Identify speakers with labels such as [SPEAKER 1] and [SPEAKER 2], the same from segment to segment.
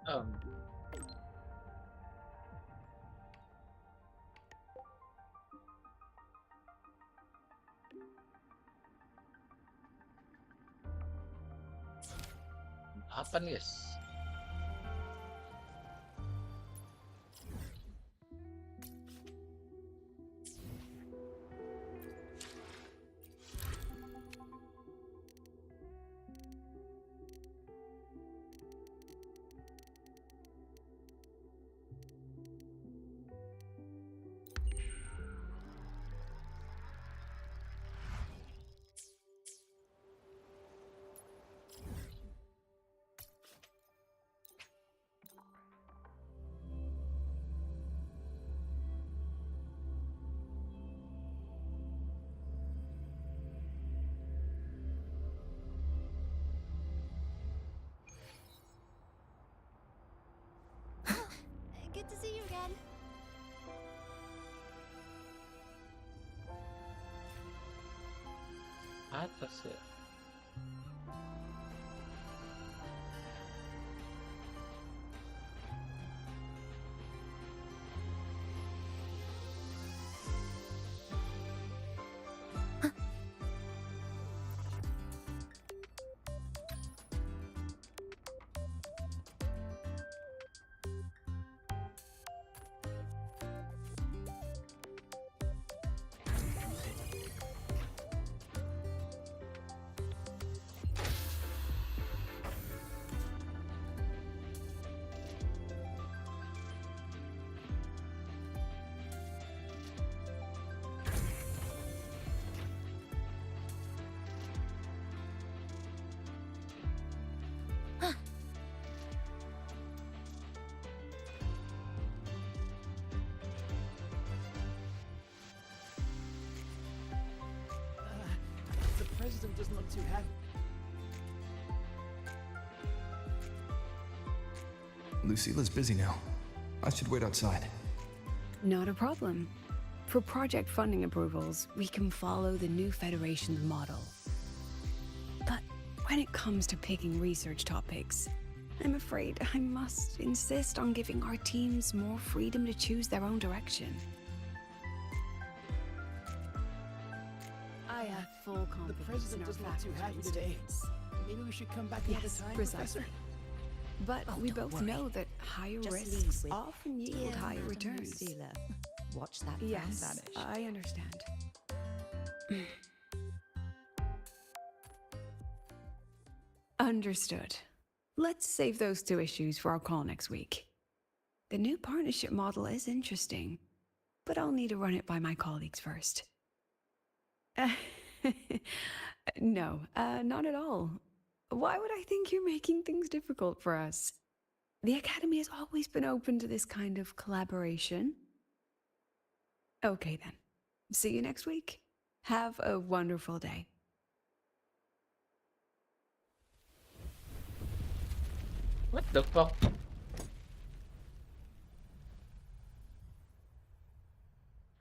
[SPEAKER 1] Um, apa nih, guys?
[SPEAKER 2] Good to see you again.
[SPEAKER 1] Atas ya.
[SPEAKER 3] The president doesn't look too happy.
[SPEAKER 4] Lucila's busy now. I should wait outside.
[SPEAKER 5] Not a problem. For project funding approvals, we can follow the new Federation's model. But when it comes to picking research topics, I'm afraid I must insist on giving our teams more freedom to choose their own direction. I have full
[SPEAKER 3] The
[SPEAKER 5] confidence in
[SPEAKER 3] president
[SPEAKER 5] our
[SPEAKER 3] doesn't look too
[SPEAKER 5] faculty
[SPEAKER 3] happy
[SPEAKER 5] and
[SPEAKER 3] today.
[SPEAKER 5] students.
[SPEAKER 3] Maybe we should come back another
[SPEAKER 5] Yes,
[SPEAKER 3] time,
[SPEAKER 5] precisely.
[SPEAKER 3] Professor?
[SPEAKER 5] But
[SPEAKER 2] Oh,
[SPEAKER 5] we
[SPEAKER 2] don't
[SPEAKER 5] both
[SPEAKER 2] worry.
[SPEAKER 5] know that higher
[SPEAKER 2] Just
[SPEAKER 5] risks
[SPEAKER 2] leave with
[SPEAKER 5] often yield
[SPEAKER 2] Dear
[SPEAKER 5] higher
[SPEAKER 2] Madam
[SPEAKER 5] returns.
[SPEAKER 2] Lucilla. Watch that frown
[SPEAKER 5] Yes,
[SPEAKER 2] vanish.
[SPEAKER 5] I understand. Understood. Let's save those two issues for our call next week. The new partnership model is interesting, but I'll need to run it by my colleagues first. No, not at all. Why would I think you're making things difficult for us? The Academy has always been open to this kind of collaboration. Okay then. See you next week. Have a wonderful day.
[SPEAKER 1] What the fuck?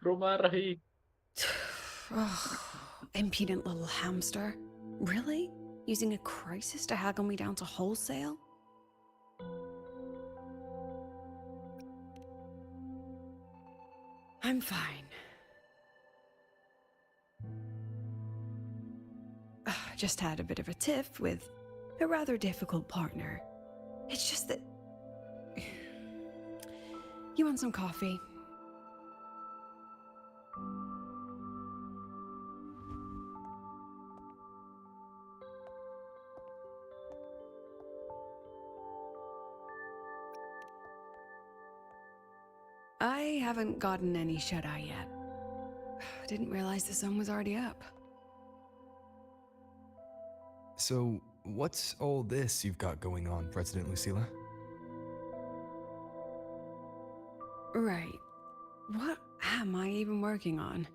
[SPEAKER 1] Rumarahi.
[SPEAKER 5] Ugh, impudent little hamster. Really? Using a crisis to haggle me down to wholesale? I'm fine. Just had a bit of a tiff with a rather difficult partner. It's just that... You want some coffee? I haven't gotten any shut-eye yet. Didn't realize the sun was already up.
[SPEAKER 4] So, what's all this you've got going on, President Lucila?
[SPEAKER 5] Right. What am I even working on?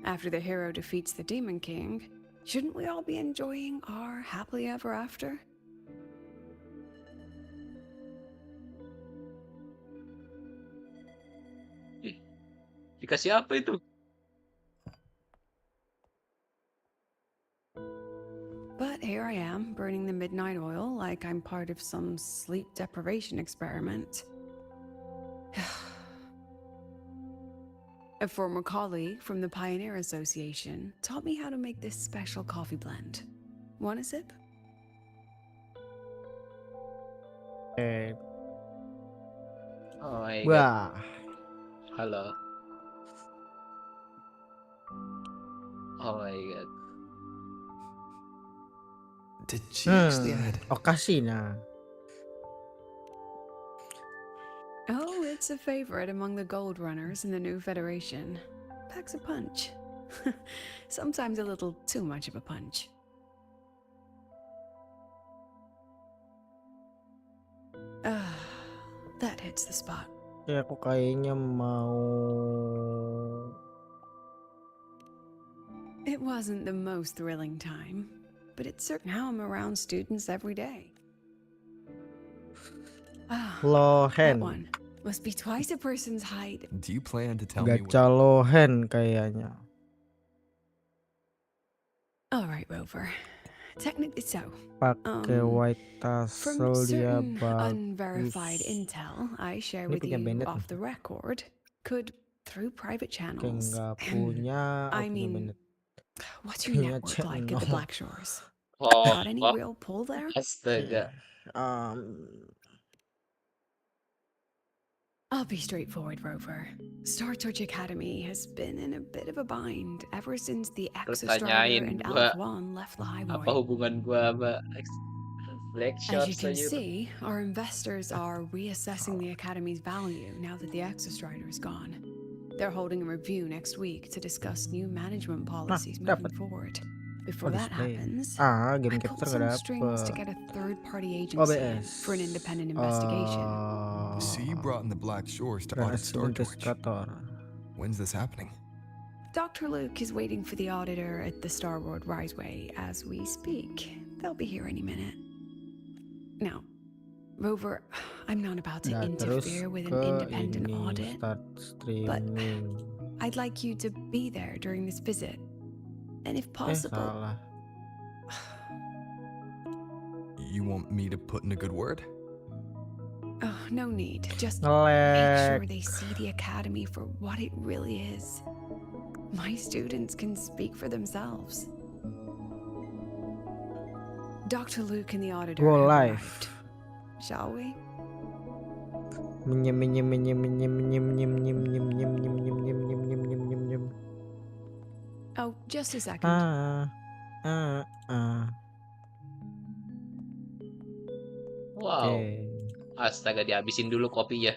[SPEAKER 5] After the hero defeats the Demon King, shouldn't we all be enjoying our happily ever after?
[SPEAKER 1] Dikasih apa itu?
[SPEAKER 5] But Yet here I am, burning the midnight oil like I'm part of some sleep deprivation experiment. A former colleague from the Pioneer Association taught me how to make this special coffee blend. Want a sip?
[SPEAKER 1] Oh my god.
[SPEAKER 6] Wah,
[SPEAKER 1] Halo. Oh my god.
[SPEAKER 4] Did she actually add?
[SPEAKER 6] Okasina.
[SPEAKER 5] Oh, it's a favorite among the gold runners in the new Federation. Packs a punch. Sometimes a little too much of a punch. That hits the spot.
[SPEAKER 6] Ya aku kayaknya mau.
[SPEAKER 5] It wasn't the most thrilling time, but it's certain how I'm around students every day. That
[SPEAKER 6] Lohen.
[SPEAKER 5] one must be twice a person's height.
[SPEAKER 4] Do you plan to tell me what?
[SPEAKER 6] Gacha Lohen kayaknya.
[SPEAKER 5] All right, Rover. Technically so.
[SPEAKER 6] Pakai white
[SPEAKER 5] From
[SPEAKER 6] tassel dia
[SPEAKER 5] certain unverified
[SPEAKER 6] bagus.
[SPEAKER 5] intel I share
[SPEAKER 6] Ini
[SPEAKER 5] with
[SPEAKER 6] punya
[SPEAKER 5] you
[SPEAKER 6] Bennett
[SPEAKER 5] off
[SPEAKER 6] nih.
[SPEAKER 5] the record, could through private
[SPEAKER 6] Kayak
[SPEAKER 5] channels.
[SPEAKER 6] nggak punya.
[SPEAKER 5] I
[SPEAKER 6] punya
[SPEAKER 5] mean,
[SPEAKER 6] Bennett.
[SPEAKER 5] what's your
[SPEAKER 6] Punya
[SPEAKER 5] network like at the
[SPEAKER 6] channel.
[SPEAKER 5] Black Shores?
[SPEAKER 1] Oh,
[SPEAKER 5] Got any
[SPEAKER 1] oh,
[SPEAKER 5] real pull there?
[SPEAKER 1] astaga.
[SPEAKER 5] I'll be straightforward, Rover. Star Torch Academy has been in a bit of a bind ever since the
[SPEAKER 1] Terus
[SPEAKER 5] Exostrider
[SPEAKER 1] tanyain
[SPEAKER 5] and
[SPEAKER 1] gua
[SPEAKER 5] Alpha One left Lahai
[SPEAKER 1] apa
[SPEAKER 5] Roi.
[SPEAKER 1] hubungan gua sama Black
[SPEAKER 5] As you
[SPEAKER 1] Shots
[SPEAKER 5] can
[SPEAKER 1] aja.
[SPEAKER 5] see, our investors are reassessing the Academy's value now that the Exostrider is gone. They're holding a review next week to discuss new management policies moving
[SPEAKER 6] dapat.
[SPEAKER 5] forward. Before that
[SPEAKER 6] Display.
[SPEAKER 5] happens,
[SPEAKER 6] Game
[SPEAKER 5] I
[SPEAKER 6] capture
[SPEAKER 5] pulled
[SPEAKER 6] nggak
[SPEAKER 5] some strings to
[SPEAKER 6] dapet.
[SPEAKER 5] get a third-party agency
[SPEAKER 6] OBS.
[SPEAKER 5] for an independent investigation.
[SPEAKER 4] So you brought in the Black Shores to
[SPEAKER 6] Dan
[SPEAKER 4] audit Star Torch.
[SPEAKER 6] investigator.
[SPEAKER 4] When's this happening?
[SPEAKER 5] Dr. Luke is waiting for the auditor at the Starboard Riseway as we speak. They'll be here any minute. Now, Rover, I'm not about to
[SPEAKER 6] Nah, terus
[SPEAKER 5] interfere with an
[SPEAKER 6] ke
[SPEAKER 5] independent
[SPEAKER 6] ini
[SPEAKER 5] audit,
[SPEAKER 6] start streaming.
[SPEAKER 5] I'd like you to be there during this visit. And if possible,
[SPEAKER 6] Salah.
[SPEAKER 4] You want me to put in a good word?
[SPEAKER 5] oh, no need. Just make sure
[SPEAKER 6] Ngelek.
[SPEAKER 5] they see the Academy for what it really is. My students can speak for themselves. Dr. Luke and the auditor
[SPEAKER 6] Go
[SPEAKER 5] have
[SPEAKER 6] live.
[SPEAKER 5] arrived. Shall we?
[SPEAKER 6] Menyem menyem menyem menyem menyem menyem menyem menyem menyem menyem menyem menyem menyem menyem menyem menyem.
[SPEAKER 5] Oh, just a second.
[SPEAKER 1] Wow.
[SPEAKER 6] Oke.
[SPEAKER 1] Astaga, dihabisin dulu kopinya.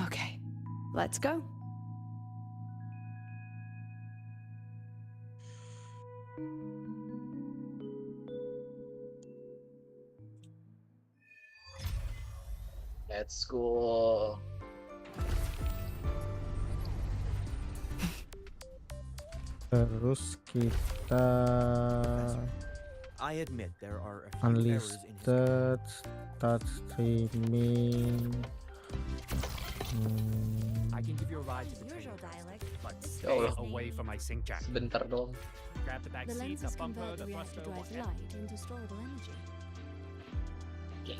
[SPEAKER 5] Okay, let's go.
[SPEAKER 1] Let's go.
[SPEAKER 6] Terus kita
[SPEAKER 3] I admit there are a few errors in his
[SPEAKER 6] unlisted start streaming.
[SPEAKER 3] I can give you a ride to the
[SPEAKER 2] Usual
[SPEAKER 3] train,
[SPEAKER 2] dialect.
[SPEAKER 3] but
[SPEAKER 1] Ya Allah.
[SPEAKER 3] stay away from my sink jack.
[SPEAKER 1] Sebentar dong.
[SPEAKER 3] Grab the back
[SPEAKER 2] The
[SPEAKER 3] seat, the
[SPEAKER 2] lenses
[SPEAKER 3] bumper,
[SPEAKER 2] convert
[SPEAKER 3] the
[SPEAKER 2] the reactor
[SPEAKER 3] thruster,
[SPEAKER 2] drive
[SPEAKER 3] whatever.
[SPEAKER 2] light into storable energy.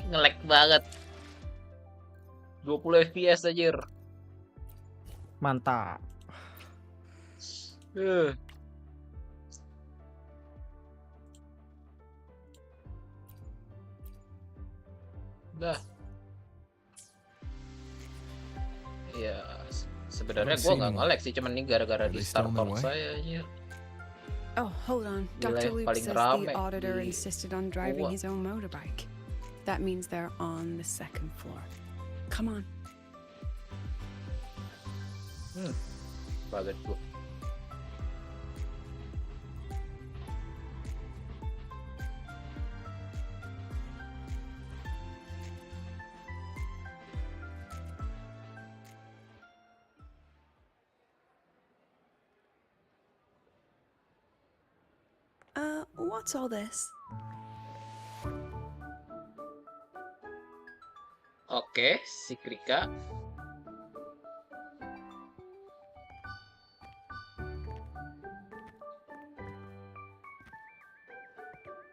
[SPEAKER 1] Nge-lag banget. 20 FPS anjir.
[SPEAKER 6] Mantap.
[SPEAKER 1] Dah. Ya, sebenarnya gua nggak nge-lag sih, cuman ini gara-gara di Star Torch saya aja.
[SPEAKER 5] Oh, hold on.
[SPEAKER 1] Wilayah
[SPEAKER 5] Dr. Luke
[SPEAKER 1] paling
[SPEAKER 5] says
[SPEAKER 1] rame
[SPEAKER 5] the auditor
[SPEAKER 1] di
[SPEAKER 5] insisted on driving
[SPEAKER 1] Goa.
[SPEAKER 5] his own motorbike. That means they're on the second floor. Come on.
[SPEAKER 1] Kaget gua.
[SPEAKER 5] What's all this?
[SPEAKER 1] Oke, si Krika.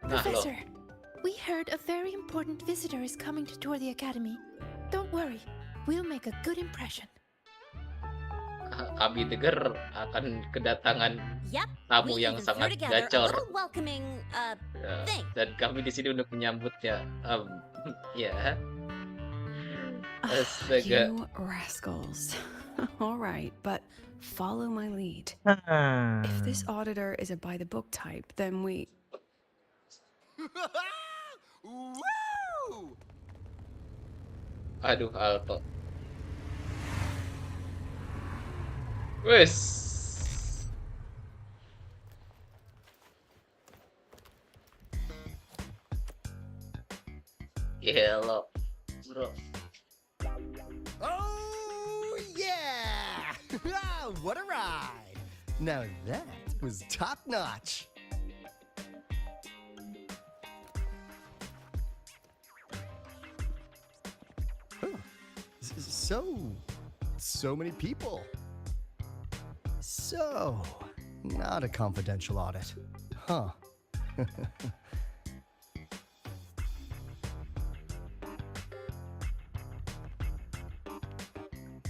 [SPEAKER 1] Nah, lo.
[SPEAKER 2] Professor, we heard a very important visitor is coming to tour the academy. Don't worry, we'll make a good impression.
[SPEAKER 1] Kami dengar akan kedatangan
[SPEAKER 7] Yep.
[SPEAKER 1] tamu
[SPEAKER 7] we
[SPEAKER 1] yang
[SPEAKER 7] even
[SPEAKER 1] sangat
[SPEAKER 7] threw together a
[SPEAKER 1] gacor.
[SPEAKER 7] little welcoming
[SPEAKER 1] Ya,
[SPEAKER 7] thing.
[SPEAKER 1] dan kami di sini untuk menyambutnya. Ya.
[SPEAKER 5] Ugh,
[SPEAKER 1] Astaga.
[SPEAKER 5] you rascals. All right, but follow my lead.
[SPEAKER 6] Ah.
[SPEAKER 5] If this auditor is a by-the-book type, then we...
[SPEAKER 1] Aduh, Alto. Wes. Gelo, bro.
[SPEAKER 8] Oh, yeah! What a ride! Now that was top notch. Huh. So many people. So, not a confidential audit. Huh.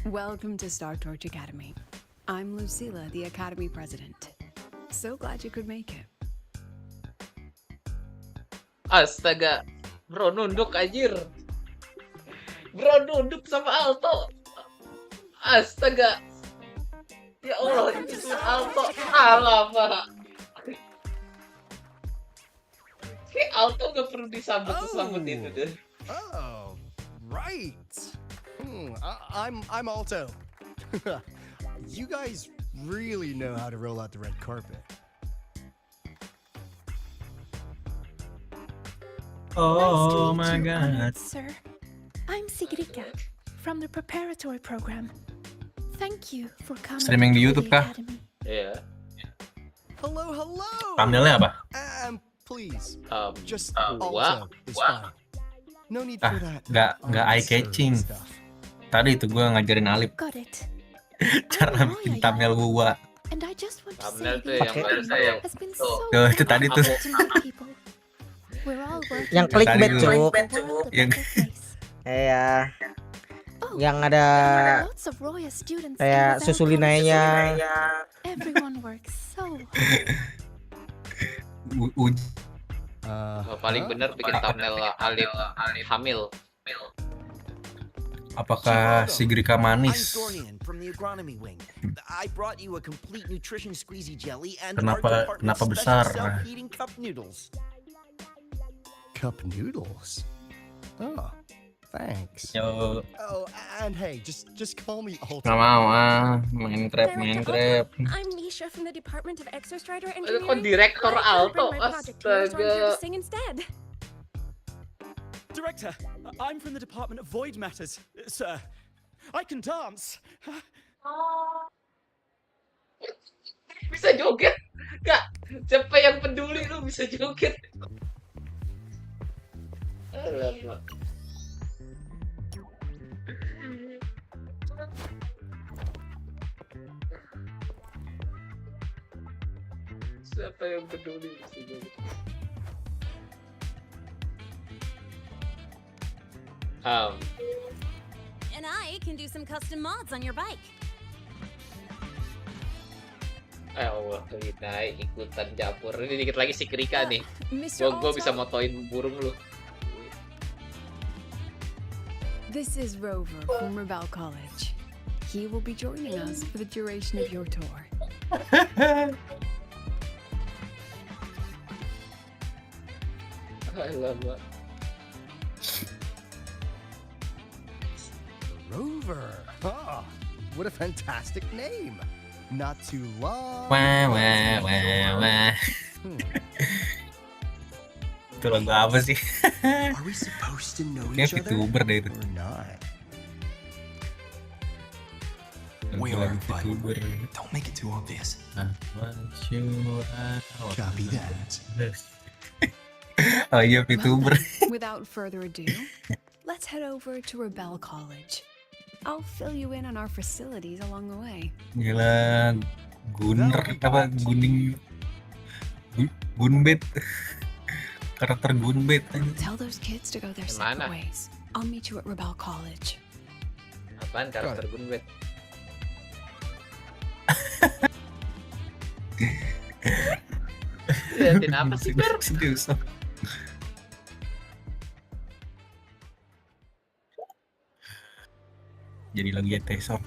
[SPEAKER 5] Welcome to Star Torch Academy. I'm Lucilla, the Academy President. So glad you could make it.
[SPEAKER 1] Astaga. Bro, nunduk anjir. Bro, nunduk sama Alto. Astaga. Ya Allah, itu Alto. Alamak. Kayak Alto gak perlu disambut itu deh.
[SPEAKER 8] Oh, right. I'm Alto. You guys really know how to roll out the red carpet.
[SPEAKER 6] Oh
[SPEAKER 2] Nice
[SPEAKER 6] my
[SPEAKER 2] to meet you,
[SPEAKER 6] god.
[SPEAKER 2] honored sir. I'm Sigrika from the preparatory program. Thank you for coming
[SPEAKER 9] Streaming di
[SPEAKER 2] to
[SPEAKER 9] YouTube
[SPEAKER 2] the
[SPEAKER 9] kah?
[SPEAKER 2] academy.
[SPEAKER 1] Iya.
[SPEAKER 8] Hello.
[SPEAKER 9] Thumbnailnya apa?
[SPEAKER 8] Please,
[SPEAKER 1] Um,
[SPEAKER 8] just
[SPEAKER 1] Wuwa.
[SPEAKER 8] Alto is fine. No need for that.
[SPEAKER 9] nggak eye catching.
[SPEAKER 8] stuff.
[SPEAKER 9] Tadi itu gue ngajarin Alip
[SPEAKER 2] Got it.
[SPEAKER 9] cara
[SPEAKER 2] I'm
[SPEAKER 9] bikin
[SPEAKER 2] Roya,
[SPEAKER 9] thumbnail wuwa.
[SPEAKER 2] And I just want to
[SPEAKER 1] Thumbnail
[SPEAKER 2] say
[SPEAKER 1] tuh
[SPEAKER 2] the
[SPEAKER 1] yang
[SPEAKER 2] academy
[SPEAKER 1] baru saya.
[SPEAKER 2] has been
[SPEAKER 1] Tuh.
[SPEAKER 2] so
[SPEAKER 9] Tuh, itu tadi tuh.
[SPEAKER 2] helpful to many people. We're all working
[SPEAKER 6] Yang
[SPEAKER 2] to
[SPEAKER 6] clickbait,
[SPEAKER 2] make the
[SPEAKER 6] Cuk.
[SPEAKER 2] world a
[SPEAKER 9] Yang-
[SPEAKER 2] better place.
[SPEAKER 6] Kayak
[SPEAKER 2] Oh,
[SPEAKER 6] yang ada
[SPEAKER 2] lots of Roya students
[SPEAKER 6] kayak
[SPEAKER 2] in the
[SPEAKER 6] susulinanya.
[SPEAKER 2] Everyone works so
[SPEAKER 1] Paling bener bikin thumbnail Alip hamil.
[SPEAKER 9] Apakah Sigrika
[SPEAKER 10] I'm
[SPEAKER 9] manis?
[SPEAKER 10] Dornian from the agronomy wing. I brought you a complete nutrition squeezy jelly and
[SPEAKER 9] Kenapa-
[SPEAKER 10] our
[SPEAKER 9] kenapa
[SPEAKER 10] department's
[SPEAKER 9] besar?
[SPEAKER 10] special self-heating cup noodles.
[SPEAKER 8] Cup noodles. Oh, thanks.
[SPEAKER 9] Yo,
[SPEAKER 8] Oh, and hey, just call me Alto.
[SPEAKER 9] nggak mau main trap.
[SPEAKER 7] I'm Misha from the Department of Exostrider
[SPEAKER 1] Kok
[SPEAKER 7] Engineering.
[SPEAKER 1] direktor
[SPEAKER 7] I couldn't
[SPEAKER 1] Alto?
[SPEAKER 7] bring my project here, so I'm here
[SPEAKER 1] Astaga.
[SPEAKER 7] to sing instead.
[SPEAKER 3] Director, I'm from the Department of Void Matters, sir. I can dance.
[SPEAKER 1] Bisa joget? Kak, siapa yang peduli lu bisa joget? Alamak. Siapa yang peduli bisa joget?
[SPEAKER 7] And I can do some custom mods on your bike.
[SPEAKER 1] Allah, kita ikutan campur. Ini dikit lagi si Krika nih.
[SPEAKER 5] Mr.
[SPEAKER 1] Gua bisa
[SPEAKER 5] Alto,
[SPEAKER 1] motoin burung lu.
[SPEAKER 5] this is Rover from Rebel College. He will be joining us for the duration of your tour.
[SPEAKER 1] Alamak.
[SPEAKER 8] Rover. Oh, what a fantastic name. Not too long.
[SPEAKER 9] Wah.
[SPEAKER 8] Hmm.
[SPEAKER 9] Itu lagu apa sih?
[SPEAKER 8] Are we supposed to know
[SPEAKER 9] Kayak
[SPEAKER 8] each other
[SPEAKER 9] VTuber deh itu.
[SPEAKER 8] or not?
[SPEAKER 9] Lagu VTuber.
[SPEAKER 4] Don't make it too obvious.
[SPEAKER 8] Copy that.
[SPEAKER 9] Oh iya
[SPEAKER 5] Well
[SPEAKER 9] VTuber.
[SPEAKER 5] then, without further ado, let's head over to Rebel College. I'll fill you in on our facilities along the way.
[SPEAKER 9] Gila, Gunner apa Guning Gunbet. Karakter Gunbet aja.
[SPEAKER 5] Tell those kids to go their
[SPEAKER 1] Gimana?
[SPEAKER 5] separate ways. I'll meet you at Rebel College.
[SPEAKER 1] Apaan karakter Gunbet? Liatin apa sih, Ber?
[SPEAKER 9] Serius. Jadi lagi tesor.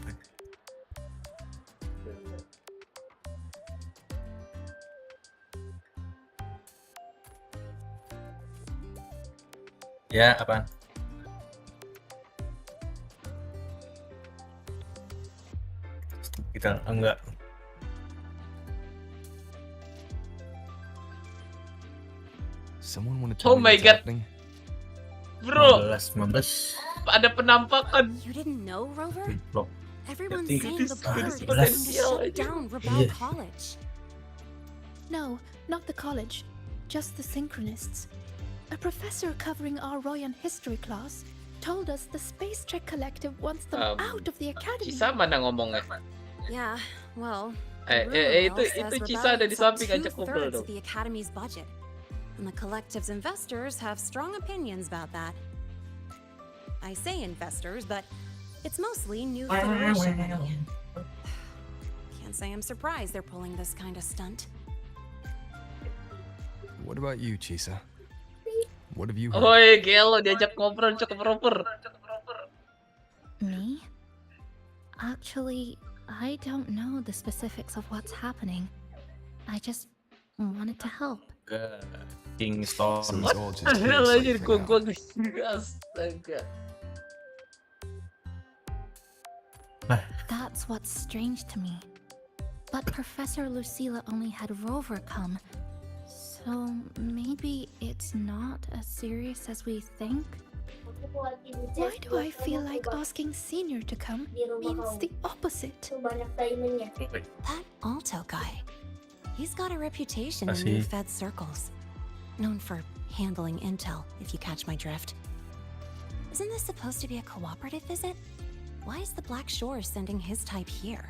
[SPEAKER 9] Ya, apaan? Kita enggak.
[SPEAKER 4] Someone want to
[SPEAKER 1] Oh
[SPEAKER 4] tell me
[SPEAKER 1] my
[SPEAKER 4] what's
[SPEAKER 1] God.
[SPEAKER 4] happening?
[SPEAKER 1] Bro,
[SPEAKER 9] 15.
[SPEAKER 1] ada penampakan.
[SPEAKER 7] You didn't know, Rover?
[SPEAKER 9] Blok.
[SPEAKER 7] Everyone's
[SPEAKER 1] Gadis,
[SPEAKER 7] saying the
[SPEAKER 1] gadis
[SPEAKER 7] board is going to
[SPEAKER 1] potensial
[SPEAKER 7] shut
[SPEAKER 1] aja.
[SPEAKER 7] down Rebel
[SPEAKER 9] Iya.
[SPEAKER 7] College.
[SPEAKER 2] No, not the college. Just the synchronists. A professor covering our Royan history class told us the Space Trek Collective wants them out of the academy.
[SPEAKER 1] Cisa mana ngomongnya?
[SPEAKER 7] Yeah, well,
[SPEAKER 1] Itu
[SPEAKER 7] says
[SPEAKER 1] Cisa ada di
[SPEAKER 7] Rebel
[SPEAKER 1] samping,
[SPEAKER 7] takes
[SPEAKER 1] ajak
[SPEAKER 7] up
[SPEAKER 1] ngobrol
[SPEAKER 7] 2/3
[SPEAKER 1] dong.
[SPEAKER 7] of the academy's budget, and the collective's investors have strong opinions about that. I say investors, but it's mostly new Federation money. Can't say I'm surprised they're pulling this kind of stunt.
[SPEAKER 4] What about you, Chisa? What have you heard?
[SPEAKER 1] Oi, gelo diajak ngobrol cukup proper.
[SPEAKER 2] Me? Actually, I don't know the specifics of what's happening. I just wanted to help.
[SPEAKER 9] King
[SPEAKER 4] So
[SPEAKER 9] Storm.
[SPEAKER 4] it's all just
[SPEAKER 1] Hell aja
[SPEAKER 4] hearsay for
[SPEAKER 1] gua
[SPEAKER 4] now.
[SPEAKER 1] astaga.
[SPEAKER 2] That's what's strange to me. But Professor Lucilla only had Rover come, so maybe it's not as serious as we think? Why do I feel like asking Senior to come means the opposite?
[SPEAKER 7] That Alto guy, he's got a reputation in
[SPEAKER 9] Así.
[SPEAKER 7] new Fed circles. Known for handling intel, if you catch my drift. Isn't this supposed to be a cooperative visit? Why is the Black Shore sending his type here?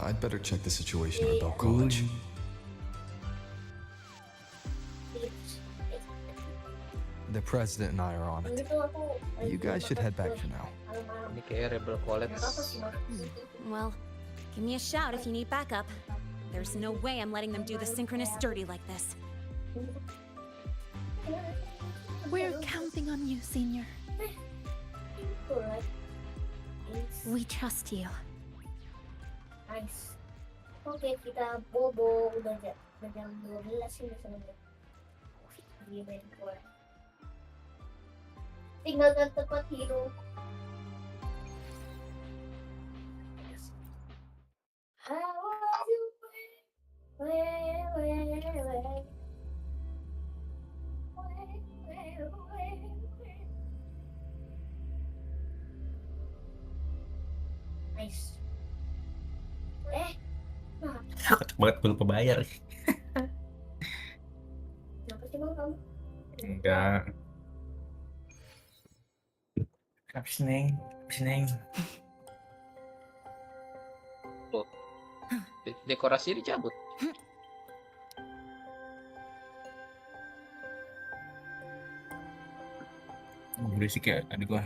[SPEAKER 4] I'd better check the situation at Rebel College. The president and I are on it. You guys should head back for now.
[SPEAKER 1] Ini kayak Rebel College.
[SPEAKER 7] Well, give me a shout if you need backup. There's no way I'm letting them do the synchronous dirty like this.
[SPEAKER 2] We're counting on you, Senior. We trust you.
[SPEAKER 11] Nice. Oke, kita bobo udah jam 12 ini sebenarnya. Di main bola. Tinggalkan tempat hero. How was you? Where? Nice.
[SPEAKER 9] Takut banget gue lupa bayar.
[SPEAKER 11] Kenapa sih mau kamu?
[SPEAKER 9] Enggak. Habis neng.
[SPEAKER 1] Dekorasi dicabut.
[SPEAKER 9] Berisik ya adik gua.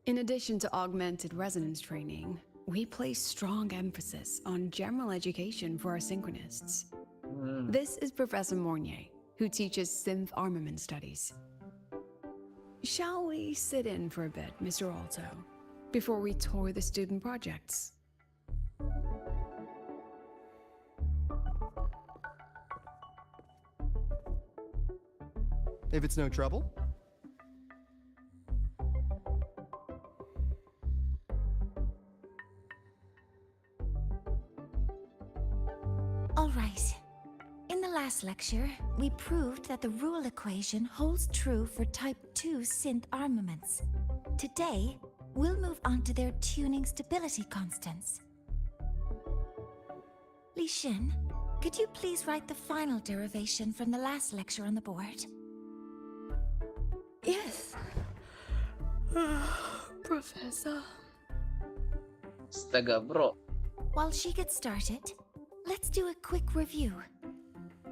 [SPEAKER 5] In addition to augmented resonance training, we place strong emphasis on general education for our synchronists. This is Professor Mornier, who teaches synth armament studies. Shall we sit in for a bit, Mr. Alto, before we tour the student projects?
[SPEAKER 8] If it's no trouble.
[SPEAKER 12] All right. In the last lecture, we proved that the rule equation holds true for Type 2 synth armaments. Today, we'll move on to their tuning stability constants. Li Xin, could you please write the final derivation from the last lecture on the board?
[SPEAKER 2] Yes. Professor.
[SPEAKER 1] Astaga, bro.
[SPEAKER 12] while she gets started, let's do a quick review.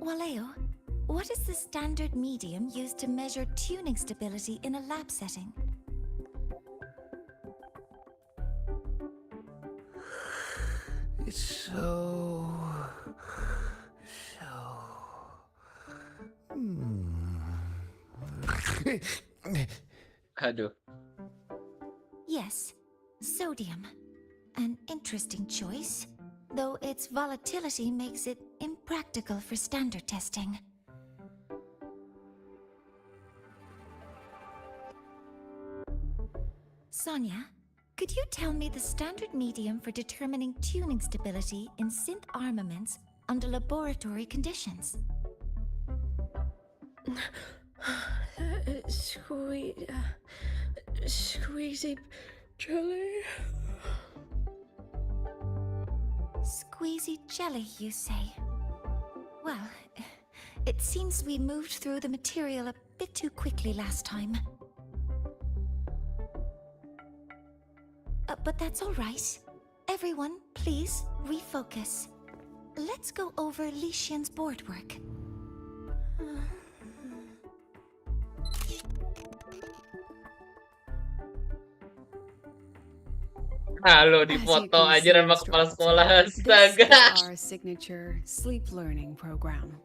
[SPEAKER 12] Waleo, what is the standard medium used to measure tuning stability in a lab setting?
[SPEAKER 8] It's so...
[SPEAKER 1] Aduh.
[SPEAKER 12] Yes, sodium. An interesting choice, though its volatility makes it impractical for standard testing. Sonia, could you tell me the standard medium for determining tuning stability in synth armaments under laboratory conditions?
[SPEAKER 5] Squeezy jelly.
[SPEAKER 12] Squeezy jelly, you say? Well, it seems we moved through the material a bit too quickly last time. But that's all right. Everyone, please refocus. Let's go over Lishian's board work.
[SPEAKER 1] Halo,
[SPEAKER 5] As you
[SPEAKER 1] dipoto
[SPEAKER 5] can
[SPEAKER 1] aja
[SPEAKER 5] see,
[SPEAKER 1] sama
[SPEAKER 5] Mr.
[SPEAKER 1] kepala
[SPEAKER 5] Alto,
[SPEAKER 1] sekolah.
[SPEAKER 5] This
[SPEAKER 1] Astaga.
[SPEAKER 5] is our signature sleep learning program.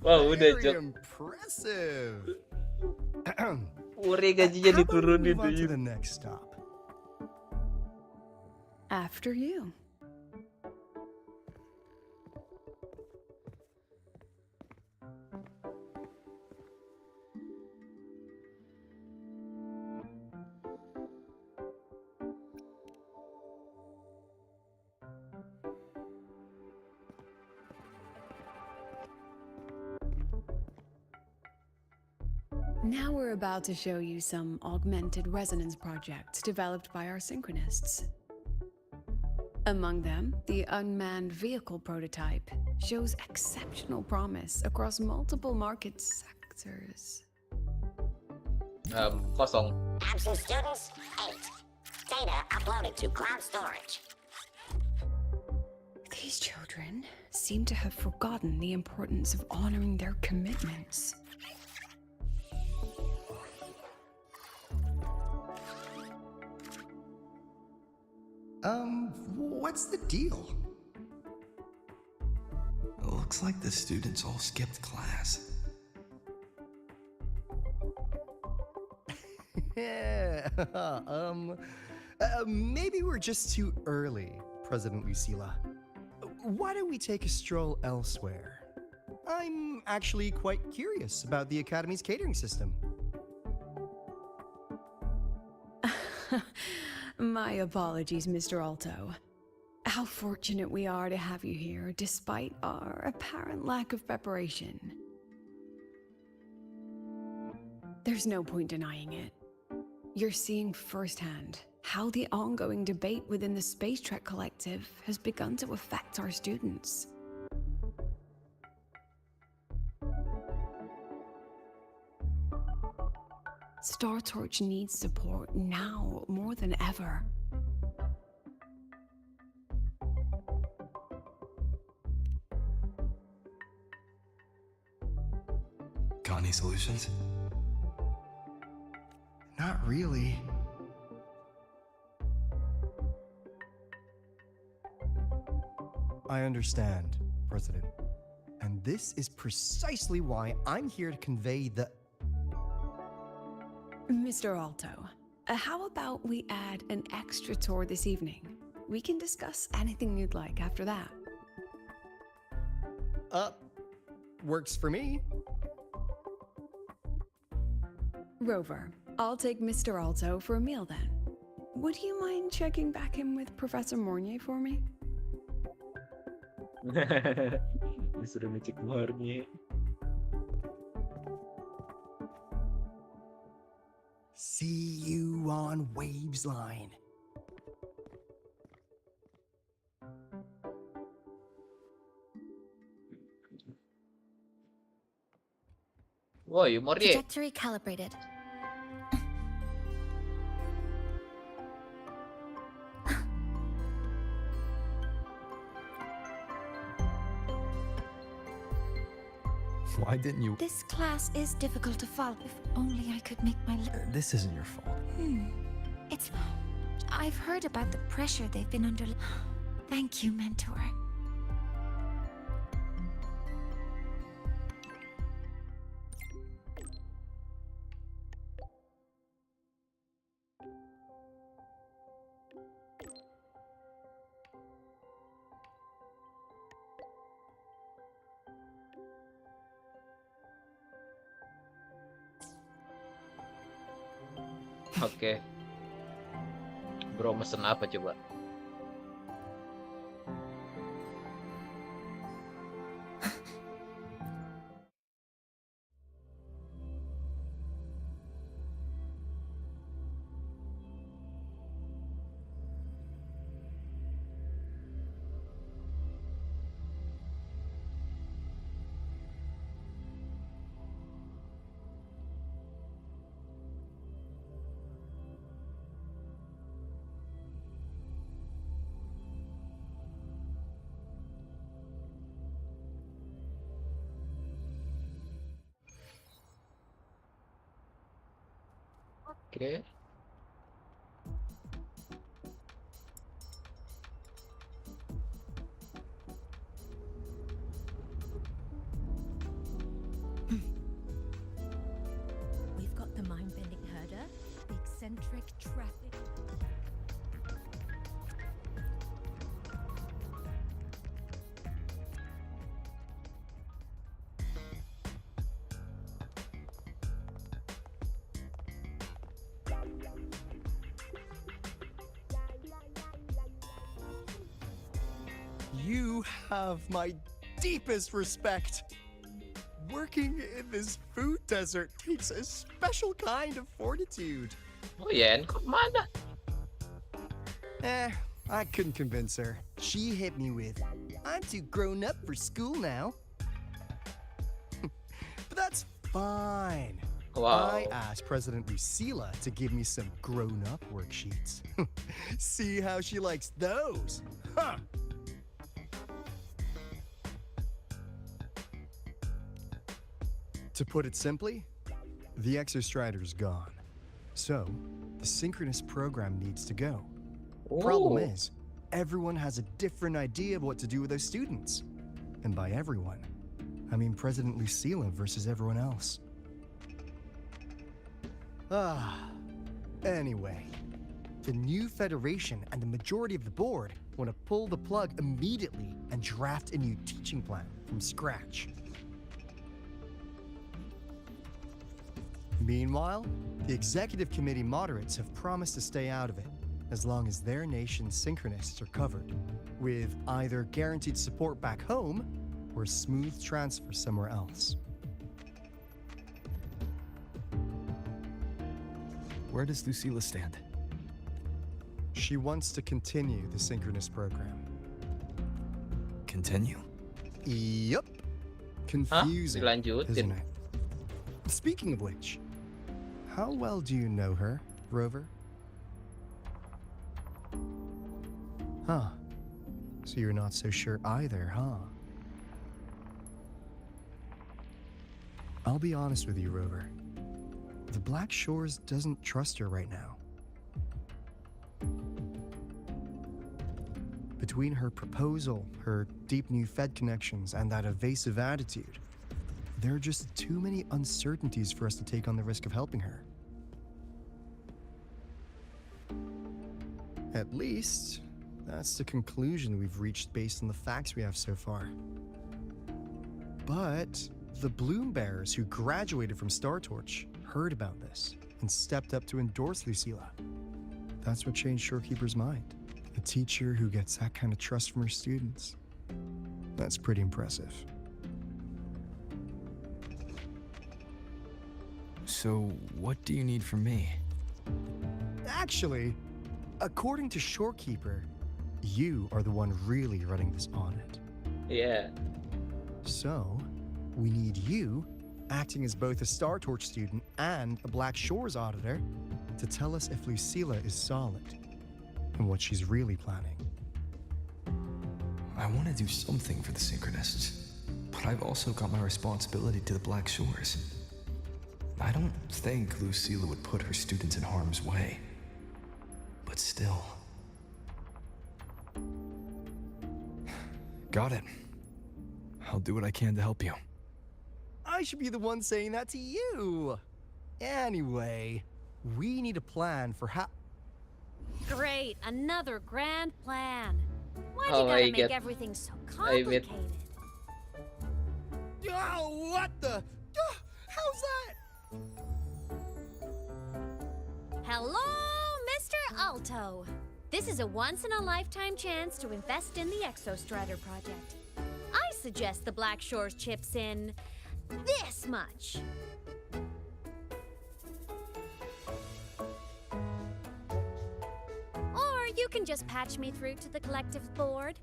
[SPEAKER 1] Wow, udah,
[SPEAKER 8] very
[SPEAKER 1] Cok.
[SPEAKER 8] impressive.
[SPEAKER 1] Uri gajinya
[SPEAKER 8] How about we
[SPEAKER 1] diturunin
[SPEAKER 8] move on to
[SPEAKER 1] tuh.
[SPEAKER 8] the next stop?
[SPEAKER 5] After you. Now we're about to show you some augmented resonance projects developed by our synchronists. Among them, the unmanned vehicle prototype shows exceptional promise across multiple market sectors.
[SPEAKER 1] Kosong.
[SPEAKER 11] Absent students, 8. Data uploaded to cloud storage.
[SPEAKER 5] These children seem to have forgotten the importance of honoring their commitments.
[SPEAKER 8] What's the deal?
[SPEAKER 4] It looks like the students all skipped class.
[SPEAKER 8] Yeah, maybe we're just too early, President Lucila. Why don't we take a stroll elsewhere? I'm actually quite curious about the Academy's catering system.
[SPEAKER 5] My apologies, Mr. Alto. How fortunate we are to have you here, despite our apparent lack of preparation. There's no point denying it. You're seeing firsthand how the ongoing debate within the Space Trek Collective has begun to affect our students. Star Torch needs support now more than ever.
[SPEAKER 4] Got any solutions?
[SPEAKER 8] Not really. I understand, President. And this is precisely why I'm here to convey the...
[SPEAKER 5] Mr. Alto, how about we add an extra tour this evening? We can discuss anything you'd like after that.
[SPEAKER 8] Works for me.
[SPEAKER 5] Rover, I'll take Mr. Alto for a meal then. Would you mind checking back in with Professor Mornier for me?
[SPEAKER 1] Disuruh ngecek luarnya.
[SPEAKER 8] See you on Waves Line.
[SPEAKER 1] Woi, Morye.
[SPEAKER 2] Trajectory calibrated.
[SPEAKER 4] Why didn't you?
[SPEAKER 12] This class is difficult to follow. If only I could make my...
[SPEAKER 4] This isn't your fault.
[SPEAKER 12] It's... I've heard about the pressure they've been under. Thank you, mentor.
[SPEAKER 1] Oke. Bro, mesen apa coba? Oke.
[SPEAKER 13] We've got the mind-bending herder, the eccentric traffic.
[SPEAKER 8] You have my deepest respect. Working in this food desert takes a special kind of fortitude.
[SPEAKER 1] Oh ya, kok mana?
[SPEAKER 8] I couldn't convince her. She hit me with, "I'm too grown up for school now." But that's fine.
[SPEAKER 1] Wow.
[SPEAKER 8] I asked President Lucila to give me some grown-up worksheets. See how she likes those. Huh. To put it simply, the Exostrider's gone. So, the synchronous program needs to go. Problem is, everyone has a different idea of what to do with those students. And by everyone, I mean President Lucila versus everyone else. Anyway, the new Federation and the majority of the board want to pull the plug immediately and draft a new teaching plan from scratch. Meanwhile, the executive committee moderates have promised to stay out of it as long as their nation's synchronists are covered, with either guaranteed support back home or a smooth transfer somewhere else.
[SPEAKER 4] Where does Lucila stand?
[SPEAKER 8] She wants to continue the synchronous program.
[SPEAKER 4] Continue?
[SPEAKER 8] Yep. Confusing,
[SPEAKER 1] Dilanjutin.
[SPEAKER 8] isn't it? Speaking of which, how well do you know her, Rover? Huh. So you're not so sure either, huh? I'll be honest with you, Rover. The Black Shores doesn't trust her right now. Between her proposal, her deep new Fed connections, and that evasive attitude, there are just too many uncertainties for us to take on the risk of helping her. At least, that's the conclusion we've reached based on the facts we have so far. But the Bloom Bearers who graduated from Star Torch heard about this and stepped up to endorse Lucila. That's what changed Shorekeeper's mind. A teacher who gets that kind of trust from her students. That's pretty impressive.
[SPEAKER 4] So, what do you need from me?
[SPEAKER 8] Actually, according to Shorekeeper, you are the one really running this audit.
[SPEAKER 1] Yeah.
[SPEAKER 8] So, we need you, acting as both a Star Torch student and a Black Shores auditor, to tell us if Lucila is solid and what she's really planning.
[SPEAKER 4] I want to do something for the Synchronists. but I've also got my responsibility to the Black Shores. I don't think Lucilla would put her students in harm's way. But still. Got it. I'll do what I can to help you.
[SPEAKER 8] I should be the one saying that to you. Anyway, we need a plan for how...
[SPEAKER 7] Great, another grand plan. Why do
[SPEAKER 1] Oh,
[SPEAKER 7] you gotta
[SPEAKER 1] I
[SPEAKER 7] make
[SPEAKER 1] get-
[SPEAKER 7] everything so
[SPEAKER 1] I admit-
[SPEAKER 7] complicated?
[SPEAKER 8] Oh, what the... how's that?
[SPEAKER 7] Hello, Mr. Alto. This is a once-in-a-lifetime chance to invest in the Exostrider project. I suggest the Black Shores chips in this much. Or you can just patch me through to the collective board.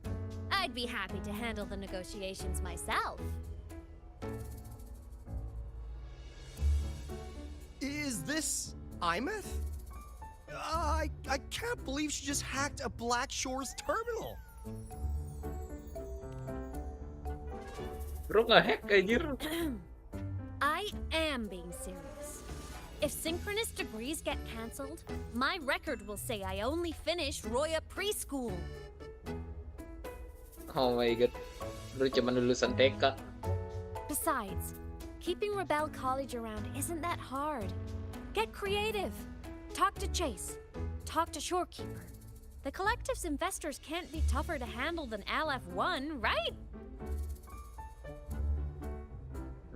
[SPEAKER 7] I'd be happy to handle the negotiations myself.
[SPEAKER 8] Is this Imeth? I can't believe she just hacked a Black Shores terminal.
[SPEAKER 1] Bro nge-hack anjir.
[SPEAKER 7] I am being serious. If synchronous degrees get cancelled, my record will say I only finished Roya preschool.
[SPEAKER 1] Oh my god. Bro cuman lulusan TK.
[SPEAKER 7] Besides, keeping Rebel College around isn't that hard. Get creative. Talk to Chase. Talk to Shorekeeper. The collective's investors can't be tougher to handle than LF1, right?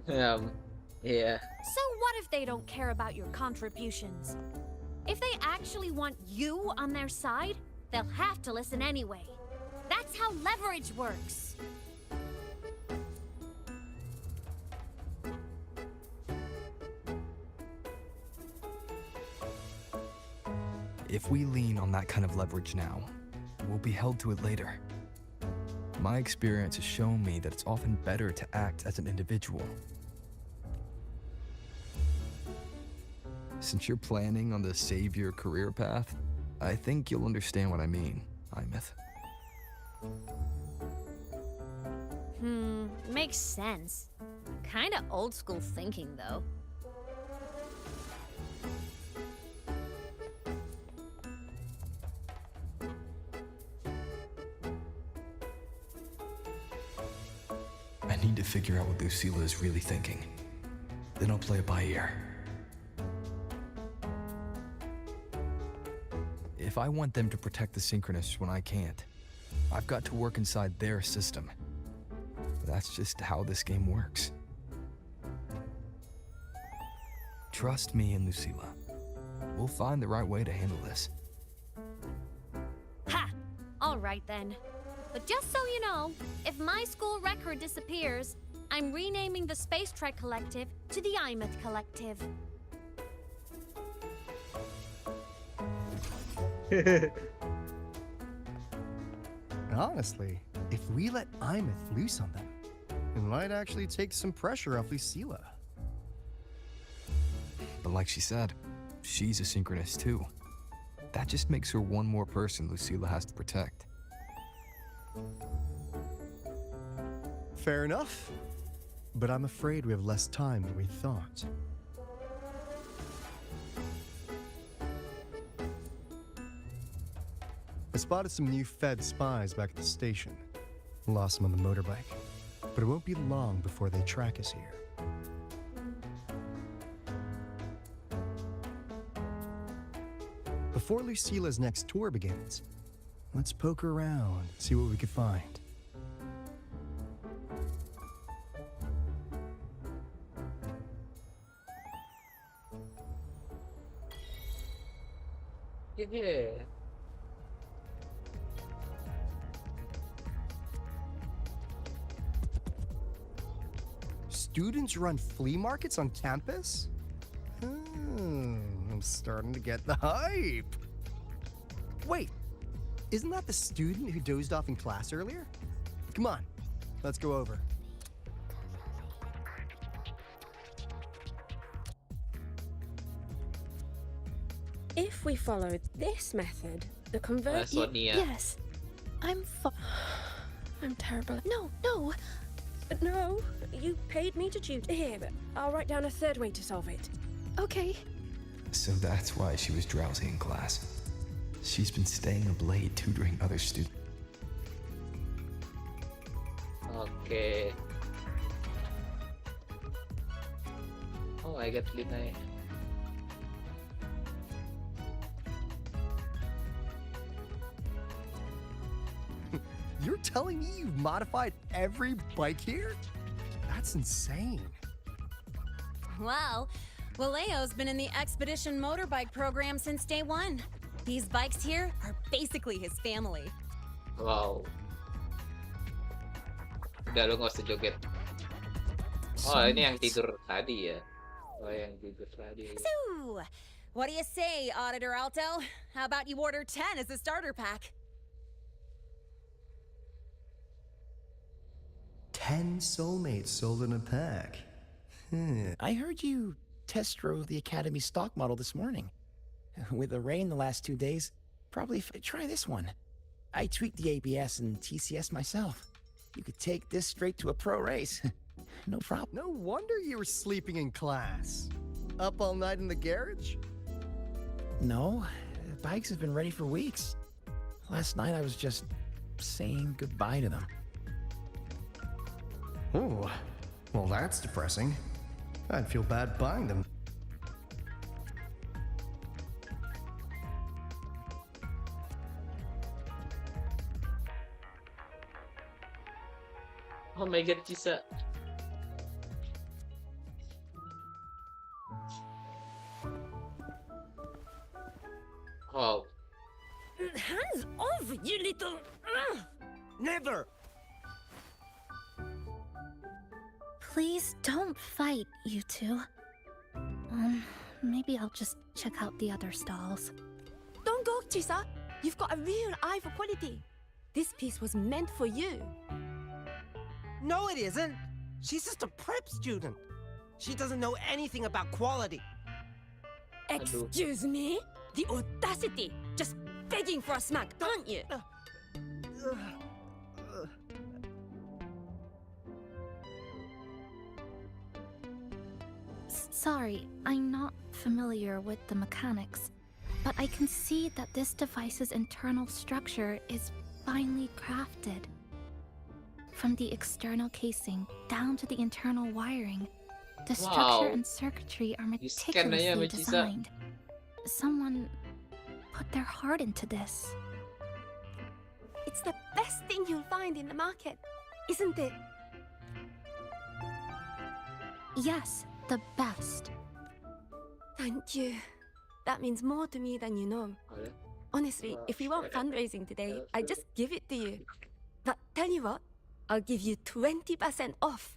[SPEAKER 1] Yeah.
[SPEAKER 7] So what if they don't care about your contributions? If they actually want you on their side, they'll have to listen anyway. That's how leverage works.
[SPEAKER 4] If we lean on that kind of leverage now, we'll be held to it later. My experience has shown me that it's often better to act as an individual. Since you're planning on the savior career path, I think you'll understand what I mean, Imeth.
[SPEAKER 7] Makes sense. Kinda old school thinking, though.
[SPEAKER 4] I need to figure out what Lucilla is really thinking. Then I'll play it by ear. If I want them to protect the Synchronists when I can't, I've got to work inside their system. That's just how this game works. Trust me and Lucilla. We'll find the right way to handle this.
[SPEAKER 7] Ha! All right then. But just so you know, if my school record disappears, I'm renaming the Space Trek Collective to the Imeth Collective.
[SPEAKER 8] Honestly, if we let Imeth loose on them, it might actually take some pressure off Lucilla.
[SPEAKER 4] But like she said, she's a Synchronist too. That just makes her one more person Lucilla has to protect.
[SPEAKER 8] Fair enough. But I'm afraid we have less time than we thought. I spotted some new Fed spies back at the station. Lost them on the motorbike. But it won't be long before they track us here. Before Lucilla's next tour begins, let's poke around, see what we can find.
[SPEAKER 1] Yeah.
[SPEAKER 8] Students run flea markets on campus? I'm starting to get the hype. Wait, isn't that the student who dozed off in class earlier? Come on, let's go over.
[SPEAKER 14] If we follow this method, the
[SPEAKER 1] Sonia.
[SPEAKER 2] Yes, I'm terrible. No,
[SPEAKER 14] No, you paid me to tutor. Here, I'll write down a third way to solve it.
[SPEAKER 5] Okay.
[SPEAKER 4] So that's why she was drowsy in class. She's been staying up late tutoring other students.
[SPEAKER 1] Oke. Oh, I got Lina.
[SPEAKER 8] You're telling me you've modified every bike here? That's insane.
[SPEAKER 7] Wow. Waleo's been in the Expedition motorbike program since day one. These bikes here are basically his family.
[SPEAKER 1] Wow. Udah, lu nggak usah joget. Oh, ini yang tidur tadi ya. Oh, yang tidur tadi.
[SPEAKER 7] So, what do you say, Auditor Alto? How about you order 10 as a starter pack?
[SPEAKER 8] 10 soulmates sold in a pack.
[SPEAKER 15] I heard you test drove the Academy stock model this morning. With the rain the last 2 days, probably try this one. I tweaked the ABS and TCS myself. You could take this straight to a pro race. No problem.
[SPEAKER 8] No wonder you were sleeping in class. Up all night in the garage?
[SPEAKER 15] No, the bikes have been ready for weeks. Last night I was just saying goodbye to them.
[SPEAKER 8] Oh, well that's depressing. I'd feel bad buying them.
[SPEAKER 1] Oh my god, Cisa. Oh.
[SPEAKER 14] Hands off, you little...
[SPEAKER 10] Never!
[SPEAKER 2] Please don't fight, you two. Maybe I'll just check out the other stalls.
[SPEAKER 14] Don't go, Chisa. You've got a real eye for quality. This piece was meant for you.
[SPEAKER 10] No, it isn't. She's just a prep student. She doesn't know anything about quality.
[SPEAKER 14] Excuse me? The audacity! Just begging for a smack, aren't you?
[SPEAKER 2] Sorry, I'm not familiar with the mechanics, but I can see that this device's internal structure is finely crafted. From the external casing down to the internal wiring, the structure and circuitry are meticulously designed. Someone put their heart into this.
[SPEAKER 14] It's the best thing you'll find in the market, isn't it?
[SPEAKER 2] Yes, the best.
[SPEAKER 14] Thank you. That means more to me than you know. Honestly, if we want fundraising today, I just give it to you. But tell you what, I'll give you 20% off.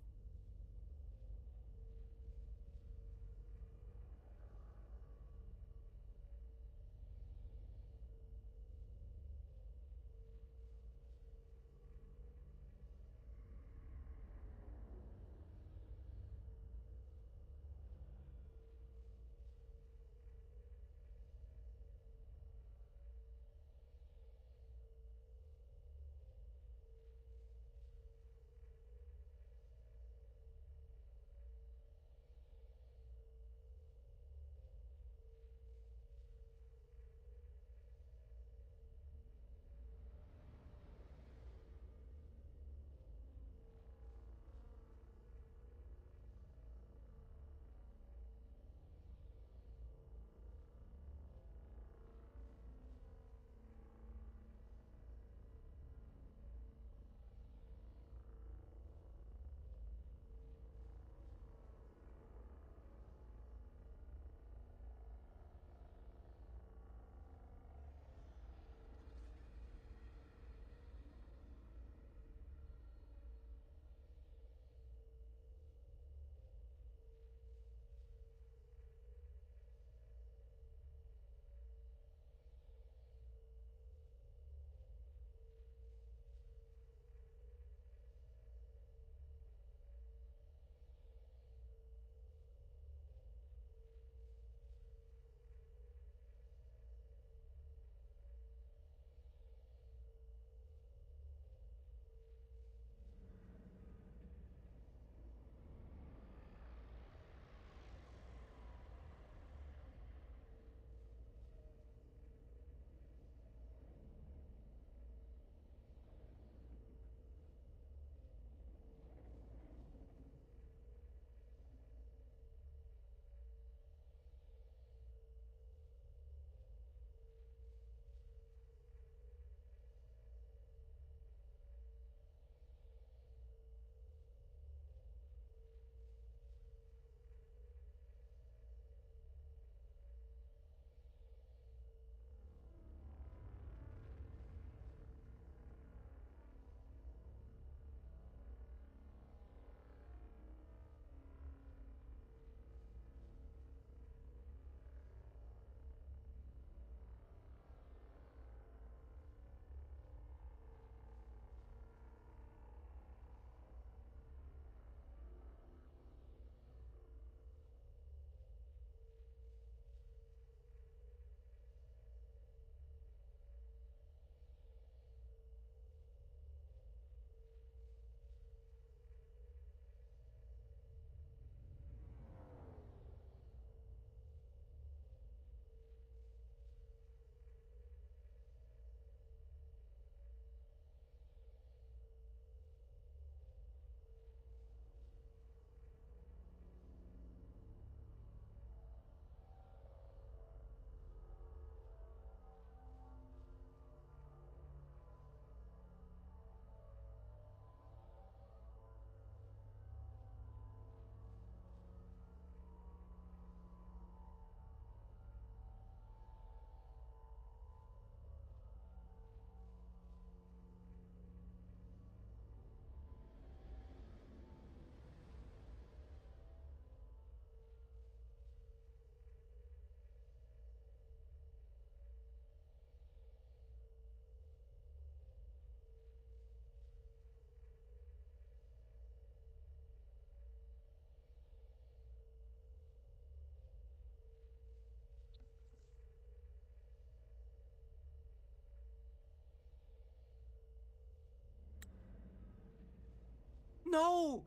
[SPEAKER 10] No!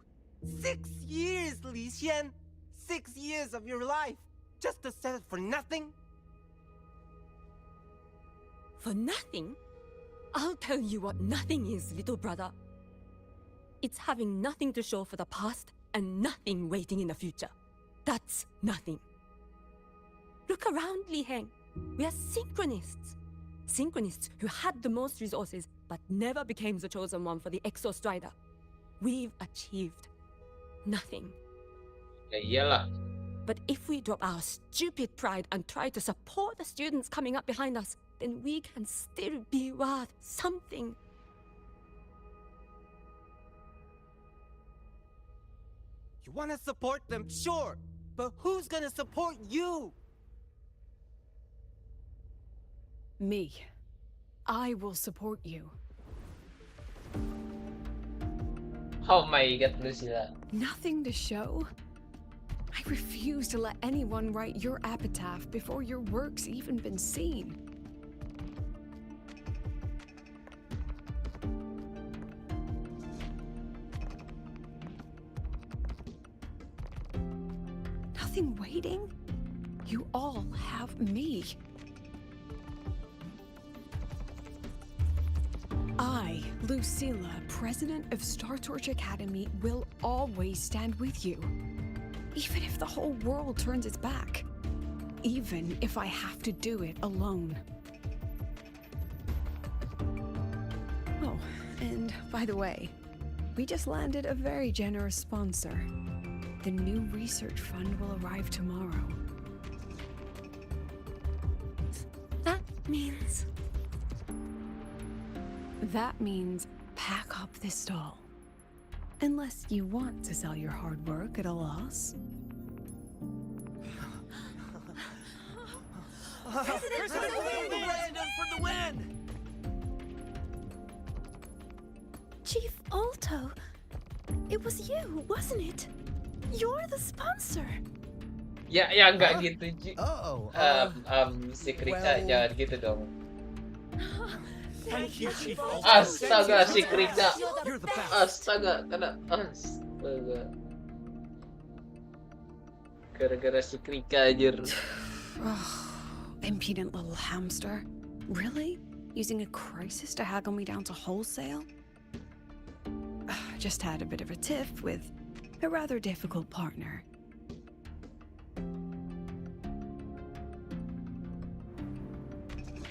[SPEAKER 10] 6 years, Li Xian! 6 years of your life! Just to settle for nothing?
[SPEAKER 14] For nothing? I'll tell you what nothing is, little brother. It's having nothing to show for the past and nothing waiting in the future. That's nothing. Look around, Li Heng. We are synchronists. Synchronists who had the most resources but never became the chosen one for the Exo Strider. We've achieved nothing.
[SPEAKER 1] Ya iyalah.
[SPEAKER 14] But if we drop our stupid pride and try to support the students coming up behind us, then we can still be worth something.
[SPEAKER 10] You want to support them, sure, but who's gonna support you?
[SPEAKER 5] Me. I will support you.
[SPEAKER 1] Oh my god, Lucilla.
[SPEAKER 5] Nothing to show? I refuse to let anyone write your epitaph before your work's even been seen. Nothing waiting? You all have me. I, Lucilla, president of Star Torch Academy, will always stand with you. Even if the whole world turns its back. Even if I have to do it alone. Oh, and by the way, we just landed a very generous sponsor. The new research fund will arrive tomorrow.
[SPEAKER 14] That means...
[SPEAKER 5] That means pack up this stall. Unless you want to sell your hard work at a loss.
[SPEAKER 10] President for the win!
[SPEAKER 2] Chief Alto, it was you, wasn't it? You're the sponsor.
[SPEAKER 1] Ya, ya enggak gitu, Ji.
[SPEAKER 8] Oh,
[SPEAKER 1] Si Krika jangan gitu dong.
[SPEAKER 3] Thank you, Chief Alto.
[SPEAKER 1] Astaga, si Krika.
[SPEAKER 3] You're the best.
[SPEAKER 1] Astaga, astaga. Gara-gara si Krika anjir.
[SPEAKER 5] Impudent little hamster. Really? Using a crisis to haggle me down to wholesale? Just had a bit of a tiff with a rather difficult partner.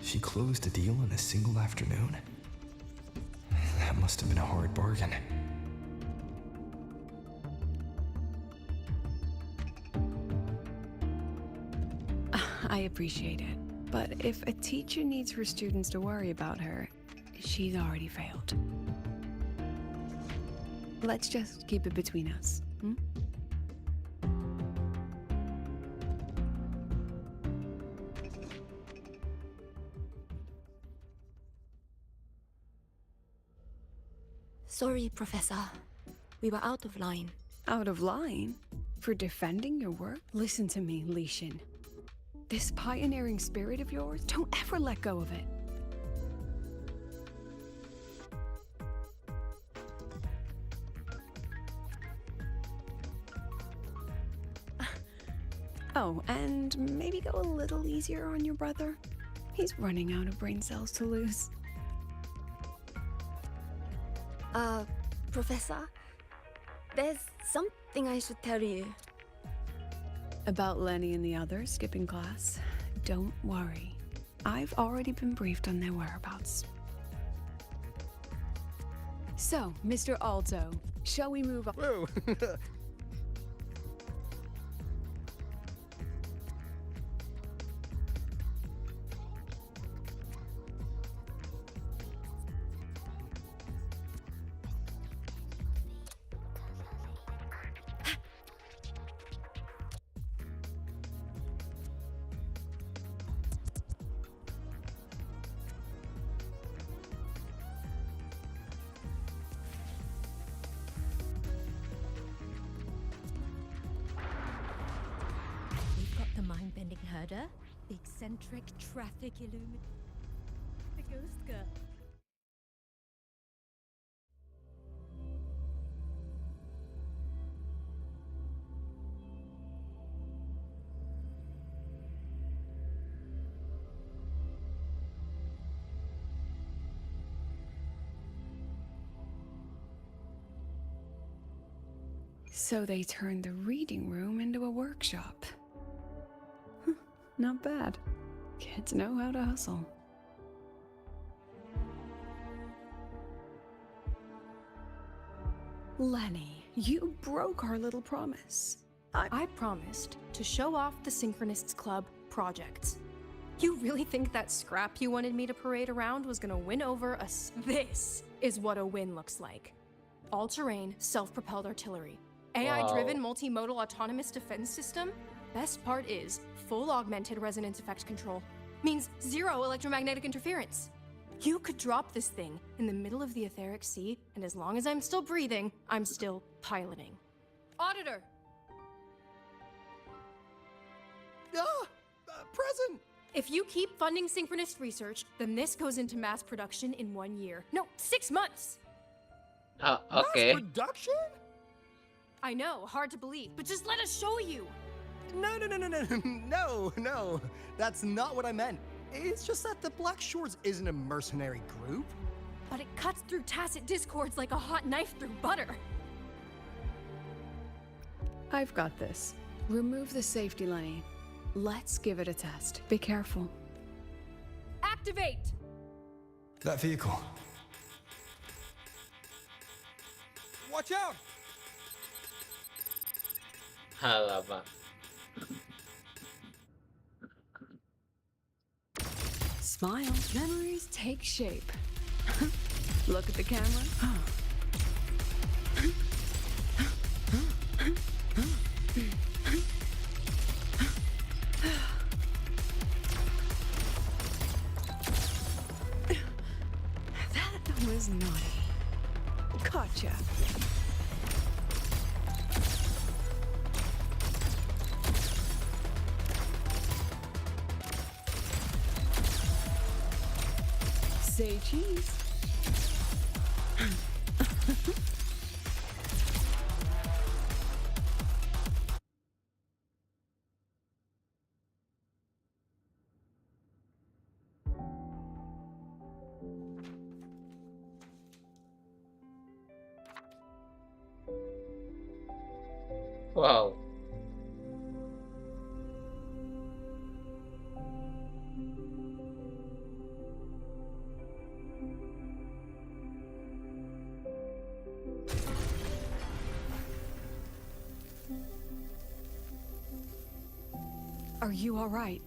[SPEAKER 4] She closed a deal in a single afternoon? That must have been a hard bargain.
[SPEAKER 5] I appreciate it, but if a teacher needs her students to worry about her, she's already failed. Let's just keep it between us, hmm?
[SPEAKER 14] Sorry, Professor. We were out of line.
[SPEAKER 5] Out of line? For defending your work? Listen to me, Li Xin. This pioneering spirit of yours, don't ever let go of it. Oh, and maybe go a little easier on your brother. He's running out of brain cells to lose.
[SPEAKER 14] Professor, there's something I should tell you.
[SPEAKER 5] About Lenny and the others skipping class? Don't worry. I've already been briefed on their whereabouts. So, Mr. Alto, shall we move on?
[SPEAKER 8] Whoa.
[SPEAKER 13] We've got the mind-bending herder, the eccentric traffic illuminator, the ghost girl.
[SPEAKER 5] So they turned the reading room into a workshop. Not bad. Kids know how to hustle. Lenny, you broke our little promise.
[SPEAKER 16] I promised to show off the Synchronists Club projects. You really think that scrap you wanted me to parade around was gonna win over us? This is what a win looks like. All-terrain, self-propelled artillery. AI-driven multimodal autonomous defense system. Best part is full augmented resonance effect control. Means zero electromagnetic interference. You could drop this thing in the middle of the etheric sea, and as long as I'm still breathing, I'm still piloting. Auditor!
[SPEAKER 8] Present!
[SPEAKER 16] If you keep funding synchronist research, then this goes into mass production in 1 year. No, 6 months!
[SPEAKER 1] Okay.
[SPEAKER 8] Mass production?
[SPEAKER 16] I know, hard to believe, but just let us show you!
[SPEAKER 8] No. That's not what I meant. It's just that the Black Shores isn't a mercenary group.
[SPEAKER 16] But it cuts through tacit discords like a hot knife through butter.
[SPEAKER 5] I've got this. Remove the safety lane. Let's give it a test. Be careful.
[SPEAKER 16] Activate!
[SPEAKER 4] That vehicle.
[SPEAKER 8] Watch out!
[SPEAKER 1] Alamak.
[SPEAKER 5] Smile. Memories take shape. Look at the camera. That was naughty. Gotcha. Say cheese.
[SPEAKER 1] Wow.
[SPEAKER 5] Are you all right?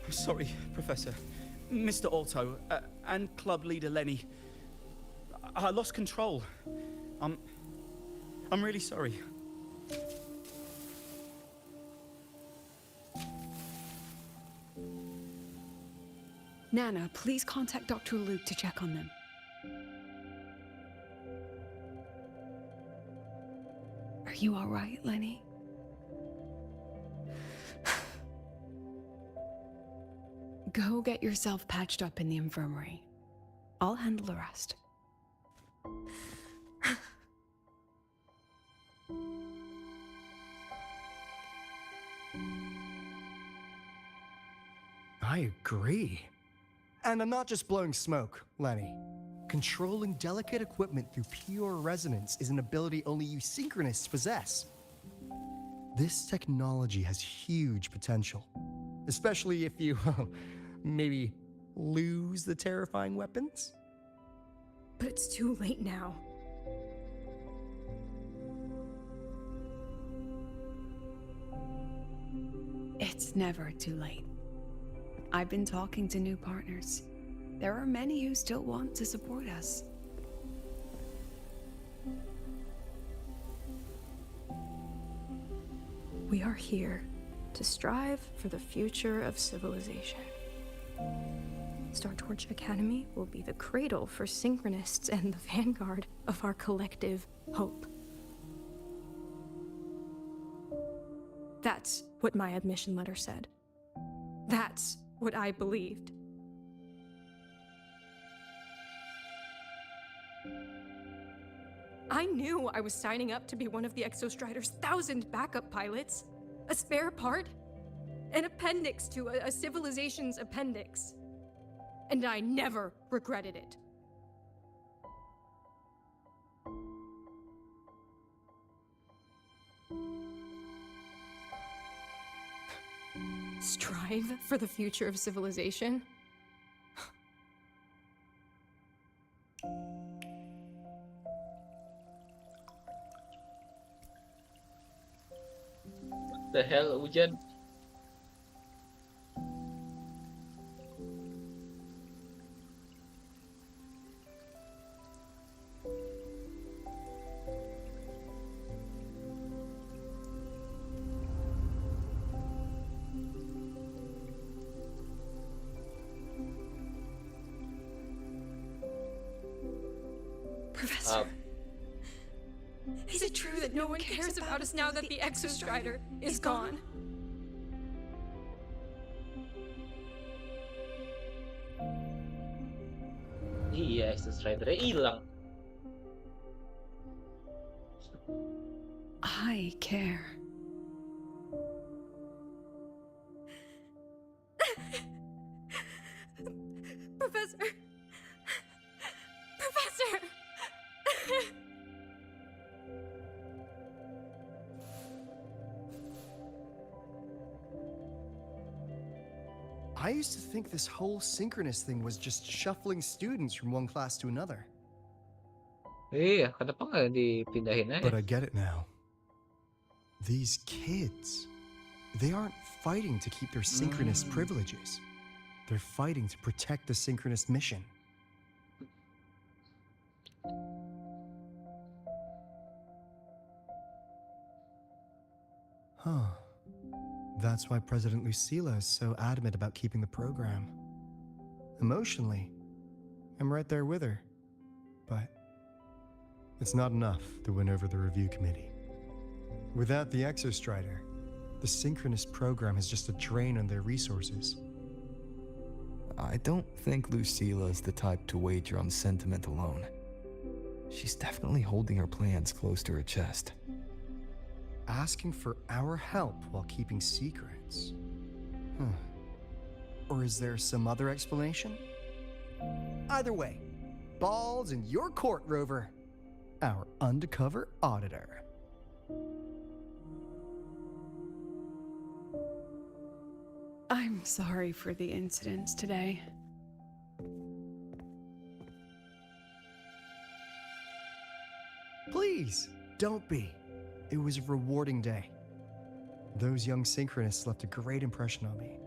[SPEAKER 3] I'm sorry, Professor. Mr. Alto, and club leader Lenny. I lost control. I'm really sorry.
[SPEAKER 5] Nana, please contact Dr. Luke to check on them. Are you all right, Lenny? Go get yourself patched up in the infirmary. I'll handle the rest.
[SPEAKER 8] I agree. And I'm not just blowing smoke, Lenny. Controlling delicate equipment through pure resonance is an ability only you synchronists possess. This technology has huge potential, especially if you, maybe, lose the terrifying weapons?
[SPEAKER 16] But it's too late now.
[SPEAKER 5] It's never too late. I've been talking to new partners. There are many who still want to support us.
[SPEAKER 16] We are here to strive for the future of civilization. Star Torch Academy will be the cradle for synchronists and the vanguard of our collective hope. That's what my admission letter said. That's what I believed. I knew I was signing up to be one of the Exostrider's 1,000 backup pilots. A spare part. An appendix to a civilization's appendix. And I never regretted it. Strive for the future of civilization?
[SPEAKER 1] The hell, hujan?
[SPEAKER 16] Professor, is it true that no one cares about us now that the Exostrider is gone?
[SPEAKER 1] Iya, Access Rider-nya hilang.
[SPEAKER 5] I care.
[SPEAKER 16] Professor! Professor!
[SPEAKER 8] I used to think this whole synchronous thing was just shuffling students from one class to another.
[SPEAKER 1] Iya, kenapa nggak dipindahin aja?
[SPEAKER 8] But I get it now. These kids, they aren't fighting to keep their synchronous privileges. They're fighting to protect the synchronous mission. Huh. That's why President Lucila is so adamant about keeping the program. Emotionally, I'm right there with her. But it's not enough to win over the review committee. Without the Exostrider, the synchronous program is just a drain on their resources.
[SPEAKER 4] I don't think Lucila is the type to wager on sentiment alone. She's definitely holding her plans close to her chest.
[SPEAKER 8] Asking for our help while keeping secrets. Or is there some other explanation? Either way, ball's in your court, Rover. Our undercover auditor.
[SPEAKER 5] I'm sorry for the incidents today.
[SPEAKER 8] Please, don't be. It was a rewarding day. Those young synchronists left a great impression on me.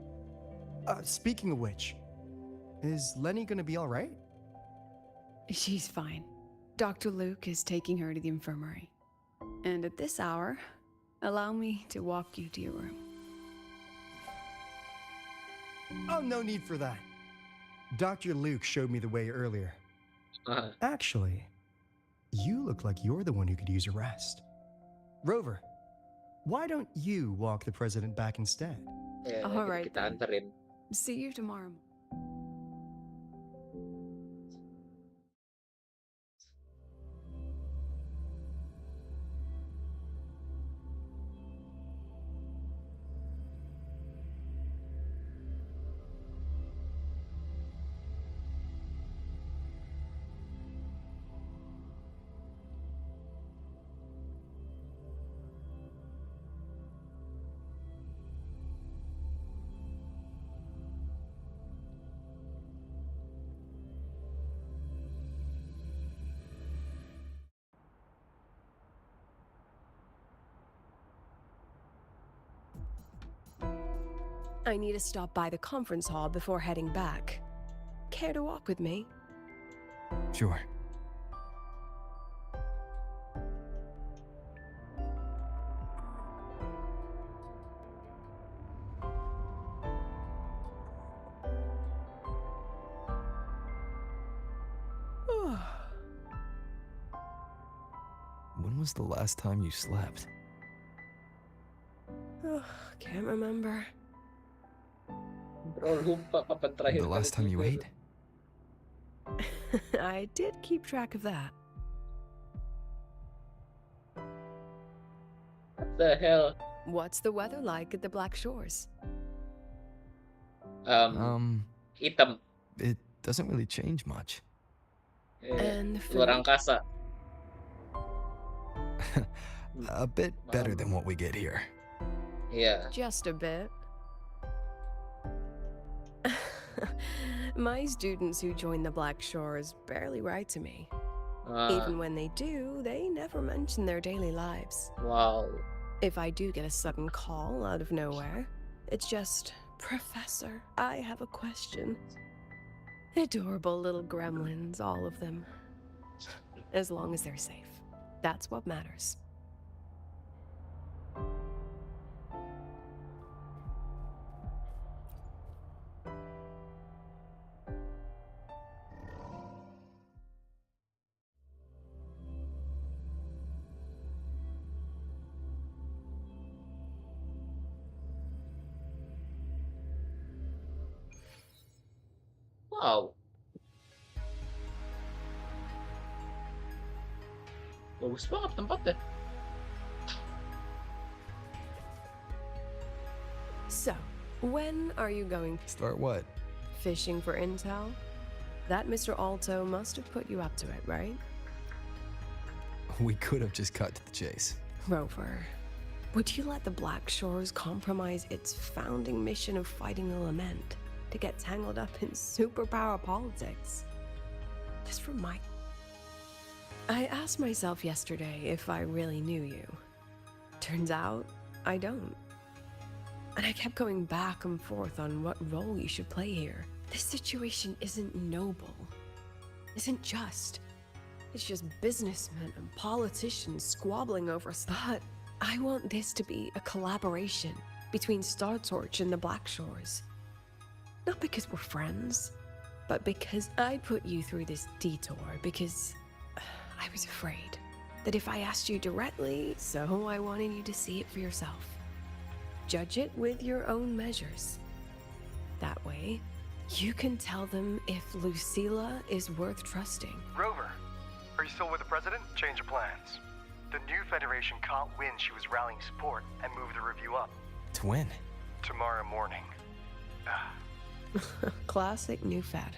[SPEAKER 8] Speaking of which, is Lenny gonna be all right?
[SPEAKER 5] She's fine. Dr. Luke is taking her to the infirmary. And at this hour, allow me to walk you to your room.
[SPEAKER 8] Oh, no need for that. Dr. Luke showed me the way earlier. Actually, you look like you're the one who could use a rest. Rover, why don't you walk the president back instead?
[SPEAKER 1] Ya,
[SPEAKER 5] All right.
[SPEAKER 1] kita anterin.
[SPEAKER 5] See you tomorrow.
[SPEAKER 14] I need to stop by the conference hall before heading back. Care to walk with me?
[SPEAKER 4] Sure. When was the last time you slept?
[SPEAKER 14] Can't remember.
[SPEAKER 1] Bro, lupa kapan terakhir
[SPEAKER 4] The last time you ate?
[SPEAKER 14] I did keep track of that.
[SPEAKER 1] What the hell?
[SPEAKER 14] What's the weather like at the Black Shores?
[SPEAKER 1] Hitam.
[SPEAKER 4] It doesn't really change much.
[SPEAKER 14] And the
[SPEAKER 1] Luar
[SPEAKER 14] food?
[SPEAKER 1] angkasa.
[SPEAKER 4] A bit better than what we get here.
[SPEAKER 1] Iya.
[SPEAKER 14] Just a bit.
[SPEAKER 5] My students who join the Black Shores barely write to me. Even when they do, they never mention their daily lives.
[SPEAKER 1] Wow.
[SPEAKER 5] If I do get a sudden call out of nowhere, it's just, Professor, I have a question. Adorable little gremlins, all of them. As long as they're safe. That's what matters.
[SPEAKER 1] Wow. Bagus banget tempatnya.
[SPEAKER 5] So, when are you going?
[SPEAKER 4] Start what?
[SPEAKER 5] Fishing for intel? That Mr. Alto must have put you up to it, right?
[SPEAKER 4] We could have just cut to the chase.
[SPEAKER 5] Rover, would you let the Black Shores compromise its founding mission of fighting the Lament to get tangled up in superpower politics? Just for my... I asked myself yesterday if I really knew you. Turns out, I don't. And I kept going back and forth on what role you should play here. This situation isn't noble, isn't just. It's just businessmen and politicians squabbling over stuff. I want this to be a collaboration between Star Torch and the Black Shores. Not because we're friends, but because I put you through this detour because I was afraid that if I asked you directly, so I wanted you to see it for yourself. Judge it with your own measures. That way, you can tell them if Lucilla is worth trusting.
[SPEAKER 8] Rover, are you still with the president? Change of plans. The new Federation caught wind she was rallying support and moved the review up.
[SPEAKER 4] To when?
[SPEAKER 8] Tomorrow morning.
[SPEAKER 5] Classic New Fed.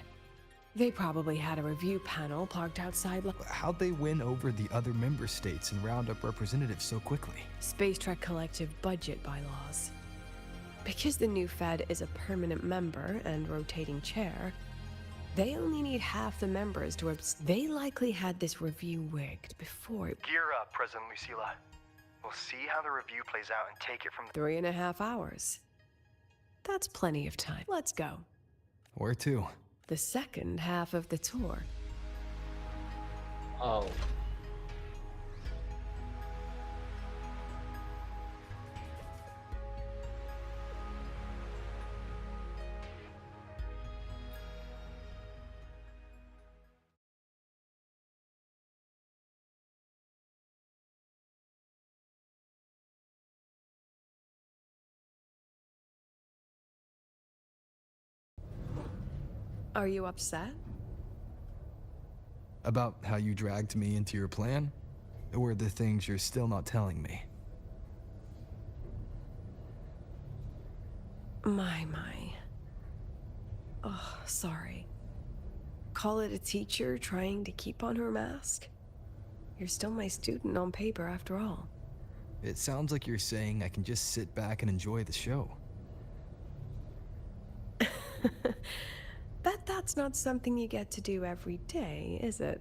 [SPEAKER 5] They probably had a review panel parked outside.
[SPEAKER 4] How'd they win over the other member states and round up representatives so quickly?
[SPEAKER 5] Space Trek Collective budget bylaws. Because the new Fed is a permanent member and rotating chair, they only need half the members to They likely had this review rigged before it.
[SPEAKER 8] Gear up, President Lucilla. We'll see how the review plays out and take it from
[SPEAKER 5] 3.5 hours. That's plenty of time. Let's go.
[SPEAKER 4] Where to?
[SPEAKER 5] The second half of the tour.
[SPEAKER 1] Oh.
[SPEAKER 5] Are you upset?
[SPEAKER 4] About how you dragged me into your plan? Or the things you're still not telling me?
[SPEAKER 5] My. Oh, sorry. Call it a teacher trying to keep on her mask? You're still my student on paper after all.
[SPEAKER 4] It sounds like you're saying I can just sit back and enjoy the show.
[SPEAKER 5] Bet that's not something you get to do every day, is it?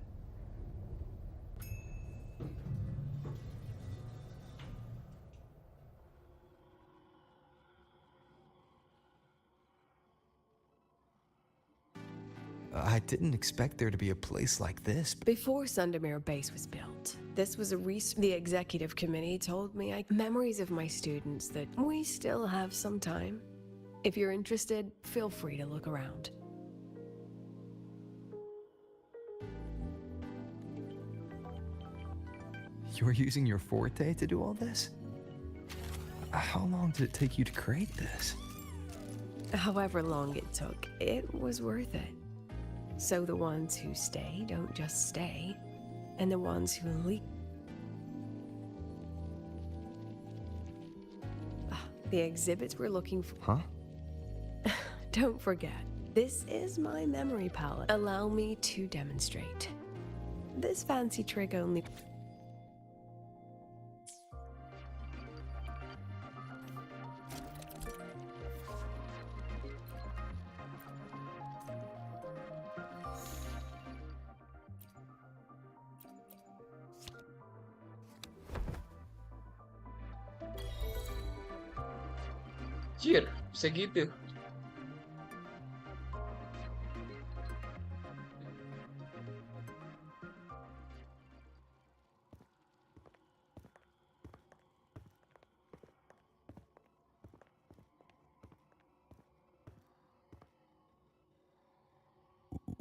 [SPEAKER 4] I didn't expect there to be a place like this.
[SPEAKER 5] Before Sundermere Base was built, this was the executive committee told me memories of my students that we still have some time. If you're interested, feel free to look around.
[SPEAKER 4] You're using your forte to do all this? How long did it take you to create this?
[SPEAKER 5] However long it took, it was worth it. So the ones who stay don't just stay, and the ones who leave. The exhibits we're looking for.
[SPEAKER 4] Huh?
[SPEAKER 5] Don't forget, this is my memory palette. Allow me to demonstrate. This fancy trick only...
[SPEAKER 1] Anjir, bisa gitu.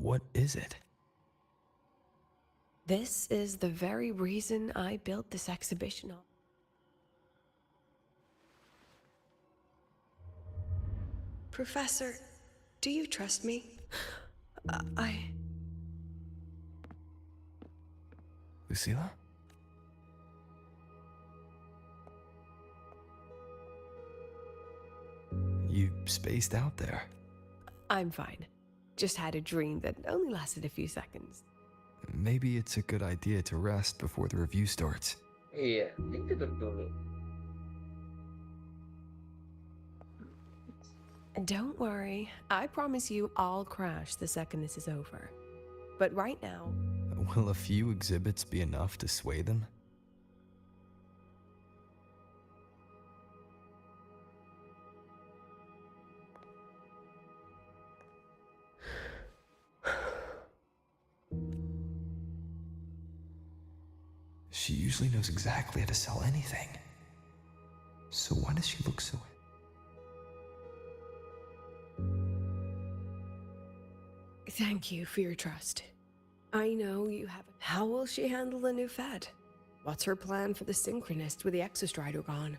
[SPEAKER 4] What is it?
[SPEAKER 5] This is the very reason I built this exhibition hall. Professor, do you trust me?
[SPEAKER 4] Lucilla? You spaced out there.
[SPEAKER 5] I'm fine. Just had a dream that only lasted a few seconds.
[SPEAKER 4] Maybe it's a good idea to rest before the review starts.
[SPEAKER 1] Iya, tidur dulu.
[SPEAKER 5] Don't worry, I promise you I'll crash the second this is over. But right now...
[SPEAKER 4] Will a few exhibits be enough to sway them? She usually knows exactly how to sell anything. So why does she look so...
[SPEAKER 5] Thank you for your trust. I know you have... How will she handle the new fed? What's her plan for the synchronist with the exostrider gone?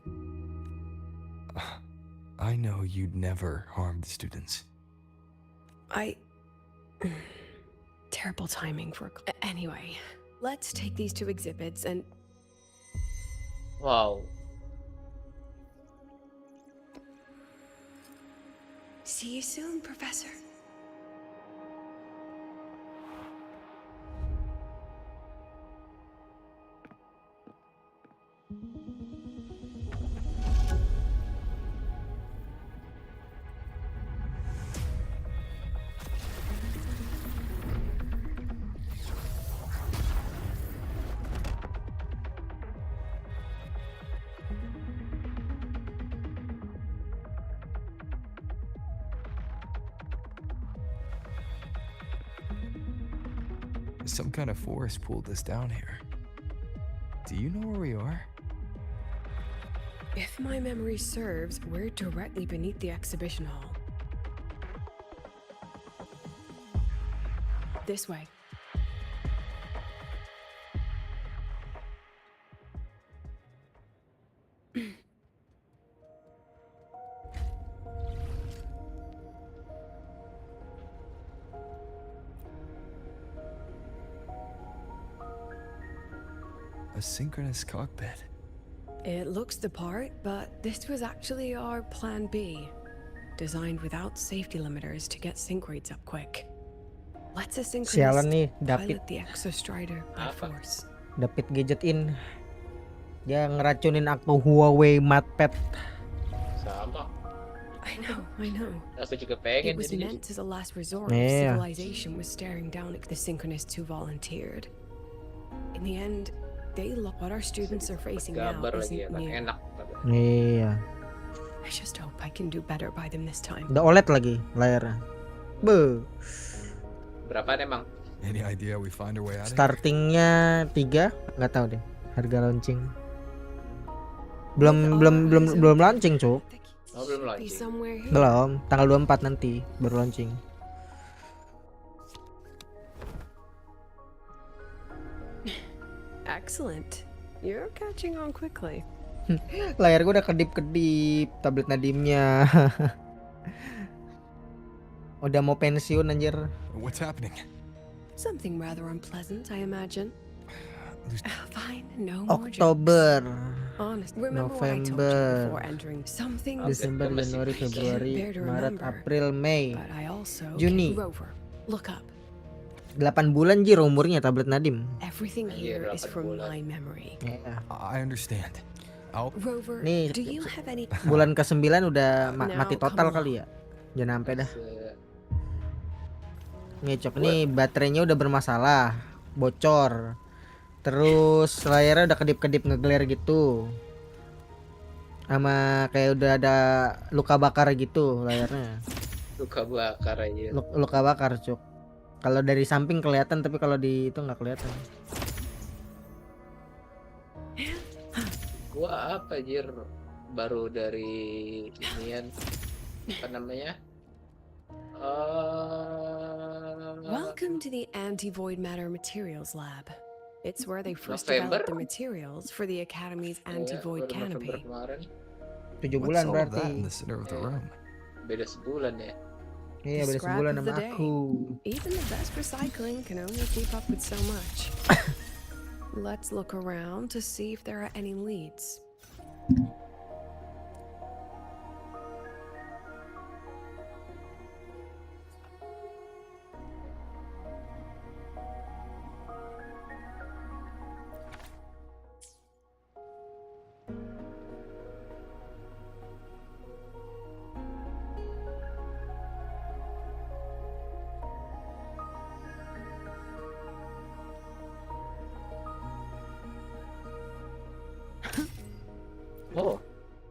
[SPEAKER 4] I know you'd never harm the students.
[SPEAKER 5] Terrible timing for... Anyway, let's take these two exhibits and...
[SPEAKER 1] Wow.
[SPEAKER 5] See you soon, Professor.
[SPEAKER 4] Some kind of force pulled us down here. Do you know where we are?
[SPEAKER 5] If my memory serves, we're directly beneath the exhibition hall. This way.
[SPEAKER 4] A synchronous cockpit.
[SPEAKER 5] It looks the part, but this was actually our plan B. Designed without safety limiters to get sync rates up quick. Let's a
[SPEAKER 6] Sialan nih,
[SPEAKER 5] synchronist
[SPEAKER 6] David.
[SPEAKER 5] pilot the exostrider by force.
[SPEAKER 6] David gadget in. Dia ngeracunin aku Huawei MatePad.
[SPEAKER 1] Sama.
[SPEAKER 5] I know.
[SPEAKER 1] Aku juga pengen
[SPEAKER 5] It was
[SPEAKER 1] jadi.
[SPEAKER 5] meant as a last resort if
[SPEAKER 6] Yeah.
[SPEAKER 5] civilization was staring down at the synchronists who volunteered. In the end, they look what our students are facing now
[SPEAKER 1] Gambar lagi ya
[SPEAKER 5] isn't
[SPEAKER 1] kan
[SPEAKER 5] new.
[SPEAKER 1] enak.
[SPEAKER 6] Iya.
[SPEAKER 5] I just hope I can do better by them this time.
[SPEAKER 6] Udah OLED lagi layarnya. Be.
[SPEAKER 1] Berapaan emang?
[SPEAKER 4] Any idea we find our way out of here?
[SPEAKER 6] Startingnya 3, nggak tahu deh. Harga launching. Belum launching, Cuk.
[SPEAKER 1] Oh, belum
[SPEAKER 5] Be
[SPEAKER 1] launching.
[SPEAKER 5] somewhere here.
[SPEAKER 6] Belum, tanggal 24 nanti baru launching.
[SPEAKER 5] Excellent. You're catching on quickly.
[SPEAKER 6] Layar gue udah kedip-kedip tablet Nadimnya. Udah mau pensiun anjir.
[SPEAKER 4] What's happening?
[SPEAKER 5] Something rather unpleasant, I imagine. Fine, no more jokes.
[SPEAKER 6] Oktober,
[SPEAKER 5] Honest, remember what I told you
[SPEAKER 6] November,
[SPEAKER 5] before entering. Something
[SPEAKER 6] Desember, Januari, Februari,
[SPEAKER 5] bear to
[SPEAKER 6] Maret,
[SPEAKER 5] remember.
[SPEAKER 6] April, Mei,
[SPEAKER 5] But I also
[SPEAKER 6] Juni.
[SPEAKER 5] Rover, look up.
[SPEAKER 6] 8 bulan jir umurnya tablet Nadim.
[SPEAKER 5] Everything here is
[SPEAKER 1] 8
[SPEAKER 5] from
[SPEAKER 1] bulan.
[SPEAKER 5] my memory.
[SPEAKER 6] Ya.
[SPEAKER 4] I understand.
[SPEAKER 5] Rover,
[SPEAKER 6] Nih,
[SPEAKER 5] do you have any...
[SPEAKER 6] bulan ke-9 udah
[SPEAKER 5] Now,
[SPEAKER 6] mati
[SPEAKER 5] come
[SPEAKER 6] total
[SPEAKER 5] on.
[SPEAKER 6] kali ya. Jangan sampai dah. Ngecok nih baterainya udah bermasalah, bocor. Terus layarnya udah kedip-kedip ngeglare gitu. Sama kayak udah ada luka bakar gitu layarnya.
[SPEAKER 1] Luka bakar aja.
[SPEAKER 6] Luka bakar, Cuk. Kalau dari samping kelihatan, tapi kalau di itu nggak kelihatan.
[SPEAKER 1] Gua apa anjir? Baru dari inian apa namanya?
[SPEAKER 5] Welcome to the Anti-Void Matter Materials Lab. It's where they first
[SPEAKER 1] November?
[SPEAKER 5] developed the materials for the Academy's anti-void
[SPEAKER 1] Baru November
[SPEAKER 5] canopy.
[SPEAKER 1] kemarin.
[SPEAKER 6] 7
[SPEAKER 4] What's
[SPEAKER 6] bulan
[SPEAKER 4] all of that
[SPEAKER 6] berarti.
[SPEAKER 4] in the center of the room?
[SPEAKER 1] Beda sebulan ya.
[SPEAKER 6] Iya,
[SPEAKER 5] The
[SPEAKER 6] beda
[SPEAKER 5] scrap
[SPEAKER 6] sebulan
[SPEAKER 5] of
[SPEAKER 6] sama
[SPEAKER 5] the day.
[SPEAKER 6] aku.
[SPEAKER 5] Even the best recycling can only keep up with so much. Let's look around to see if there are any leads.
[SPEAKER 1] Oh,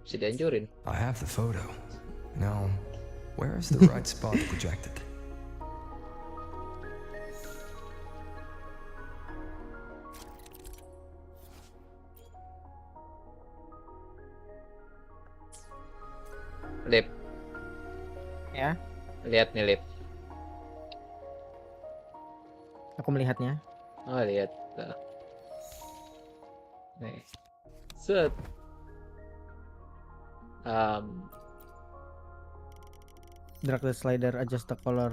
[SPEAKER 1] bisa dihancurin.
[SPEAKER 4] I have the photo. Now, where is the right spot projected?
[SPEAKER 1] Lip.
[SPEAKER 6] Ya,
[SPEAKER 1] Lihat nih, Lip.
[SPEAKER 6] aku melihatnya.
[SPEAKER 1] Oh, lihat. Nih. Set.
[SPEAKER 6] Drag the slider, adjust the color.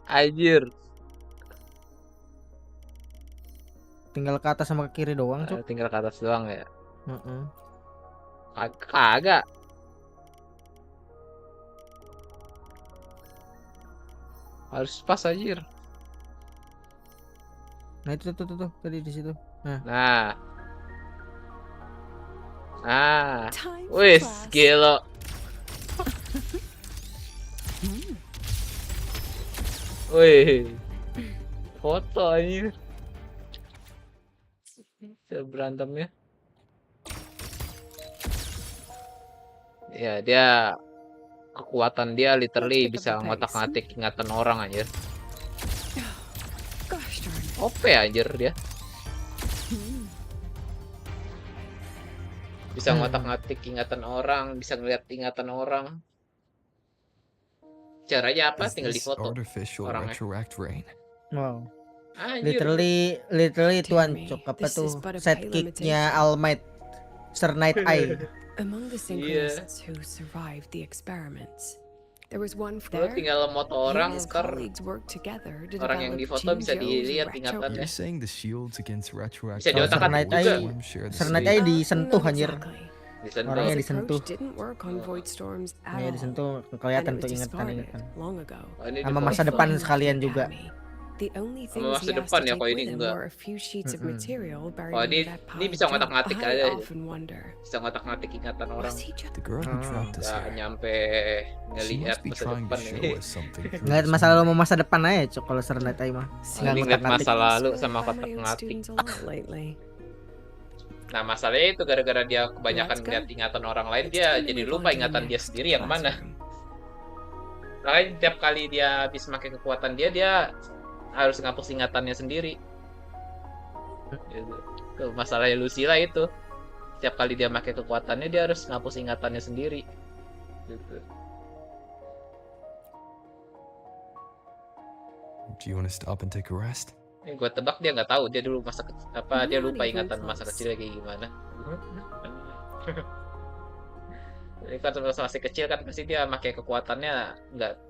[SPEAKER 1] Anjir.
[SPEAKER 6] Tinggal ke atas sama ke kiri doang, Cuk.
[SPEAKER 1] Tinggal ke atas doang ya.
[SPEAKER 6] Heeh.
[SPEAKER 1] Kagak. Harus pas anjir.
[SPEAKER 6] Nah, itu tuh tadi di situ. Nah.
[SPEAKER 1] Nah. Wis, gelo. Wih. Foto anjir. Berantemnya. Ya, dia kekuatan dia literally bisa ngotak-ngatik ingatan orang anjir. OP anjir dia. Bisa ngotak-ngatik ingatan orang, bisa ngeliat ingatan orang. Caranya apa? Tinggal di foto orangnya.
[SPEAKER 6] Wow.
[SPEAKER 1] Anjir.
[SPEAKER 6] Literally tuan Cuk, apa tuh sidekicknya All Might, Sir Night Eye.
[SPEAKER 5] Among the synchronists who survived the experiments, there was one there.
[SPEAKER 1] Tinggal moto orang, ntar
[SPEAKER 5] worked together to
[SPEAKER 1] orang yang di foto bisa dilihat ingatannya.
[SPEAKER 4] You're saying the shields against retroactive
[SPEAKER 1] Bisa diotak-atik juga.
[SPEAKER 6] Sir Night Eye disentuh anjir. Orangnya disentuh. Ya disentuh, kelihatan tuh ingatan. Sama masa depan sekalian juga.
[SPEAKER 1] Sama masa depan ya, kalau ini enggak. Oh, ini bisa ngotak-ngatik aja. Bisa ngotak-ngatik ingatan orang. Nggak nyampe ngelihat masa depan ini.
[SPEAKER 6] Ngeliat masa lalu sama masa depan aja, Cuk, kalau Sir Night Eye mah.
[SPEAKER 1] Ini ngeliat masa lalu sama ngotak-ngatik. Nah, masalahnya itu gara-gara dia kebanyakan ngeliat ingatan orang lain, dia jadi lupa ingatan dia sendiri yang mana. Makanya tiap kali dia habis pakai kekuatan dia harus ngapus ingatannya sendiri. Tuh, masalahnya Lucilla itu. Setiap kali dia pakai kekuatannya, dia harus ngapus ingatannya sendiri. Gitu.
[SPEAKER 4] Do you want to stop and take a rest?
[SPEAKER 1] Gue tebak dia nggak tahu, dia dulu dia lupa ingatan masa kecilnya kayak gimana. Jadi kan masih kecil kan pasti dia pakai kekuatannya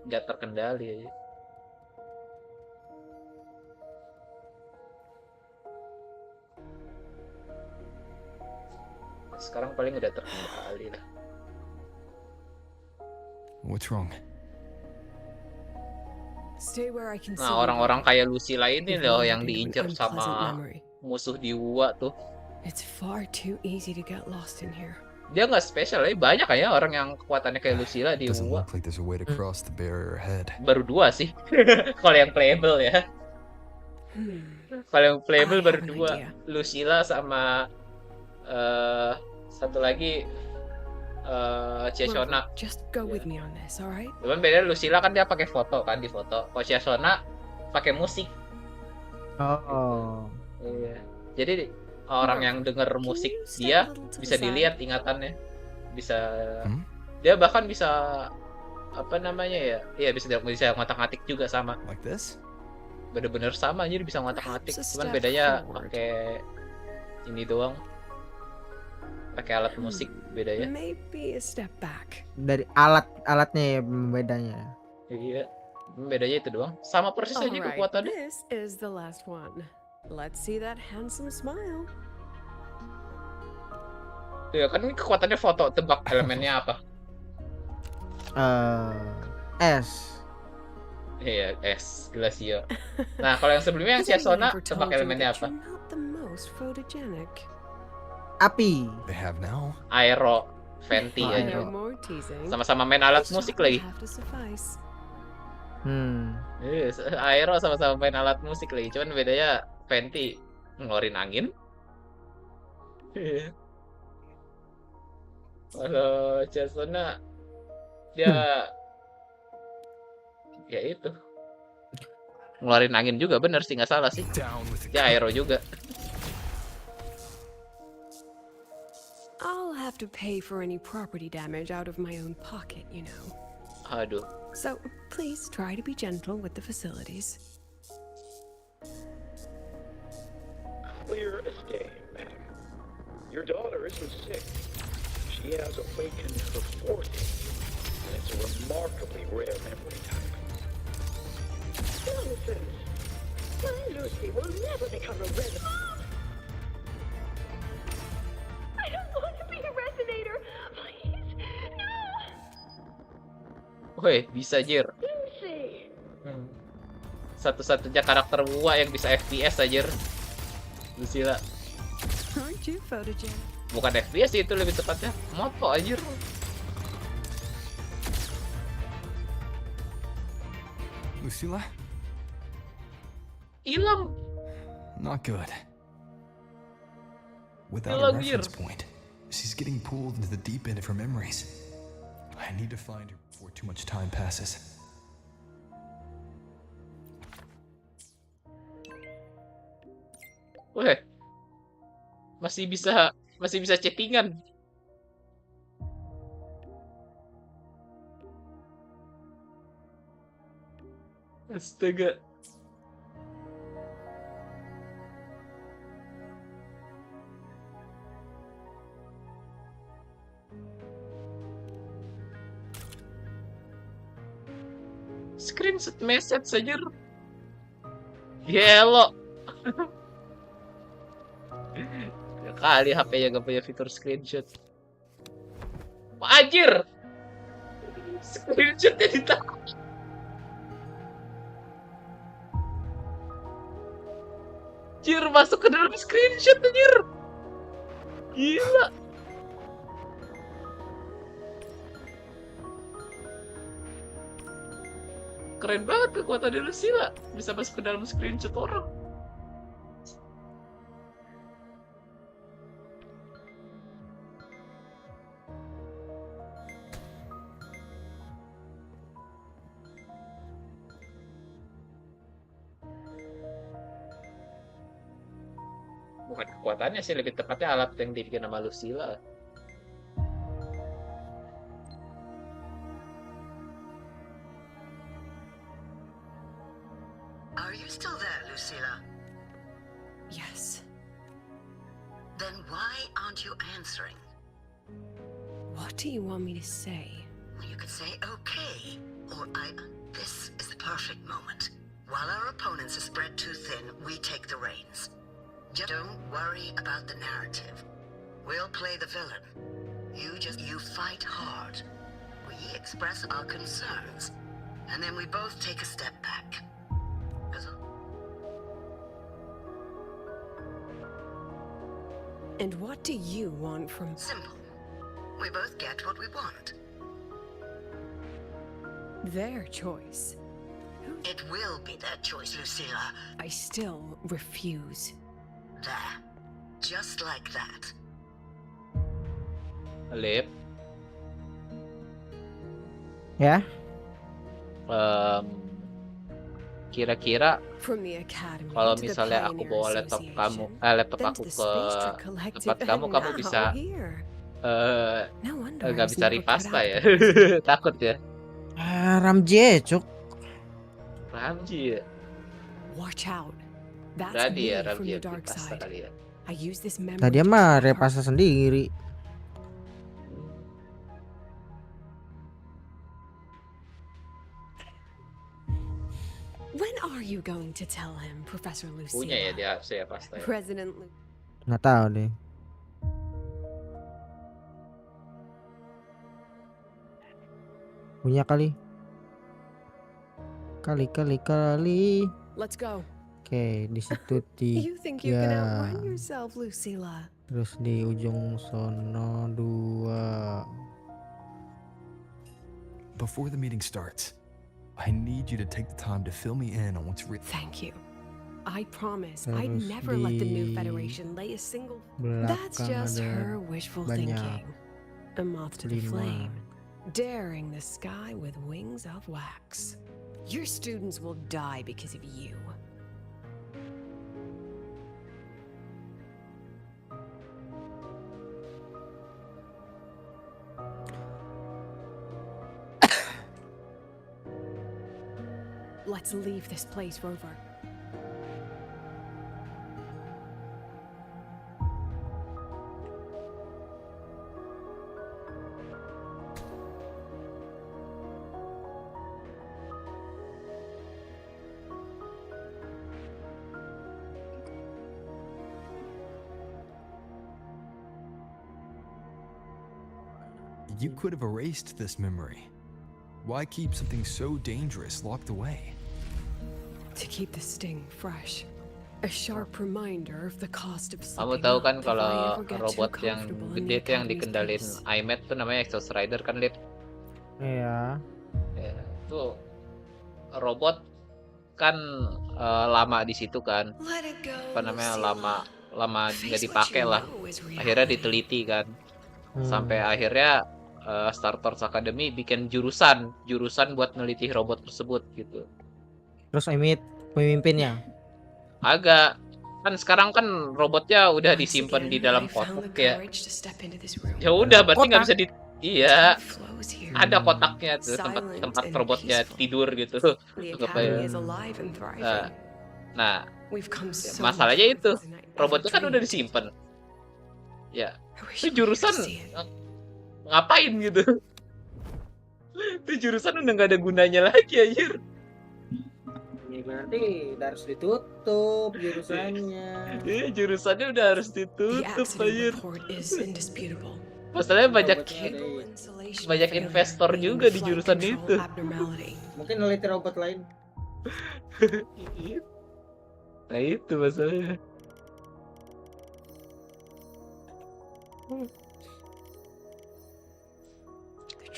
[SPEAKER 1] nggak terkendali aja. Sekarang paling udah terkendali lah.
[SPEAKER 4] What's wrong?
[SPEAKER 1] Nah, orang-orang kayak Lucilla ini loh yang diincar sama musuh di wuwa tuh. Dia nggak spesial, banyak ya orang yang kekuatannya kayak Lucilla di wuwa. Baru 2 sih. Kalau yang playable ya. Kalau yang playable baru 2, Lucilla sama Satu lagi Chiesona.
[SPEAKER 5] Just go with me on this, alright?
[SPEAKER 1] Cuman beda Lucilla kan dia pakai foto kan di foto. Kalau Chiesona pakai musik.
[SPEAKER 6] Oh.
[SPEAKER 1] Iya. Jadi orang yang denger musik dia bisa dilihat ingatannya. Bisa dia bahkan bisa apa namanya ya? Iya bisa ngotak-ngatik juga sama.
[SPEAKER 4] Like this?
[SPEAKER 1] Bener-bener sama jadi bisa ngotak-ngatik. Cuman bedanya pakai ini doang. Pakai alat musik bedanya.
[SPEAKER 5] Maybe a step back.
[SPEAKER 6] Dari alat-alatnya ya bedanya.
[SPEAKER 1] Iya. Bedanya itu doang. Sama persis aja kekuatannya.
[SPEAKER 5] This is the last one. Let's see that handsome smile.
[SPEAKER 1] Iya kan ini kekuatannya foto, tebak elemennya apa?
[SPEAKER 6] S.
[SPEAKER 1] Iya, S, Glacio. Nah, kalau yang sebelumnya yang Chiesona, tebak elemennya apa?
[SPEAKER 6] Api.
[SPEAKER 4] They have now.
[SPEAKER 1] Aero, Venti aja. Sama-sama main alat musik lagi. Yes, Aero sama-sama main alat musik lagi. Cuman bedanya Venti ngeluarin angin. Kalau Chiesona dia ya itu ngeluarin angin juga, bener sih, nggak salah sih. Dia Aero juga.
[SPEAKER 5] I'll have to pay for any property damage out of my own pocket, you know.
[SPEAKER 1] Aduh.
[SPEAKER 5] So please try to be gentle with the facilities.
[SPEAKER 17] Clear as day, ma'am. Your daughter isn't sick. She has awakened her fourth, and it's a remarkably rare memory type. Nonsense. My Lucy will never become a resident.
[SPEAKER 14] I don't want to be a resonator. Please, no.
[SPEAKER 1] Woi, bisa Jir.
[SPEAKER 14] Lucy.
[SPEAKER 1] Satu-satunya karakter wuwa yang bisa FPS aja. Lucilla.
[SPEAKER 5] Aren't you photogenic?
[SPEAKER 1] Bukan FPS sih itu lebih tepatnya. Moto aja.
[SPEAKER 4] Lucilla?
[SPEAKER 1] Hilang.
[SPEAKER 4] Not good. Without a reference point, she's getting pulled into the deep end of her memories. I need to find her before too much time passes.
[SPEAKER 1] Weh, masih bisa chattingan. Astaga. Screenshot message saja. Gelo. Kali HP-nya gak punya fitur screenshot. Anjir. Screenshotnya ditaruh. Anjir, masuk ke dalam screenshot anjir. Gila. Keren banget kekuatan Lucilla, bisa masuk ke dalam screenshot orang. Bukan kekuatannya sih, lebih tepatnya alat yang dibikin sama Lucilla.
[SPEAKER 18] Are you still there, Lucilla?
[SPEAKER 5] Yes.
[SPEAKER 18] Then why aren't you answering?
[SPEAKER 5] What do you want me to say?
[SPEAKER 18] You could say okay, or this is the perfect moment. While our opponents are spread too thin, we take the reins. Just don't worry about the narrative. We'll play the villain. You fight hard. We express our concerns, and then we both take a step back.
[SPEAKER 5] And what do you want from...
[SPEAKER 18] Simple. We both get what we want.
[SPEAKER 5] Their choice.
[SPEAKER 18] It will be their choice, Lucilla.
[SPEAKER 5] I still refuse.
[SPEAKER 18] There. Just like that.
[SPEAKER 1] Lip.
[SPEAKER 6] Ya.
[SPEAKER 1] Kira-kira
[SPEAKER 5] From the academy
[SPEAKER 1] kalau
[SPEAKER 5] to the
[SPEAKER 1] misalnya aku
[SPEAKER 5] Pioneer
[SPEAKER 1] bawa laptop kamu,
[SPEAKER 5] Association,
[SPEAKER 1] laptop
[SPEAKER 5] then
[SPEAKER 1] aku
[SPEAKER 5] to the
[SPEAKER 1] ke
[SPEAKER 5] Space Trick
[SPEAKER 1] tempat
[SPEAKER 5] Collective,
[SPEAKER 1] kamu,
[SPEAKER 5] and
[SPEAKER 1] kamu
[SPEAKER 5] now
[SPEAKER 1] bisa
[SPEAKER 5] here. No wonder I
[SPEAKER 1] nggak
[SPEAKER 5] was
[SPEAKER 1] bisa
[SPEAKER 5] never cut
[SPEAKER 1] ripasta
[SPEAKER 5] out
[SPEAKER 1] ya?
[SPEAKER 5] to be a
[SPEAKER 1] Takut ya?
[SPEAKER 6] Ramji, cuk.
[SPEAKER 1] Ramji ya?
[SPEAKER 5] Watch out. That's
[SPEAKER 1] Berani ya
[SPEAKER 5] me from
[SPEAKER 1] Ramji
[SPEAKER 5] the
[SPEAKER 1] ya
[SPEAKER 5] dark
[SPEAKER 1] ripasta
[SPEAKER 5] side.
[SPEAKER 1] kali ya?
[SPEAKER 5] I use this memory
[SPEAKER 6] Tadi
[SPEAKER 5] to
[SPEAKER 6] mah
[SPEAKER 5] try
[SPEAKER 6] repasa sendiri.
[SPEAKER 5] When are you going to tell him, Professor Lucilla?
[SPEAKER 1] Punya ya dia harusnya ya pasta ya.
[SPEAKER 5] President Lu.
[SPEAKER 6] Nggak tahu deh. Punya kali. Kali.
[SPEAKER 5] Let's go.
[SPEAKER 6] Oke, di situ
[SPEAKER 5] You think you can
[SPEAKER 6] 3.
[SPEAKER 5] outrun yourself, Lucilla?
[SPEAKER 6] Terus di ujung sono 2.
[SPEAKER 4] Before the meeting starts, I need you to take the time to fill me in on what's real.
[SPEAKER 5] Thank you. I promise I'd
[SPEAKER 6] Terus
[SPEAKER 5] never let the new
[SPEAKER 6] di
[SPEAKER 5] Federation lay a single.
[SPEAKER 6] belakang
[SPEAKER 5] That's just
[SPEAKER 6] ada
[SPEAKER 5] her wishful
[SPEAKER 6] banyak.
[SPEAKER 5] thinking. A moth to the
[SPEAKER 6] 5.
[SPEAKER 5] flame, daring the sky with wings of wax. Your students will die because of you. Let's leave this place, Rover.
[SPEAKER 4] You could have erased this memory. Why keep something so dangerous locked away?
[SPEAKER 5] To keep the sting fresh. A sharp reminder of the cost of
[SPEAKER 1] Kamu
[SPEAKER 5] slipping
[SPEAKER 1] tahu
[SPEAKER 5] up
[SPEAKER 1] kan
[SPEAKER 5] if I
[SPEAKER 1] kalau
[SPEAKER 5] ever get too
[SPEAKER 1] robot yang
[SPEAKER 5] comfortable in
[SPEAKER 1] gede
[SPEAKER 5] the
[SPEAKER 1] tuh yang
[SPEAKER 5] Academy's
[SPEAKER 1] dikendalin
[SPEAKER 5] place.
[SPEAKER 1] iMac tuh namanya Exhaust Rider kan, Lip?
[SPEAKER 6] Iya.
[SPEAKER 1] Ya, itu robot kan lama di situ kan. Apa namanya, lama nggak dipakai lah. Akhirnya diteliti kan. Sampai akhirnya Star Wars Academy bikin jurusan buat neliti robot tersebut gitu.
[SPEAKER 6] Terus Amit pemimpinnya.
[SPEAKER 1] Agak kan sekarang kan robotnya udah disimpan di dalam kotak ya. Ya udah berarti nggak bisa di iya. Ada kotaknya tuh tempat robotnya tidur gitu. Nah, masalahnya itu robotnya kan udah disimpan. Ya, itu jurusan ngapain gitu? Itu jurusan udah nggak ada gunanya lagi anjir.
[SPEAKER 6] Ya, berarti udah harus ditutup jurusannya.
[SPEAKER 1] Iya, jurusannya udah harus ditutup anjir. Masalahnya banyak investor juga di jurusan itu.
[SPEAKER 6] Mungkin neliti robot lain.
[SPEAKER 1] Nah itu masalahnya.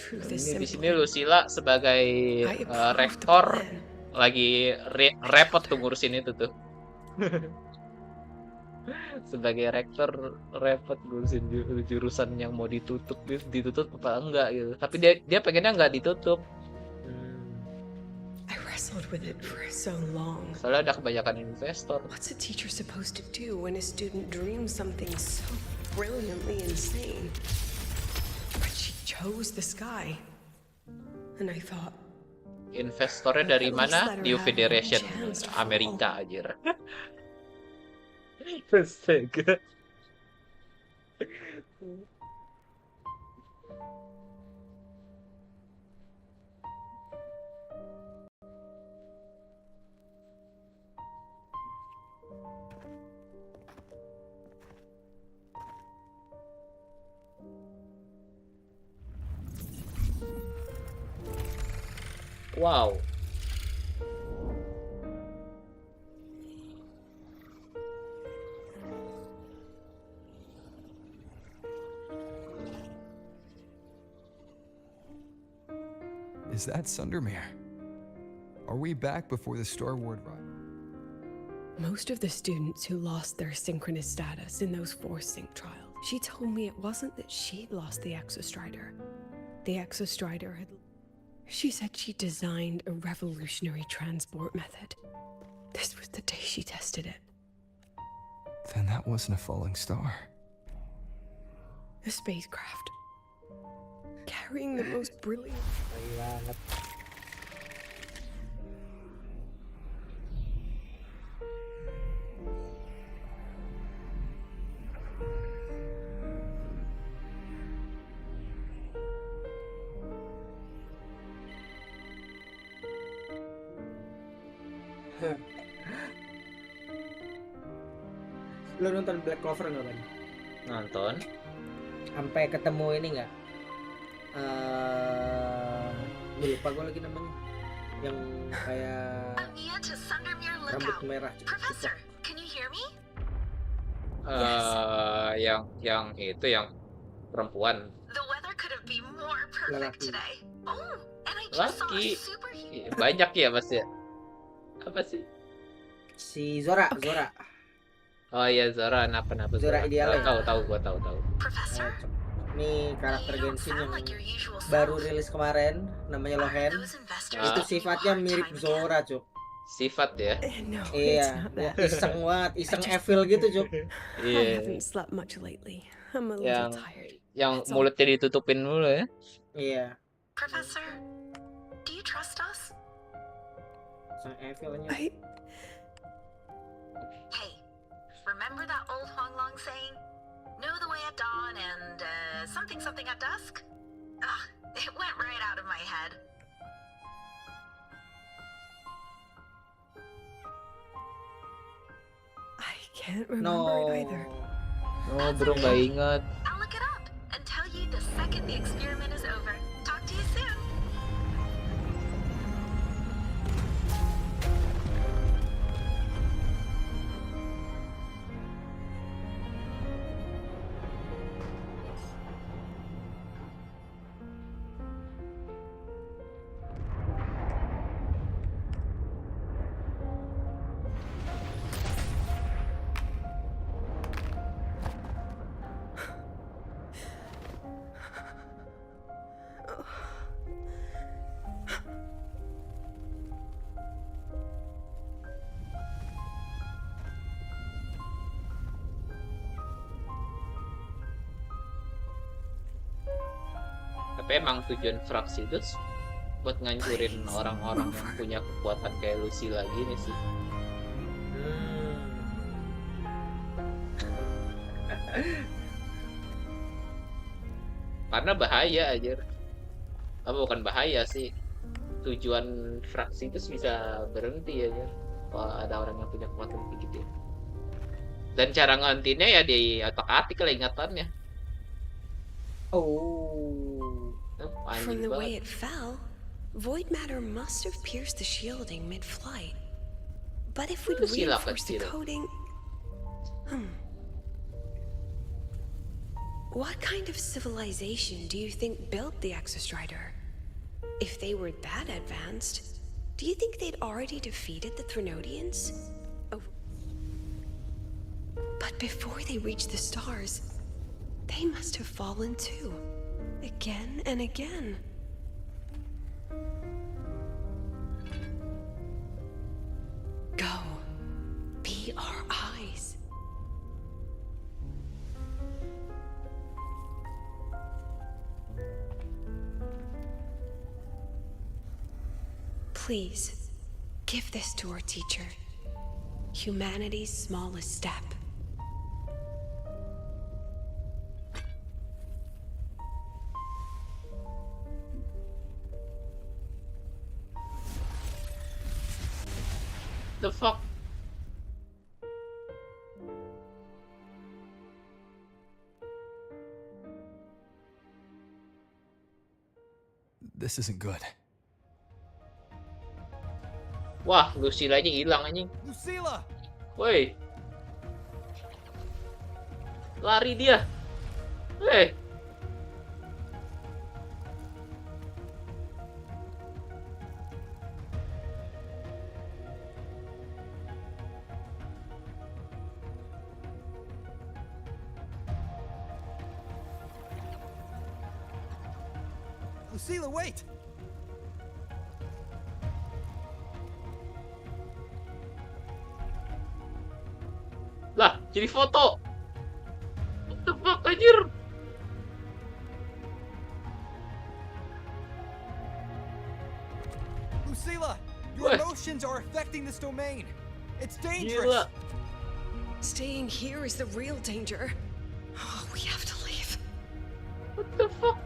[SPEAKER 1] Ini di sini Lucilla sebagai rektor lagi repot tuh ngurusin itu tuh. Sebagai rektor repot ngurusin jurusan yang mau ditutup apa enggak gitu. Tapi dia pengennya nggak ditutup.
[SPEAKER 5] I wrestled with it for so long.
[SPEAKER 1] Soalnya ada kebanyakan investor.
[SPEAKER 5] What's a teacher supposed to do when a student dreams something so brilliantly insane? But she chose the sky. And I thought,
[SPEAKER 1] investornya dari mana? New Federation Amerika aja. Astaga. Wow.
[SPEAKER 4] Is that Sundermere? Are we back before the Star Wars ride?
[SPEAKER 5] most of the students who lost their synchronous status in those forced sync trials She told me it wasn't that she'd lost the Exostrider. The Exostrider had... She said she designed a revolutionary transport method. This was the day she tested it.
[SPEAKER 4] Then that wasn't a falling star.
[SPEAKER 5] A spacecraft. Carrying the most brilliant...
[SPEAKER 6] Lu nonton Black Clover nggak, Bang?
[SPEAKER 1] Nonton.
[SPEAKER 6] Sampai ketemu ini nggak? Lupa gue lagi namanya. Yang kayak rambut merah.
[SPEAKER 18] Professor, can you hear me?
[SPEAKER 1] Yang itu yang perempuan.
[SPEAKER 18] The weather couldn't be more perfect today. Oh, and I just saw a
[SPEAKER 1] Laki.
[SPEAKER 18] superhero.
[SPEAKER 1] Banyak ya, Mas ya? Apa sih?
[SPEAKER 6] Si Zora.
[SPEAKER 1] Oh iya, Zora, kenapa
[SPEAKER 6] Zora ideal ya?
[SPEAKER 1] Tahu.
[SPEAKER 18] Professor,
[SPEAKER 6] Ini karakter Genshin yang baru rilis kemarin, namanya Lohen. Itu sifatnya mirip Zora, Cuk.
[SPEAKER 1] Sifat ya?
[SPEAKER 6] Iya, iseng banget, iseng evil gitu, Cuk.
[SPEAKER 1] Iya. Yang mulutnya ditutupin dulu ya?
[SPEAKER 6] Iya.
[SPEAKER 18] Professor, do you trust us?
[SPEAKER 6] Iseng evilnya.
[SPEAKER 18] Hey, remember that old Honglong saying? Know the way at dawn and something at dusk? Ugh, it went right out of my head.
[SPEAKER 5] I can't remember it either.
[SPEAKER 1] Oh, bro, nggak ingat.
[SPEAKER 18] I'll look it up and tell you the second the experiment is over. Talk to you soon.
[SPEAKER 1] Tapi emang tujuan fraksi itu buat ngancurin orang-orang yang punya kekuatan kayak Lucy lagi nih sih. Karena bahaya aja. Bukan bahaya sih. Tujuan fraksi itu bisa berhenti aja kalau ada orang yang punya kekuatan begitu. Dan cara ngantinya ya di otak-atik lah ingatannya.
[SPEAKER 5] From the way it fell, void matter must have pierced the shielding mid-flight. But if we'd reinforced the coating... What kind of civilization do you think built the Exostrider? If they were that advanced, do you think they'd already defeated the Threnodians? But before they reached the stars, they must have fallen too. Again and again. Go. Be our eyes. Please, give this to our teacher. Humanity's smallest step.
[SPEAKER 1] The fuck?
[SPEAKER 4] This isn't good.
[SPEAKER 1] Wah, Lucilla-nya hilang anjing.
[SPEAKER 3] Lucilla!
[SPEAKER 1] Woi. Lari dia. Woi.
[SPEAKER 3] Lucilla, wait!
[SPEAKER 1] Lah, jadi foto. What the fuck, anjir?
[SPEAKER 3] Lucilla, your emotions are affecting this domain. It's dangerous.
[SPEAKER 1] Gila.
[SPEAKER 5] Staying here is the real danger. Oh, we have to leave.
[SPEAKER 1] What the fuck?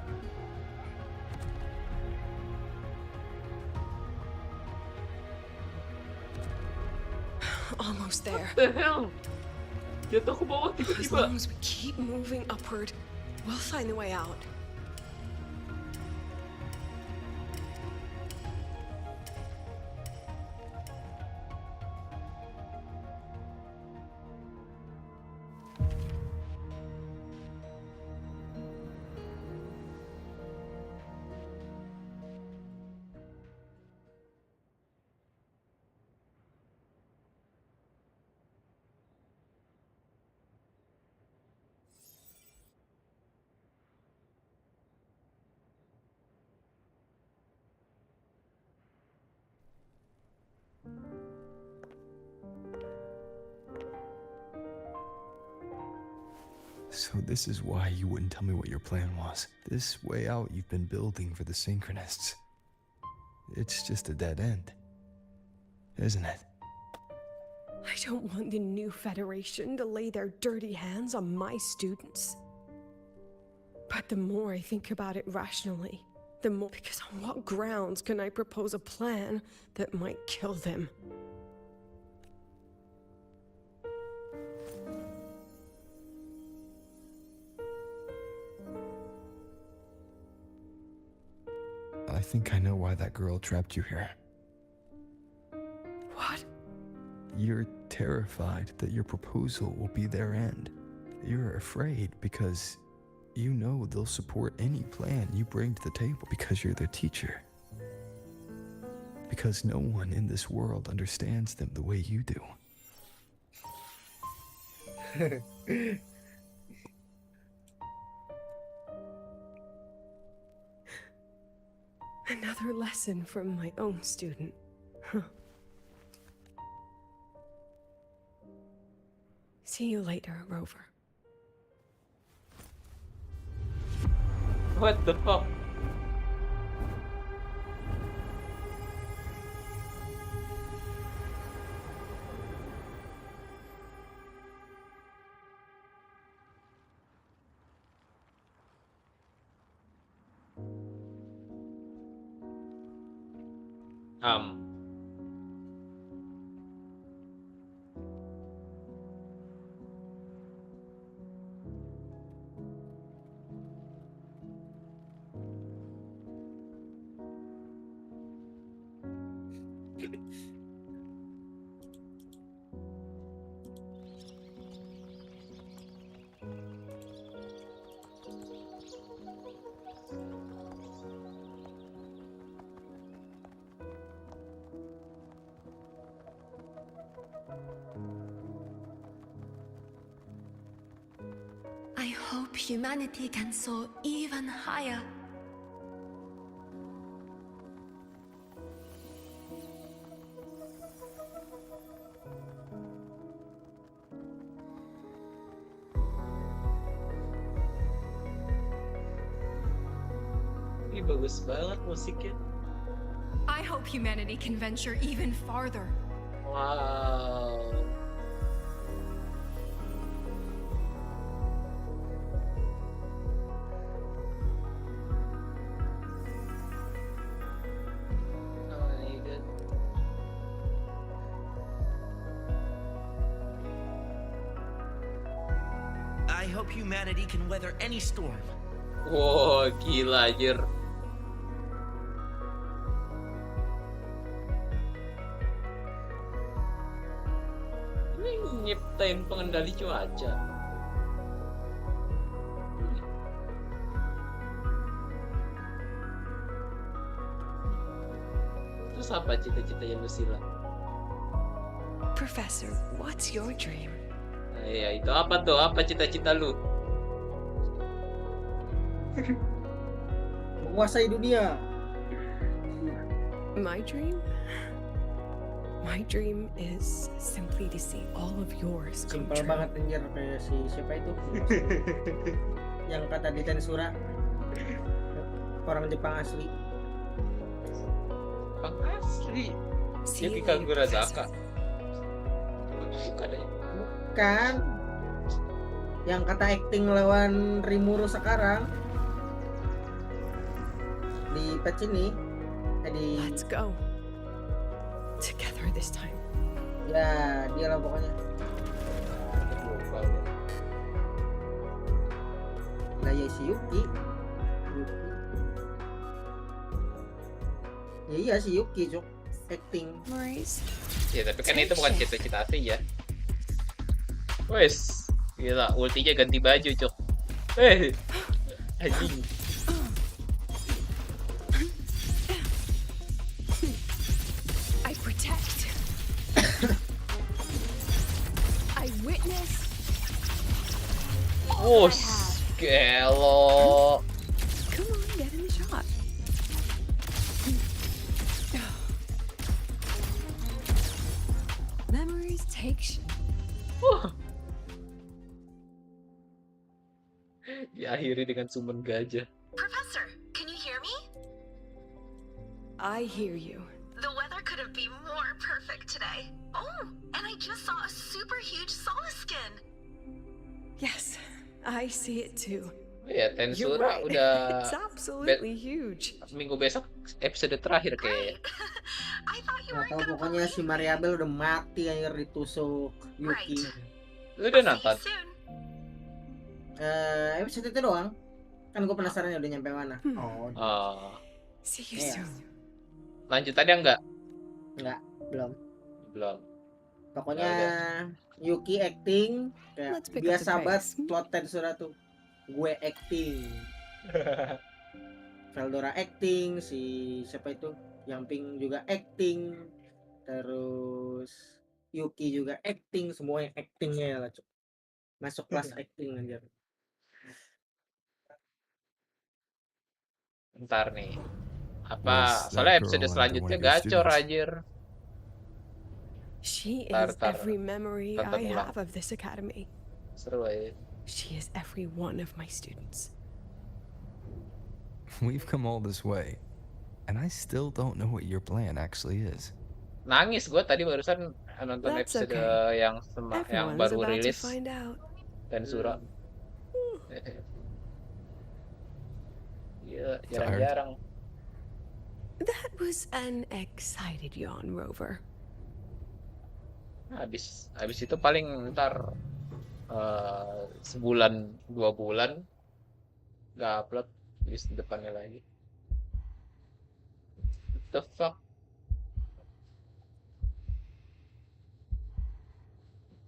[SPEAKER 5] Almost there.
[SPEAKER 1] What the hell? Jatuh ke bawah
[SPEAKER 5] As
[SPEAKER 1] tiba-tiba.
[SPEAKER 5] long as we keep moving upward, we'll find the way out.
[SPEAKER 4] So this is why you wouldn't tell me what your plan was. This way out you've been building for the Synchronists. It's just a dead end, isn't it?
[SPEAKER 5] I don't want the new Federation to lay their dirty hands on my students. But the more I think about it rationally, the more... Because on what grounds can I propose a plan that might kill them?
[SPEAKER 4] I think I know why that girl trapped you here.
[SPEAKER 5] What?
[SPEAKER 4] You're terrified that your proposal will be their end. You're afraid because you know they'll support any plan you bring to the table because you're their teacher. Because no one in this world understands them the way you do.
[SPEAKER 5] Another lesson from my own student. Huh. See you later, Rover.
[SPEAKER 1] What the fuck?
[SPEAKER 14] I hope humanity can soar even higher.
[SPEAKER 1] Ini bagus banget musiknya.
[SPEAKER 16] I hope humanity can venture even farther.
[SPEAKER 1] Wow.
[SPEAKER 10] I hope humanity can weather any storm.
[SPEAKER 1] Wow, gila anjir. Ini nyiptain pengendali cuaca. Terus apa cita-citanya Lucilla?
[SPEAKER 5] Professor, what's your dream?
[SPEAKER 1] Nah, ya itu apa tuh? Apa cita-cita lu?
[SPEAKER 6] menguasai dunia.
[SPEAKER 5] My dream is simply to see all of yours come
[SPEAKER 6] Simpel
[SPEAKER 5] true.
[SPEAKER 6] banget anjir, kayak si siapa itu? Yang kata di Tensura. Orang Jepang asli.
[SPEAKER 1] Jepang asli. Yuki Kagurazaka.
[SPEAKER 6] Bukan. Yang kata acting lawan Rimuru sekarang di patch ini.
[SPEAKER 5] Let's go. Together this time.
[SPEAKER 6] Ya, dia lah pokoknya. Lah ya si Yuki. Ya iya si Yuki, Cuk. Acting.
[SPEAKER 1] Ya tapi kan itu bukan cita-cita asli ya. Wes, gila, ultinya ganti baju, Cuk. Anjing.
[SPEAKER 5] I protect. I witness.
[SPEAKER 1] Oh, gelo.
[SPEAKER 5] Come on, get in the shot. Memories take
[SPEAKER 1] Diakhiri dengan summon gajah.
[SPEAKER 18] Professor, can you hear me?
[SPEAKER 5] I hear you.
[SPEAKER 18] The weather couldn't be more perfect today. Oh, and I just saw a super huge Solaskin.
[SPEAKER 5] Yes, I see it too.
[SPEAKER 1] Ya,
[SPEAKER 5] You're
[SPEAKER 1] Tensura
[SPEAKER 5] right.
[SPEAKER 1] udah
[SPEAKER 5] It's absolutely huge.
[SPEAKER 1] minggu besok episode terakhir kayak.
[SPEAKER 6] Gak tau, pokoknya si Mariabel udah mati anjir ditusuk Yuki.
[SPEAKER 1] Lu udah nonton?
[SPEAKER 6] Episode itu doang. Kan gue penasaran ya udah nyampe mana.
[SPEAKER 5] See you soon.
[SPEAKER 1] Lanjutannya enggak?
[SPEAKER 6] Enggak, belum. Pokoknya
[SPEAKER 1] Udah.
[SPEAKER 6] Yuki acting kayak
[SPEAKER 5] Let's pick up
[SPEAKER 6] biasa
[SPEAKER 5] the
[SPEAKER 6] banget
[SPEAKER 5] pace.
[SPEAKER 6] plot Tensura tuh. Gue acting. Veldora acting, si siapa itu? Yang Pink juga acting. Terus Yuki juga acting, semua yang actingnya lah, Cuk. Masuk kelas acting aja.
[SPEAKER 1] Ntar nih. Apa? Soalnya episode selanjutnya gacor anjir.
[SPEAKER 5] She
[SPEAKER 1] Tar,
[SPEAKER 5] is
[SPEAKER 1] tar.
[SPEAKER 5] every memory
[SPEAKER 1] Tonton
[SPEAKER 5] I
[SPEAKER 1] ulang.
[SPEAKER 5] have of this academy.
[SPEAKER 1] Seru aja.
[SPEAKER 5] She is every one of my students.
[SPEAKER 4] We've come all this way, and I still don't know what your plan actually is.
[SPEAKER 1] Nangis gue tadi barusan nonton
[SPEAKER 5] That's
[SPEAKER 1] episode
[SPEAKER 5] okay.
[SPEAKER 1] yang yang
[SPEAKER 5] Everyone's
[SPEAKER 1] baru
[SPEAKER 5] about to
[SPEAKER 1] rilis
[SPEAKER 5] find out.
[SPEAKER 1] Tensura. Iya, jarang-jarang.
[SPEAKER 5] That was an excited yawn, Rover.
[SPEAKER 1] Habis itu paling ntar sebulan 2 bulan nggak upload, terus depannya lagi. What the fuck?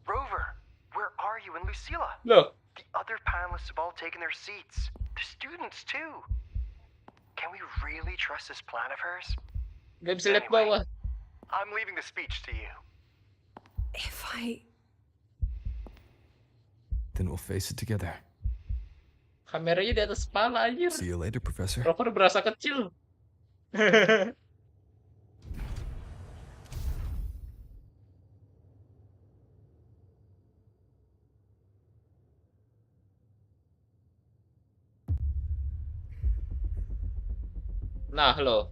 [SPEAKER 19] Rover, where are you and Lucilla?
[SPEAKER 1] Loh.
[SPEAKER 19] The other panelists have all taken their seats. The students too. Can we really trust this plan of hers?
[SPEAKER 1] Gak bisa lihat bawah.
[SPEAKER 19] I'm leaving the speech to you.
[SPEAKER 5] If I...
[SPEAKER 4] Then we'll face it together.
[SPEAKER 1] Kameranya di atas kepala anjir.
[SPEAKER 4] See you later, Professor.
[SPEAKER 1] Rover berasa kecil. Nah, lo.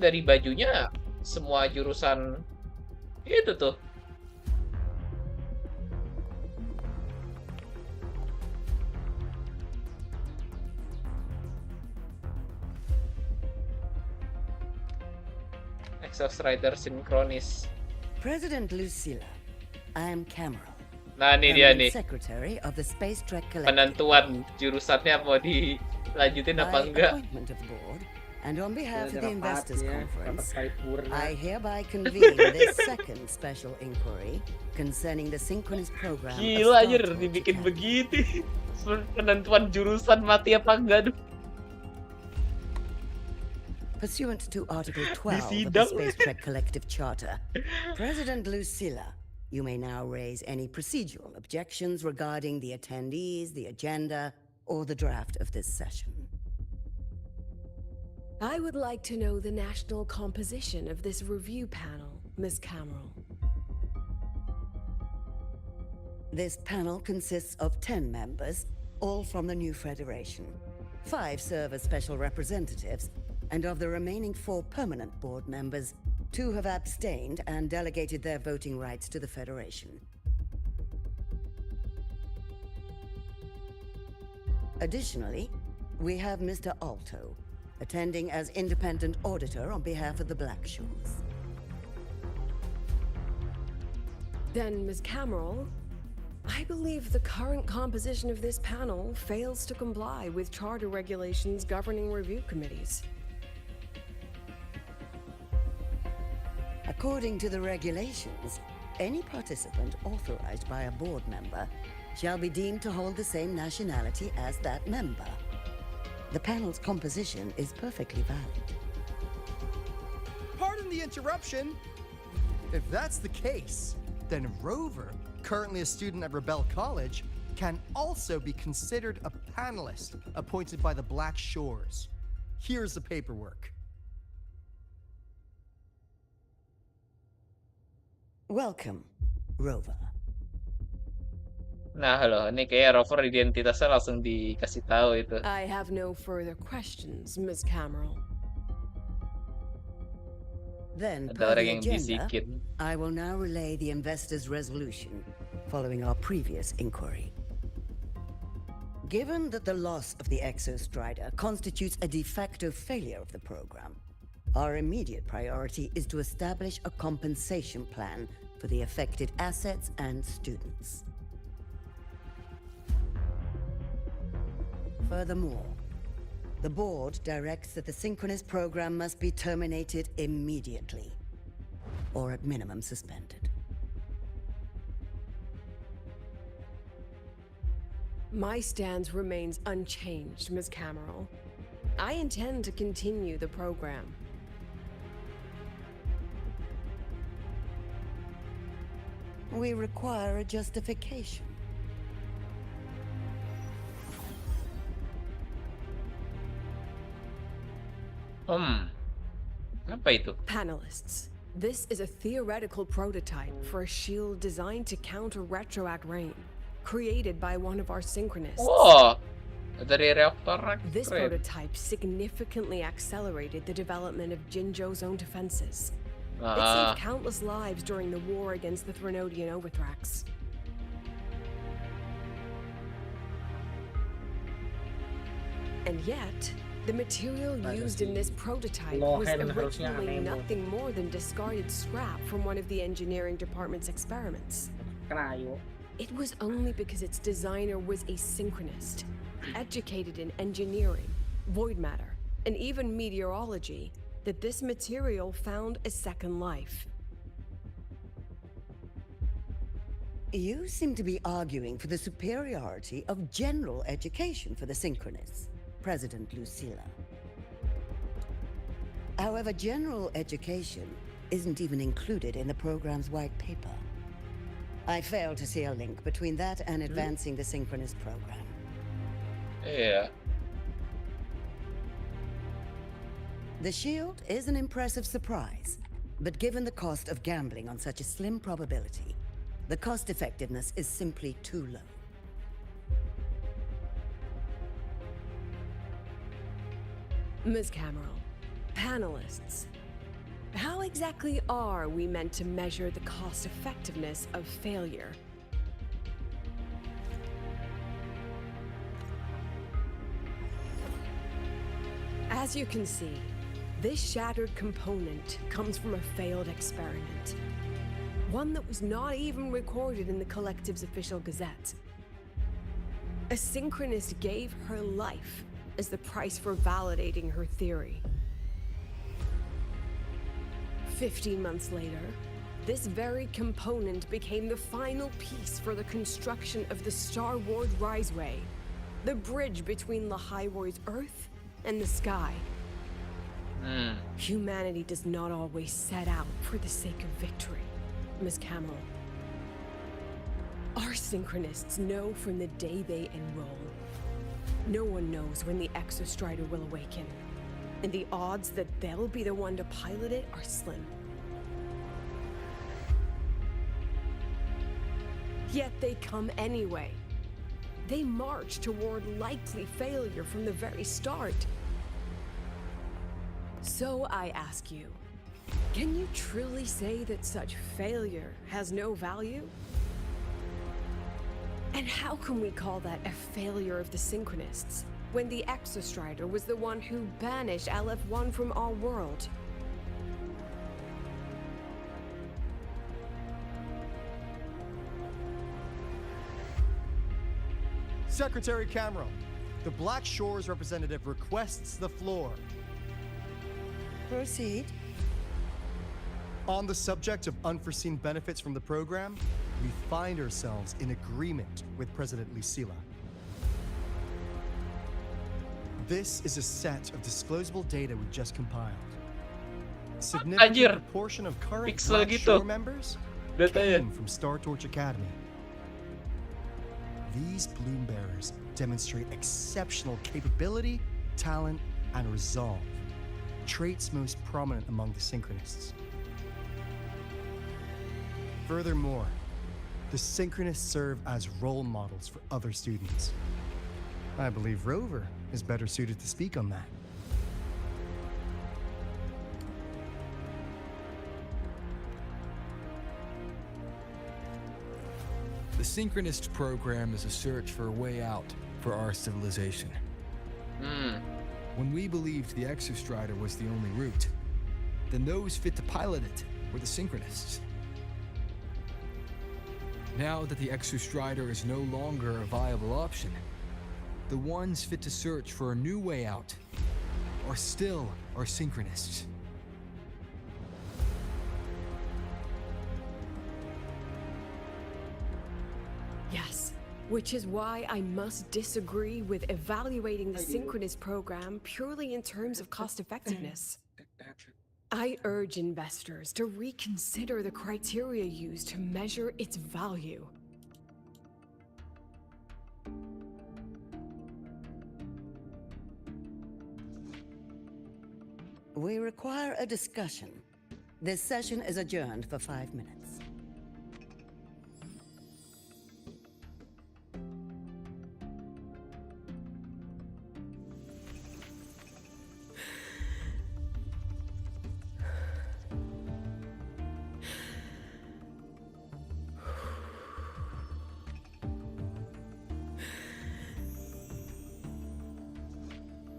[SPEAKER 1] Dari bajunya semua jurusan itu tuh. Exhaust Rider sinkronis.
[SPEAKER 18] President Lucilla, I am Cameron.
[SPEAKER 1] Nah, ini dia nih.
[SPEAKER 18] Secretary of the Space Trek Collective.
[SPEAKER 1] Penentuan jurusannya mau dilanjutin apa
[SPEAKER 18] By
[SPEAKER 1] enggak.
[SPEAKER 18] appointment of the board,
[SPEAKER 20] And on behalf of the
[SPEAKER 6] Gara-gara
[SPEAKER 20] Investors
[SPEAKER 6] patnya,
[SPEAKER 20] Conference,
[SPEAKER 6] dapat paripurna.
[SPEAKER 20] I hereby convene this second special inquiry concerning the synchronous program of
[SPEAKER 1] Gila
[SPEAKER 20] Star
[SPEAKER 1] anjir,
[SPEAKER 20] Torch
[SPEAKER 1] dibikin
[SPEAKER 20] Academy.
[SPEAKER 1] begitu. Penentuan jurusan mati apa enggak, aduh.
[SPEAKER 20] Pursuant to Article 12 of the
[SPEAKER 1] Disidang.
[SPEAKER 20] Space Trek Collective Charter, President Lucilla, you may now raise any procedural objections regarding the attendees, the agenda, or the draft of this session.
[SPEAKER 5] I would like to know the national composition of this review panel, Ms. Cameron.
[SPEAKER 20] This panel consists of 10 members, all from the new Federation. 5 serve as special representatives, and of the remaining 4 permanent board members, 2 have abstained and delegated their voting rights to the Federation. Additionally, we have Mr. Alto, attending as independent auditor on behalf of the Blackshores.
[SPEAKER 5] Then, Ms. Cameron, I believe the current composition of this panel fails to comply with charter regulations governing review committees.
[SPEAKER 20] According to the regulations, any participant authorized by a board member shall be deemed to hold the same nationality as that member. The panel's composition is perfectly valid.
[SPEAKER 8] Pardon the interruption. If that's the case, then Rover, currently a student at Rebel College, can also be considered a panelist appointed by the Black Shores. Here's the paperwork.
[SPEAKER 20] Welcome, Rover.
[SPEAKER 1] Nah loh, ini kayak Rover identitasnya langsung dikasih tahu itu.
[SPEAKER 5] I have no further questions, Ms. Cameron.
[SPEAKER 20] Then,
[SPEAKER 1] Ada
[SPEAKER 20] per
[SPEAKER 1] orang
[SPEAKER 20] the
[SPEAKER 1] yang
[SPEAKER 20] agenda,
[SPEAKER 1] bisikin.
[SPEAKER 20] I will now relay the investors' resolution following our previous inquiry. Given that the loss of the Exostrider constitutes a de facto failure of the program, our immediate priority is to establish a compensation plan for the affected assets and students. Furthermore, the board directs that the synchronous program must be terminated immediately, or at minimum suspended.
[SPEAKER 5] My stance remains unchanged, Ms. Cameron. I intend to continue the program.
[SPEAKER 20] We require a justification.
[SPEAKER 1] Apa itu?
[SPEAKER 5] Panelists, this is a theoretical prototype for a shield designed to counter retroact rain, created by one of our synchronists.
[SPEAKER 1] Oh, dari reaktor.
[SPEAKER 5] This prototype significantly accelerated the development of Jinzhou's own defenses. It saved countless lives during the war against the Threnodian Overthrax. And yet, the material used in this prototype was originally nothing more than discarded scrap from one of the engineering department's experiments. It was only because its designer was a synchronist, educated in engineering, void matter, and even meteorology, that this material found a second life.
[SPEAKER 20] You seem to be arguing for the superiority of general education for the synchronists, President Lucilla. However, general education isn't even included in the program's white paper. I fail to see a link between that and advancing the synchronous program.
[SPEAKER 1] Yeah.
[SPEAKER 20] The shield is an impressive surprise, but given the cost of gambling on such a slim probability, the cost effectiveness is simply too low.
[SPEAKER 5] Ms. Cameron, panelists, how exactly are we meant to measure the cost effectiveness of failure? As you can see, this shattered component comes from a failed experiment. One that was not even recorded in the Collective's official gazette. A synchronist gave her life as the price for validating her theory. 15 months later, this very component became the final piece for the construction of the Star Ward Riseway, the bridge between Lahai Roi's Earth and the sky. Humanity does not always set out for the sake of victory, Ms. Camel. Our synchronists know from the day they enroll. No one knows when the Exostrider will awaken, and the odds that they'll be the one to pilot it are slim. Yet they come anyway. They march toward likely failure from the very start. So I ask you, can you truly say that such failure has no value? And how can we call that a failure of the Synchronists, when the Exostrider was the one who banished LF1 from our world?
[SPEAKER 8] Secretary Camero, the Black Shores representative requests the floor.
[SPEAKER 20] Proceed.
[SPEAKER 8] On the subject of unforeseen benefits from the program, we find ourselves in agreement with President Lucila. This is a set of disclosable data we just compiled. A significant proportion of current Black Shore members came from Star Torch Academy. These bloom bearers demonstrate exceptional capability, talent, and resolve, traits most prominent among the Synchronists. Furthermore, the Synchronists serve as role models for other students. I believe Rover is better suited to speak on that.
[SPEAKER 4] The Synchronist program is a search for a way out for our civilization. When we believed the Exostrider was the only route, then those fit to pilot it were the Synchronists. Now that the Exostrider is no longer a viable option, the ones fit to search for a new way out are still our Synchronists.
[SPEAKER 5] Yes, which is why I must disagree with evaluating the Synchronist program purely in terms of cost effectiveness. I urge investors to reconsider the criteria used to measure its value.
[SPEAKER 20] We require a discussion. This session is adjourned for 5 minutes.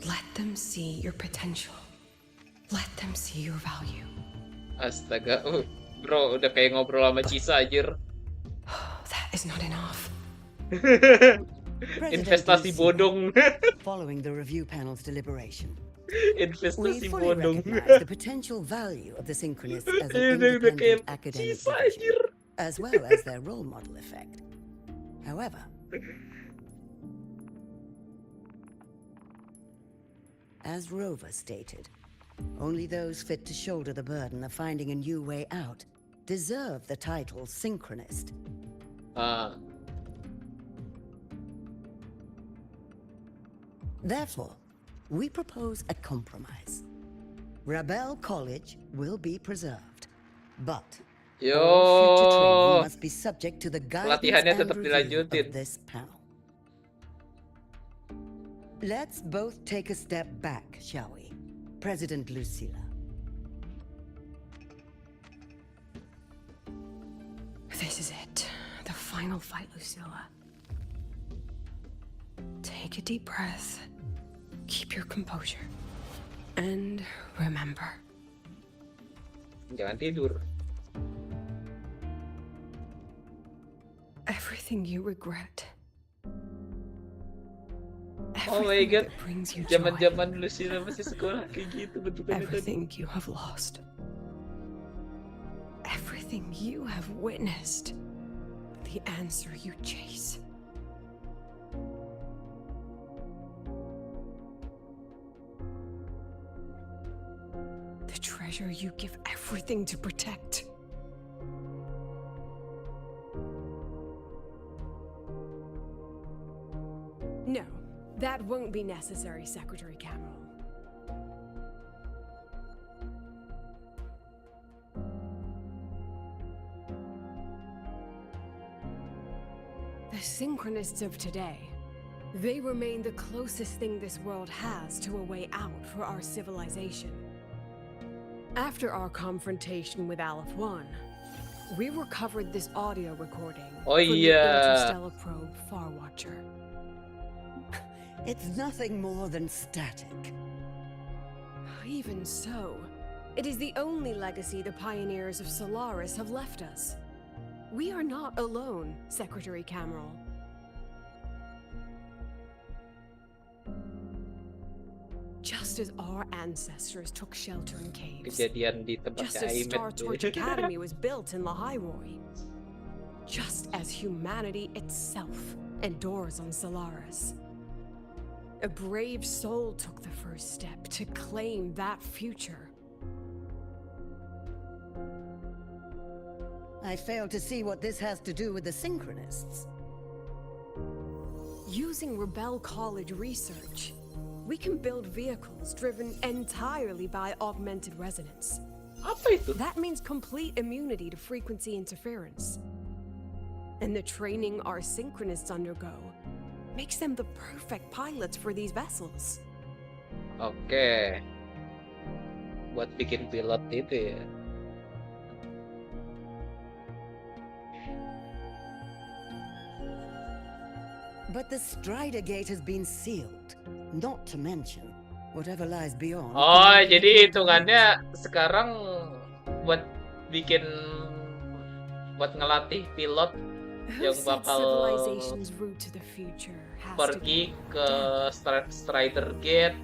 [SPEAKER 5] Let them see your potential. Let them see your value.
[SPEAKER 1] Astaga, bro, udah kayak ngobrol sama Cisa anjir.
[SPEAKER 5] That is not enough.
[SPEAKER 1] Investasi bodong.
[SPEAKER 20] Following the review panel's deliberation,
[SPEAKER 1] Investasi
[SPEAKER 20] we fully
[SPEAKER 1] bodong.
[SPEAKER 20] recognize the potential value of the Synchronists as an independent academic division, as well as their role model effect. However, as Rover stated, only those fit to shoulder the burden of finding a new way out deserve the title Synchronist. Therefore, we propose a compromise. Rebel College will be preserved, but all future training must be subject to the guidance and review of this panel. Let's both take a step back, shall we? President Lucila.
[SPEAKER 5] This is it. The final fight, Lucila. Take a deep breath. Keep your composure. And remember.
[SPEAKER 1] Jangan tidur.
[SPEAKER 5] Everything you regret.
[SPEAKER 1] Oh my god, zaman-zaman Lucila masih sekolah kayak gitu bentukannya tadi.
[SPEAKER 5] Everything you have lost. everything you have witnessed, the answer you chase. The treasure you give everything to protect. No, that won't be necessary, Secretary Cameron. The Synchronists of today, they remain the closest thing this world has to a way out for our civilization. After our confrontation with Aleph 1, we recovered this audio recording from the interstellar probe Farwatcher.
[SPEAKER 20] It's nothing more than static.
[SPEAKER 5] Even so, it is the only legacy the pioneers of Solaris have left us. We are not alone, Secretary Cameron. Just as our ancestors took shelter in caves, just as Star Torch Academy was built in Lahai Roi, just as humanity itself endures on Solaris, a brave soul took the first step to claim that future.
[SPEAKER 20] I fail to see what this has to do with the Synchronists.
[SPEAKER 5] Using Rebel College research, we can build vehicles driven entirely by augmented resonance. That means complete immunity to frequency interference. And the training our Synchronists undergo makes them the perfect pilots for these vessels.
[SPEAKER 1] Oke. Buat bikin pilot itu ya.
[SPEAKER 20] But the Strider Gate has been sealed, not to mention whatever lies beyond.
[SPEAKER 1] Oh, jadi hitungannya sekarang buat bikin, buat ngelatih pilot yang bakal pergi ke Strider Gate.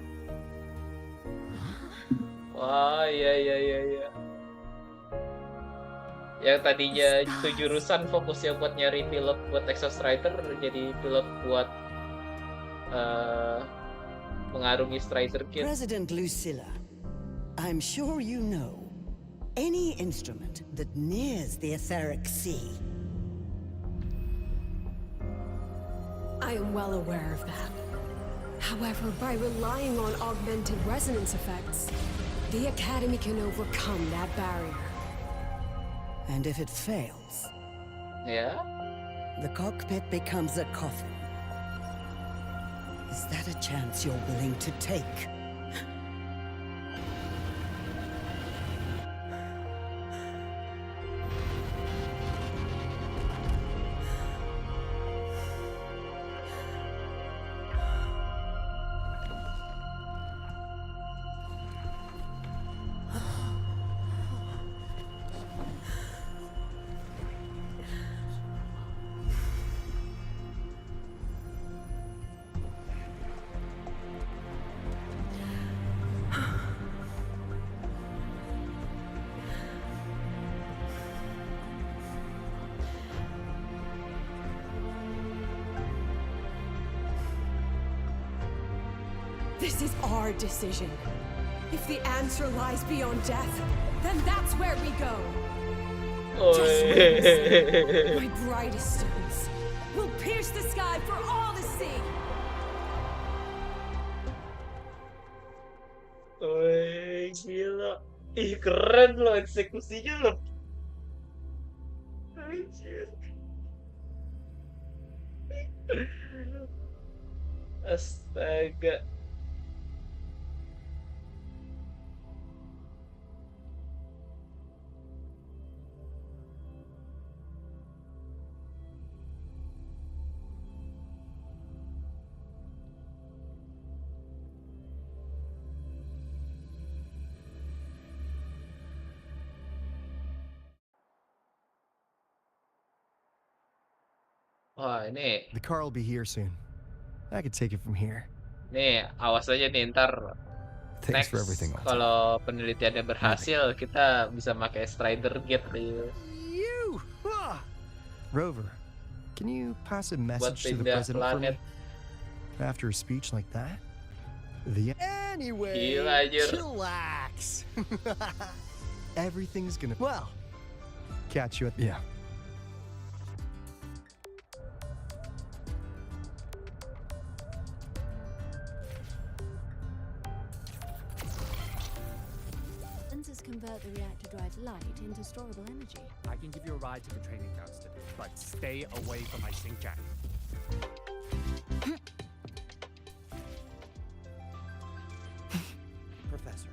[SPEAKER 1] Wah, iya. Yang tadinya itu jurusan fokusnya buat nyari pilot buat Exostrider, jadi pilot buat mengarungi Strider Gate.
[SPEAKER 20] President Lucilla, I'm sure you know, any instrument that nears the etheric sea.
[SPEAKER 5] I am well aware of that. However, by relying on augmented resonance effects, the Academy can overcome that barrier.
[SPEAKER 20] And if it fails,
[SPEAKER 1] the
[SPEAKER 20] cockpit becomes a coffin. Is that a chance you're willing to take?
[SPEAKER 5] This is our decision. If the answer lies beyond death, then that's where we go. Just witness. My brightest students will pierce the sky for all to see.
[SPEAKER 1] Wih, gila. Ih, keren loh eksekusinya loh. Anjir. Astaga. Wah, ini.
[SPEAKER 8] The car will be here soon. I could take it from here.
[SPEAKER 1] Nih, awas aja nih ntar.
[SPEAKER 4] Thanks
[SPEAKER 1] Next,
[SPEAKER 4] for everything,
[SPEAKER 1] kalau penelitiannya berhasil, kita bisa pakai Strider Gate gitu.
[SPEAKER 8] Rover, can you pass a
[SPEAKER 1] buat
[SPEAKER 8] message to the
[SPEAKER 1] pindah
[SPEAKER 8] president for me?
[SPEAKER 1] planet.
[SPEAKER 8] After a speech like that? Anyway,
[SPEAKER 1] Gila anjir.
[SPEAKER 8] chillax. Everything's gonna... Well, catch you at... Yeah.
[SPEAKER 13] Lenses convert the reactor drive's light into storable energy.
[SPEAKER 21] I can give you a ride to the training grounds today, but stay away from my sync jack.
[SPEAKER 10] Professor,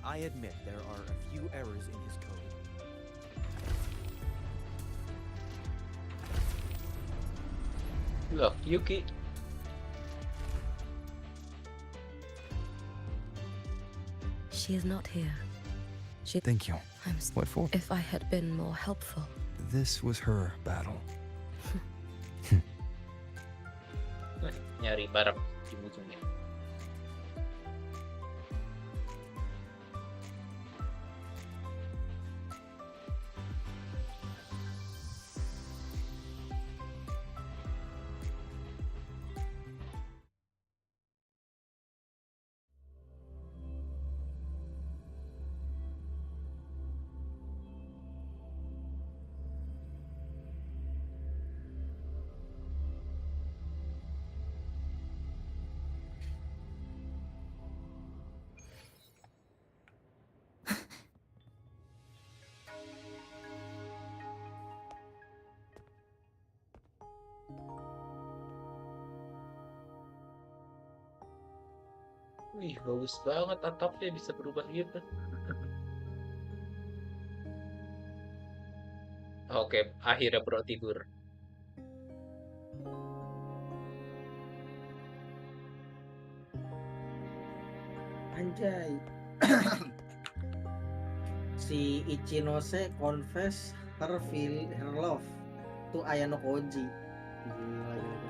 [SPEAKER 10] I admit there are a few errors in his code.
[SPEAKER 1] Look, Yuki.
[SPEAKER 22] She is not here. She...
[SPEAKER 4] Thank you. What for?
[SPEAKER 22] If I had been more helpful.
[SPEAKER 4] This was her battle.
[SPEAKER 1] Nyari barang di ujungnya. Wih, bagus banget atapnya bisa berubah gitu. Oke, akhirnya bro tidur.
[SPEAKER 6] Anjay. Si Ichinose confess her love to Ayano Koji. Gila, gitu.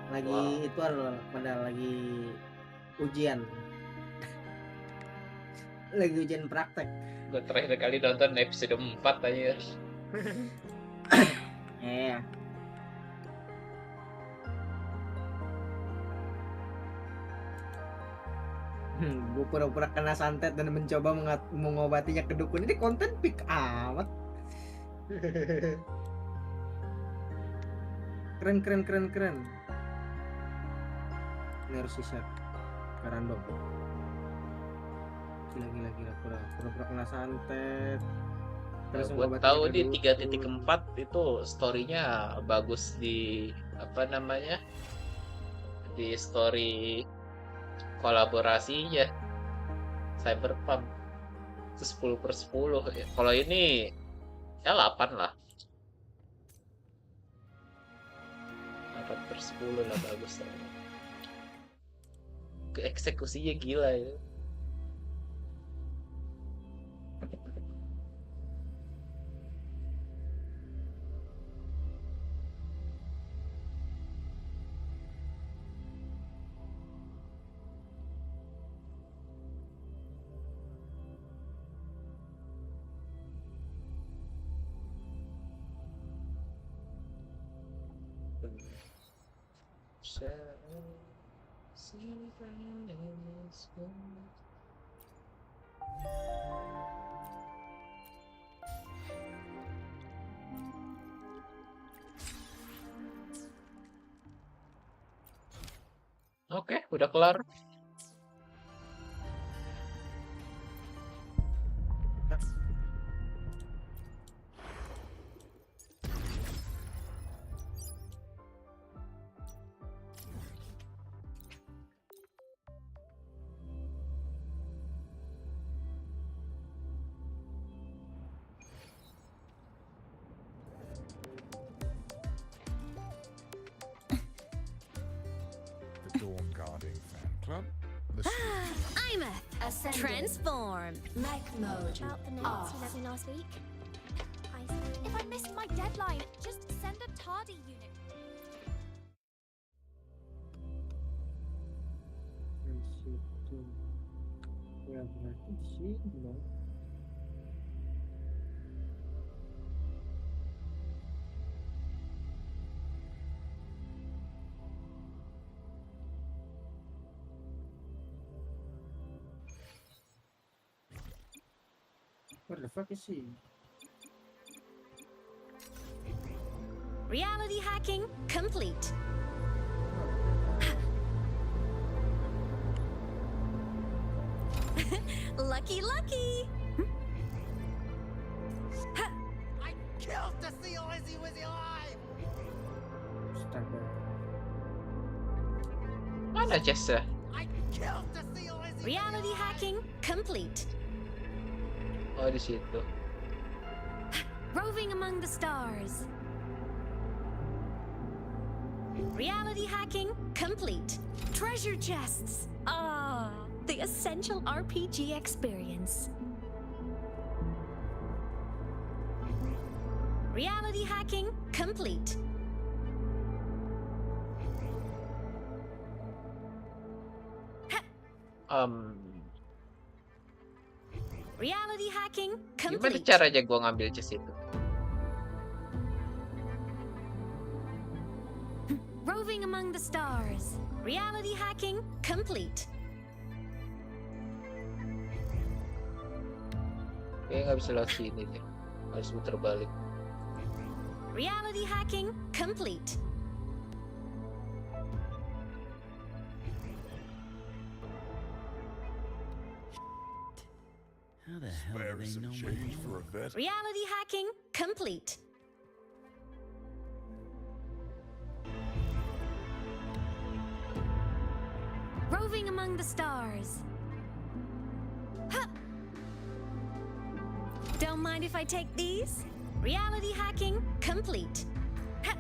[SPEAKER 6] Lagi
[SPEAKER 1] Wow.
[SPEAKER 6] itu adalah pada lagi ujian. Lagi ujian praktek.
[SPEAKER 1] Gue terakhir kali nonton episode 4 aja.
[SPEAKER 6] Iya. Gue pura-pura kena santet dan mencoba mengobatinya ke dukun. Ini konten pick amat. Keren. Ini harus siap. Karandom. Gila. Pura-pura kena santet. Terus
[SPEAKER 1] Gue tahu di 3.4 itu story-nya bagus di apa namanya? Di story kolaborasinya Cyberpunk 10/10 ya. Kalau ini ya 8 lah. 8/10 lah bagus lah. Eksekusinya gila ya. Oke, udah kelar.
[SPEAKER 7] I'm a transform.
[SPEAKER 2] Mech mode.
[SPEAKER 13] About the notes you left me last week. If I missed my deadline, just send a tardy unit.
[SPEAKER 6] Ya berarti sih belum. What the fuck is he?
[SPEAKER 2] Reality hacking complete. Lucky, lucky!
[SPEAKER 10] I killed the seal as he was alive!
[SPEAKER 6] Astaga.
[SPEAKER 1] Mana chestnya?
[SPEAKER 10] I killed the seal as he
[SPEAKER 2] Reality hacking complete.
[SPEAKER 1] Oh, di situ.
[SPEAKER 2] Roving among the stars. Reality hacking complete. Treasure chests. Ah, the essential RPG experience. Reality hacking complete. Reality hacking
[SPEAKER 1] Gimana
[SPEAKER 2] complete.
[SPEAKER 1] caranya gua ngambil chest itu?
[SPEAKER 2] Roving among the stars. Reality hacking complete.
[SPEAKER 1] Kayaknya nggak bisa lewat sini deh. Harus muter balik.
[SPEAKER 2] Reality hacking complete.
[SPEAKER 9] How the hell do they know my name?
[SPEAKER 2] Reality hacking complete. Roving among the stars. Huh. Don't mind if I take these? Reality hacking complete. Huh.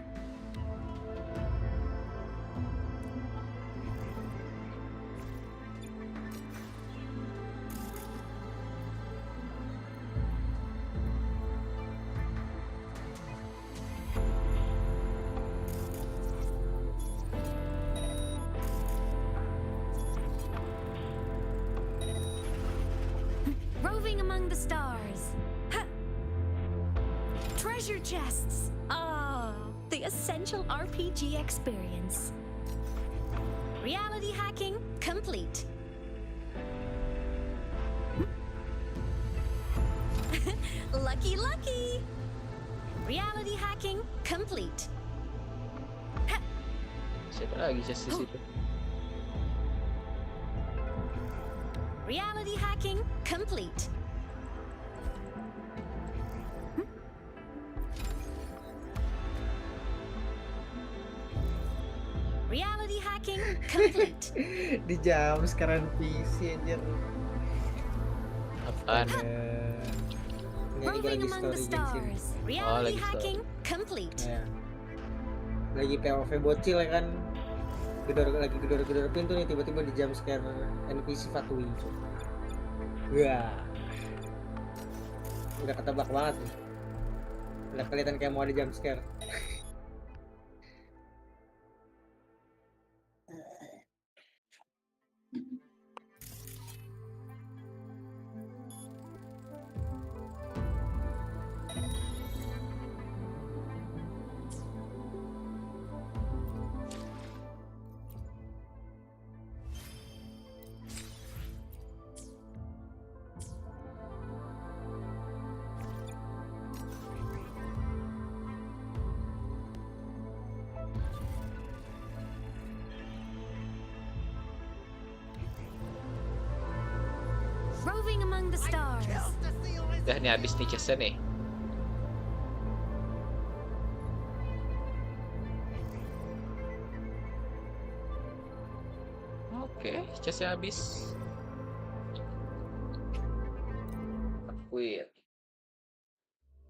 [SPEAKER 2] Roving among the stars. Huh. Treasure chests. Ah, the essential RPG experience. Reality hacking complete. Lucky, lucky. Reality hacking complete.
[SPEAKER 1] Siapa lagi chest di situ?
[SPEAKER 2] Reality hacking complete. Reality hacking complete.
[SPEAKER 6] Di jam sekarang PC anjir.
[SPEAKER 1] Apaan?
[SPEAKER 6] Ini gue lagi
[SPEAKER 2] Roving among the
[SPEAKER 6] story game sini.
[SPEAKER 2] stars. Reality
[SPEAKER 1] lagi
[SPEAKER 2] hacking complete.
[SPEAKER 6] Ya. Lagi POV bocil ya kan. Gedor pintu nih, tiba-tiba di jump scare NPC Fatui. Wah. Udah ketebak banget nih. Udah kelihatan kayak mau ada jump scare.
[SPEAKER 2] Roving among the stars.
[SPEAKER 1] Udah nih habis nih chestnya nih. Oke, chestnya habis. Akuin.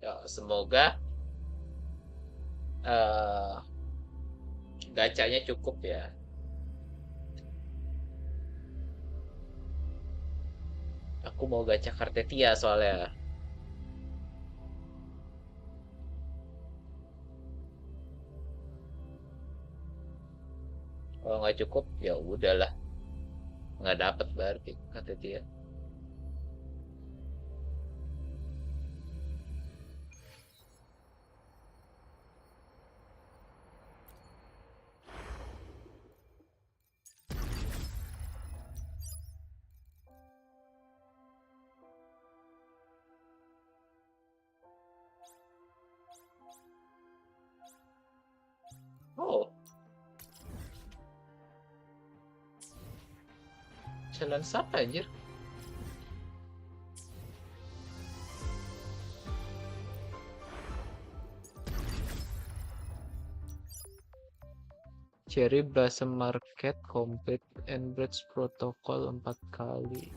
[SPEAKER 1] Ya, semoga gacanya cukup ya. Aku mau gacha Kartetia soalnya. Kalau nggak cukup ya udahlah, nggak dapat berarti Kartetia. Challenge apa anjir? Cherry Blossom Market complete and Bridge Protocol 4 kali.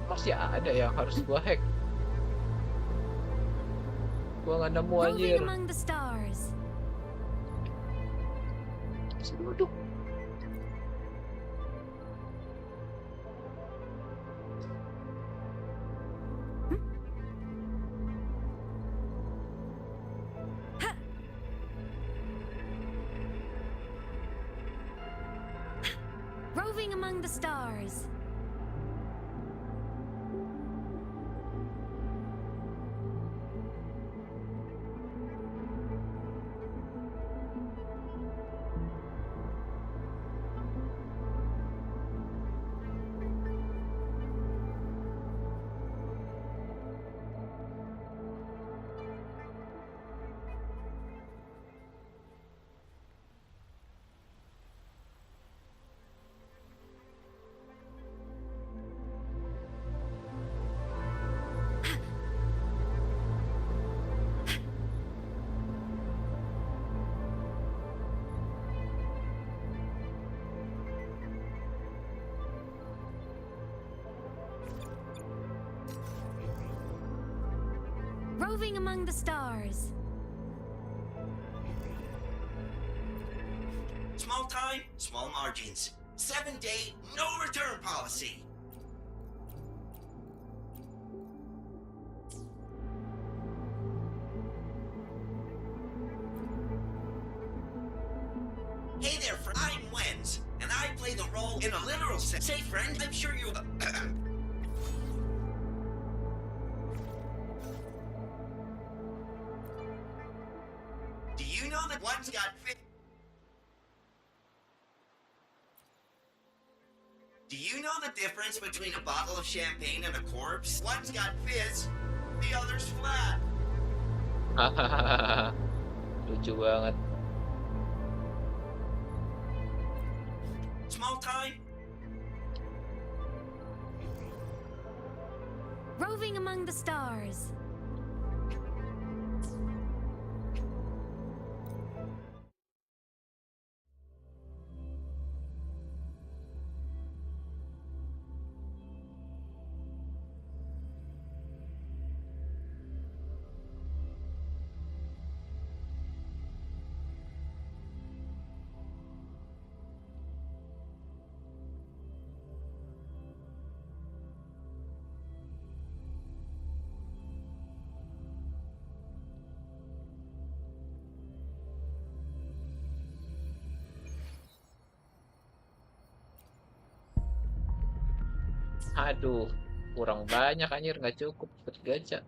[SPEAKER 1] Masih ada yang harus gua hack. Gua nggak nemu anjir.
[SPEAKER 2] Roving among the stars.
[SPEAKER 1] Duduk.
[SPEAKER 2] Roving among the stars. Roving among the stars.
[SPEAKER 11] Small time, small margins. 7-day, no return policy. Hey there, friend. I'm Wenz, and I play the role in a literal sense. Say, friend, I'm sure you... Do you know that one's got fit? Do you know the difference between a bottle of champagne and a corpse? One's got fizz, the other's flat.
[SPEAKER 1] Hahaha. Lucu banget.
[SPEAKER 11] Small time.
[SPEAKER 2] Roving among the stars.
[SPEAKER 1] Aduh, kurang banyak anjir, nggak cukup buat gacha.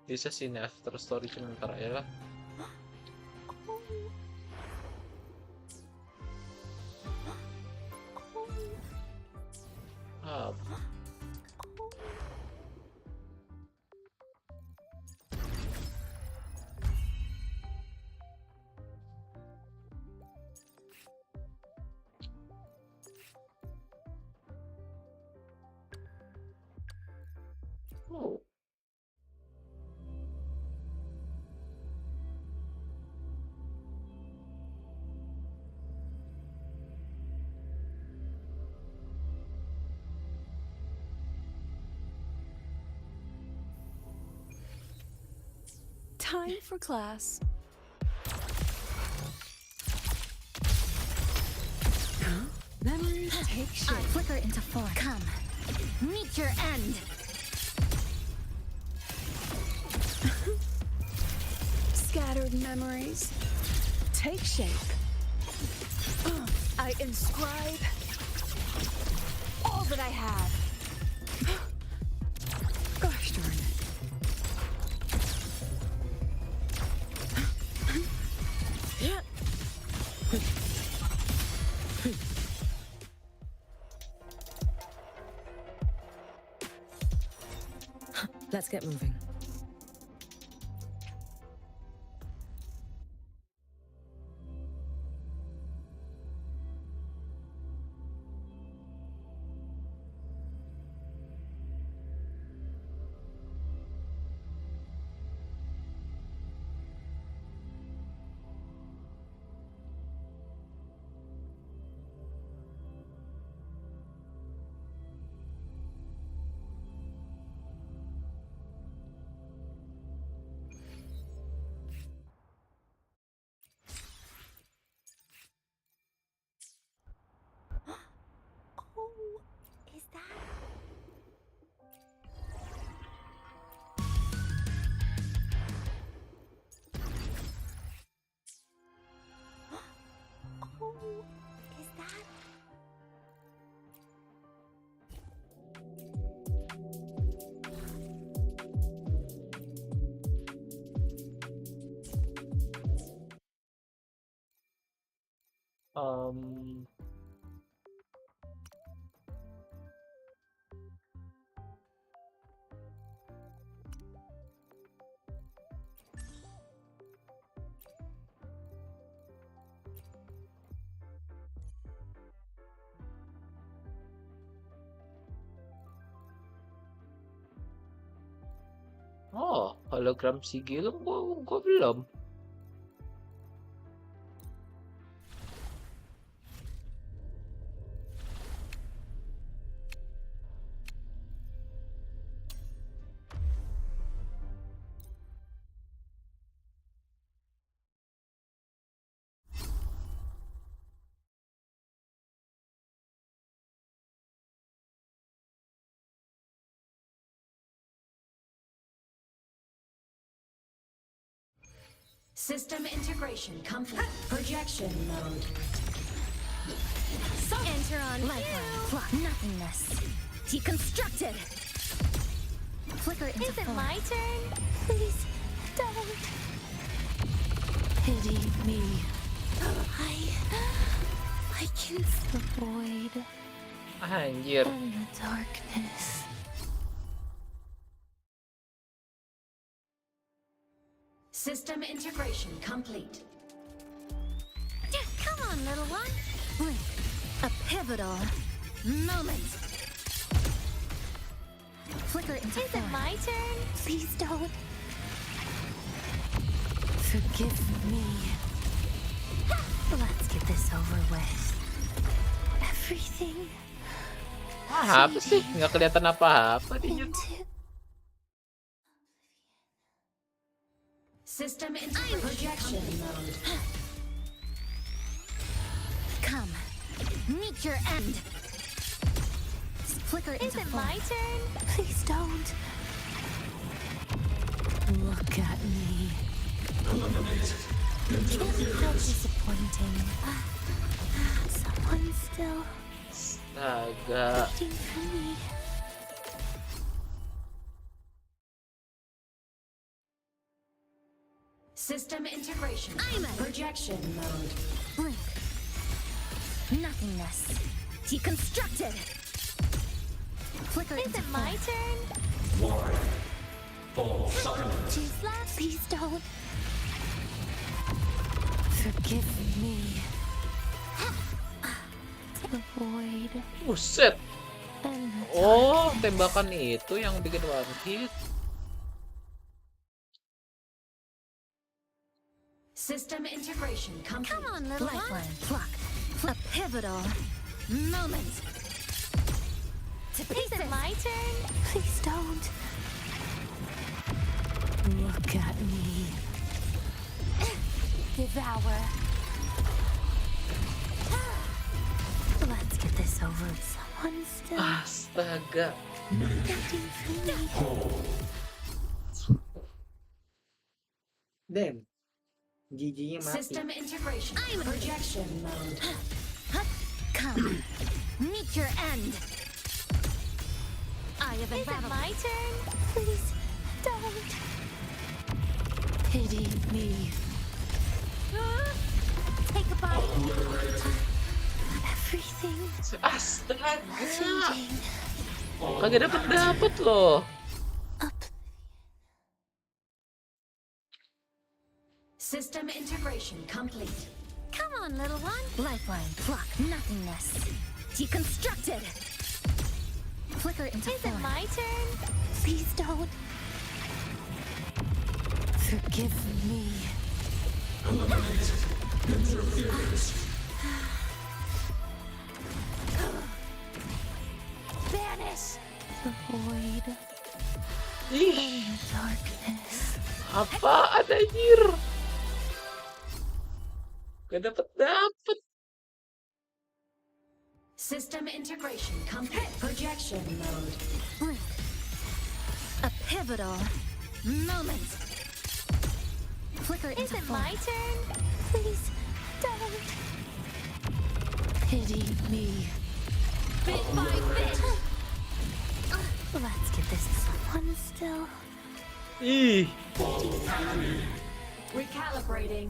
[SPEAKER 1] Bisa sini after story sementara ya lah. Ah, oh.
[SPEAKER 16] Time for class.
[SPEAKER 2] Memories take shape. I flicker into form. Come, Meet your end.
[SPEAKER 5] Scattered memories take shape. I inscribe all that I have. Gosh darn it.
[SPEAKER 22] Let's get moving.
[SPEAKER 13] Is that? Is that?
[SPEAKER 1] Oh, hologram sigil gua belum.
[SPEAKER 12] System integration complete. Projection mode.
[SPEAKER 2] So enter on lifeline. Plot nothingness. Deconstructed. Flicker into
[SPEAKER 13] Is it
[SPEAKER 2] form.
[SPEAKER 13] my turn?
[SPEAKER 2] Please don't. Pity me. I can the void
[SPEAKER 1] Anjir.
[SPEAKER 2] and the darkness.
[SPEAKER 12] System integration complete.
[SPEAKER 2] Come on, little one. Blink. A pivotal moment. Flicker into
[SPEAKER 13] Is it
[SPEAKER 2] form.
[SPEAKER 13] my turn?
[SPEAKER 2] Please don't. Forgive me. Let's get this over with. Everything.
[SPEAKER 1] Apa sih? Nggak kelihatan apa-apa di YouTube.
[SPEAKER 12] System into projection mode.
[SPEAKER 2] Come. Meet your end. Flicker
[SPEAKER 13] Is
[SPEAKER 2] into
[SPEAKER 13] it
[SPEAKER 2] form.
[SPEAKER 13] my turn?
[SPEAKER 2] Please don't. Look at me. How disappointing. Someone's still
[SPEAKER 1] Astaga.
[SPEAKER 2] waiting for me.
[SPEAKER 12] System integration. Projection mode.
[SPEAKER 2] Blink. Nothingness. Deconstructed. Flicker
[SPEAKER 13] Is
[SPEAKER 2] into
[SPEAKER 13] it my
[SPEAKER 2] form.
[SPEAKER 13] turn?
[SPEAKER 2] Too slow. Please don't. Forgive me. The void
[SPEAKER 1] Buset.
[SPEAKER 2] and the
[SPEAKER 1] Oh, tembakan itu yang bikin one hit.
[SPEAKER 12] System integration complete.
[SPEAKER 2] Come on, little lifeline. Pluck. A pivotal moment. To
[SPEAKER 13] Is it my turn?
[SPEAKER 2] Please don't. Look at me. Devour. Let's get this over with. someone still
[SPEAKER 1] Astaga.
[SPEAKER 2] waiting for me.
[SPEAKER 6] Damn. GG-nya mati.
[SPEAKER 12] System integration. Projection mode.
[SPEAKER 2] Come, meet your end. I have
[SPEAKER 13] Is it my turn?
[SPEAKER 2] Please don't. Pity me.
[SPEAKER 13] Take a bite.
[SPEAKER 2] Everything.
[SPEAKER 1] Astaga.
[SPEAKER 2] Changing.
[SPEAKER 1] Kagak dapet loh.
[SPEAKER 12] System integration complete.
[SPEAKER 2] Come on, little one. Lifeline, block, nothingness. Deconstructed. Flicker into
[SPEAKER 13] Is it
[SPEAKER 2] form.
[SPEAKER 13] my turn?
[SPEAKER 2] Please don't. Forgive me.
[SPEAKER 13] Vanish.
[SPEAKER 2] The void.
[SPEAKER 1] Ih,
[SPEAKER 2] The darkness.
[SPEAKER 1] apaan anjir? Gak dapet.
[SPEAKER 12] System integration complete. Projection mode.
[SPEAKER 2] Blink. A pivotal moment. Flicker
[SPEAKER 13] Is
[SPEAKER 2] into
[SPEAKER 13] it
[SPEAKER 2] form.
[SPEAKER 13] my turn?
[SPEAKER 2] Please don't. Pity me.
[SPEAKER 13] Bit by bit.
[SPEAKER 2] Let's get this someone still.
[SPEAKER 1] Ih,
[SPEAKER 12] Recalibrating.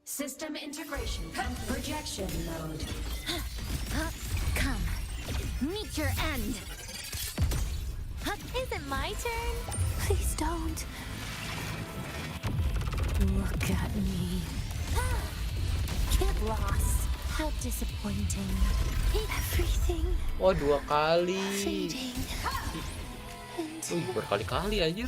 [SPEAKER 12] System integration. Projection mode.
[SPEAKER 2] Come, meet your end.
[SPEAKER 13] Is it my turn?
[SPEAKER 2] Please don't. Look at me. Kid loss. How disappointing. Everything
[SPEAKER 1] wah 2 kali.
[SPEAKER 2] fading.
[SPEAKER 1] Wih, berkali-kali anjir.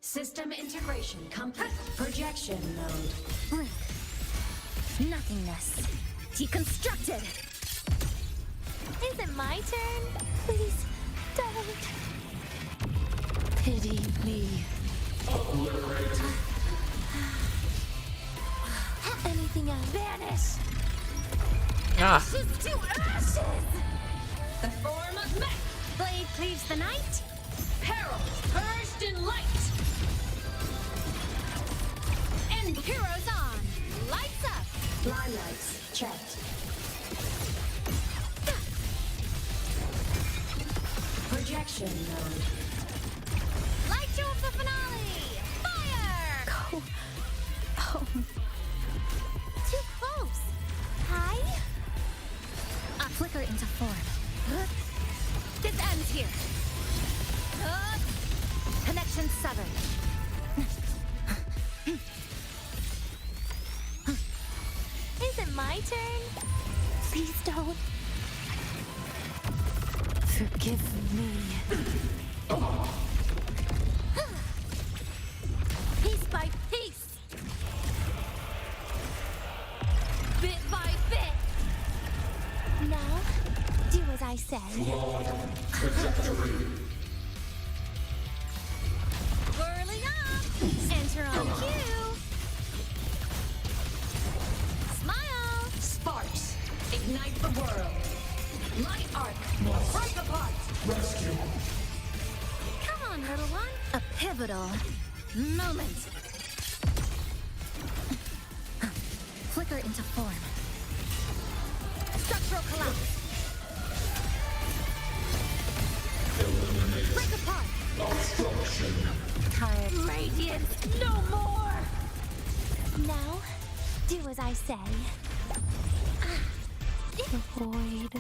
[SPEAKER 12] System integration complete. Projection mode.
[SPEAKER 2] Blink. Nothingness. Deconstructed.
[SPEAKER 13] Is it my turn?
[SPEAKER 2] Please don't. Pity me. Anything else?
[SPEAKER 13] Vanish.
[SPEAKER 1] Ah,
[SPEAKER 13] Ashes to ashes. The form of mech. Blade cleaves the night. Peril purged in light. And heroes on. Lights up.
[SPEAKER 12] Limelights checked. Projection mode.
[SPEAKER 13] Light show of the finale. Fire.
[SPEAKER 2] Go home.
[SPEAKER 13] Too close. Hi.
[SPEAKER 2] Flicker into form.
[SPEAKER 13] This ends here.
[SPEAKER 2] Connection severed.
[SPEAKER 13] Is it my turn?
[SPEAKER 2] Please don't. Forgive me.
[SPEAKER 13] Piece by piece. Bit by bit. Now, do as I say. Whirling up. Enter on cue. Smile.
[SPEAKER 12] Sparks. Ignite the world. Light arc. Break apart.
[SPEAKER 13] Come on, little one.
[SPEAKER 2] A pivotal moment. Flicker into form.
[SPEAKER 13] Structural collapse. Break apart.
[SPEAKER 2] Tired.
[SPEAKER 13] Radiance, no more. Now, do as I say.
[SPEAKER 2] The void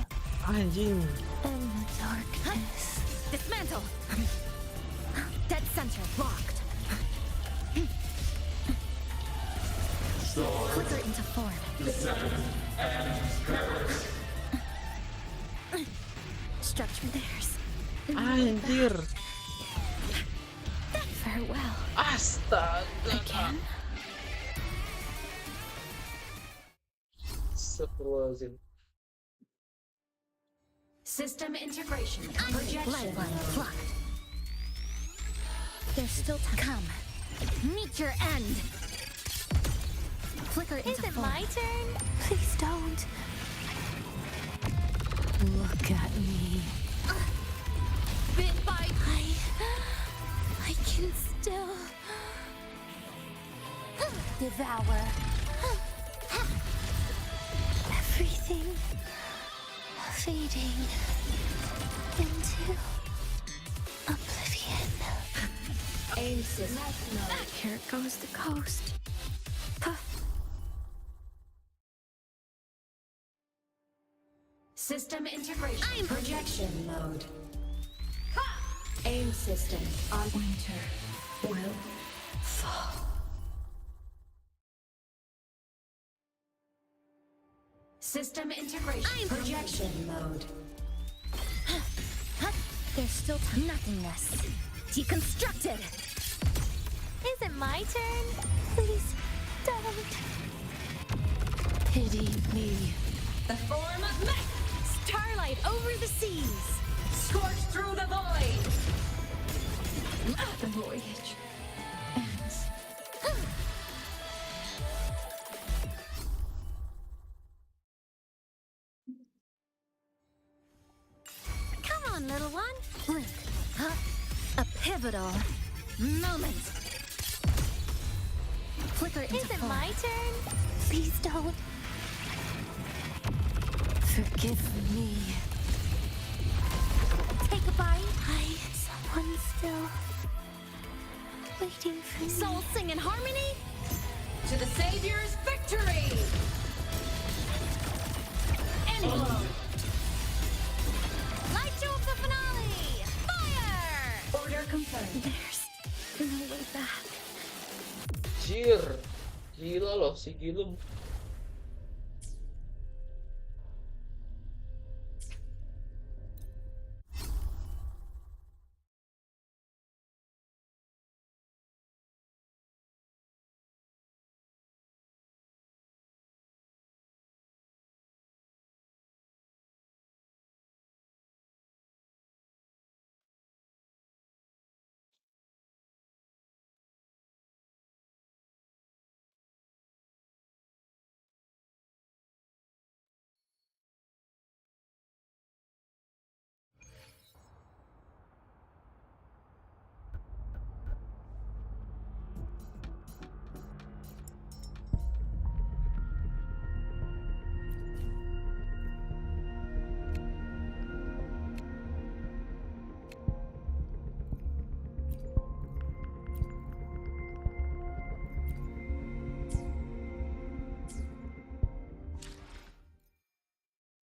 [SPEAKER 1] anjing.
[SPEAKER 2] and the darkness.
[SPEAKER 13] Dismantle. Dead center locked.
[SPEAKER 2] Flicker into form. Structure theirs.
[SPEAKER 1] Anjir.
[SPEAKER 2] Farewell.
[SPEAKER 1] Astaga.
[SPEAKER 2] Again?
[SPEAKER 1] Astagfirullahaladzim.
[SPEAKER 12] System integration. Projection
[SPEAKER 2] Lifeline
[SPEAKER 12] mode.
[SPEAKER 2] blocked. There's still time. Come. Meet your end. Flicker into
[SPEAKER 13] Is it
[SPEAKER 2] foam.
[SPEAKER 13] my turn?
[SPEAKER 2] Please don't. Look at me.
[SPEAKER 13] Bit by
[SPEAKER 2] I can still devour everything, fading into oblivion.
[SPEAKER 12] Aim system.
[SPEAKER 2] Here goes the coast.
[SPEAKER 12] System integration. Projection mode. Aim system on.
[SPEAKER 2] Winter will fall.
[SPEAKER 12] System integration. Projection mode.
[SPEAKER 2] There's still nothingness. Deconstructed.
[SPEAKER 13] Is it my turn?
[SPEAKER 2] Please don't. Pity me.
[SPEAKER 12] The form of mech.
[SPEAKER 13] Starlight over the seas.
[SPEAKER 12] Scorch through the void.
[SPEAKER 2] The voyage ends.
[SPEAKER 13] Come on, little one.
[SPEAKER 2] Blink. A pivotal moment. Flicker into
[SPEAKER 13] Is it
[SPEAKER 2] foam.
[SPEAKER 13] my turn?
[SPEAKER 2] Please don't. Forgive me.
[SPEAKER 13] Take a bite.
[SPEAKER 2] Someone's still waiting for me.
[SPEAKER 13] Souls sing in harmony.
[SPEAKER 12] To the Savior's victory. End blow.
[SPEAKER 13] Light show of the finale. Fire!
[SPEAKER 12] Order confirmed.
[SPEAKER 2] There's no way back.
[SPEAKER 1] Jir, gila loh si Gilum.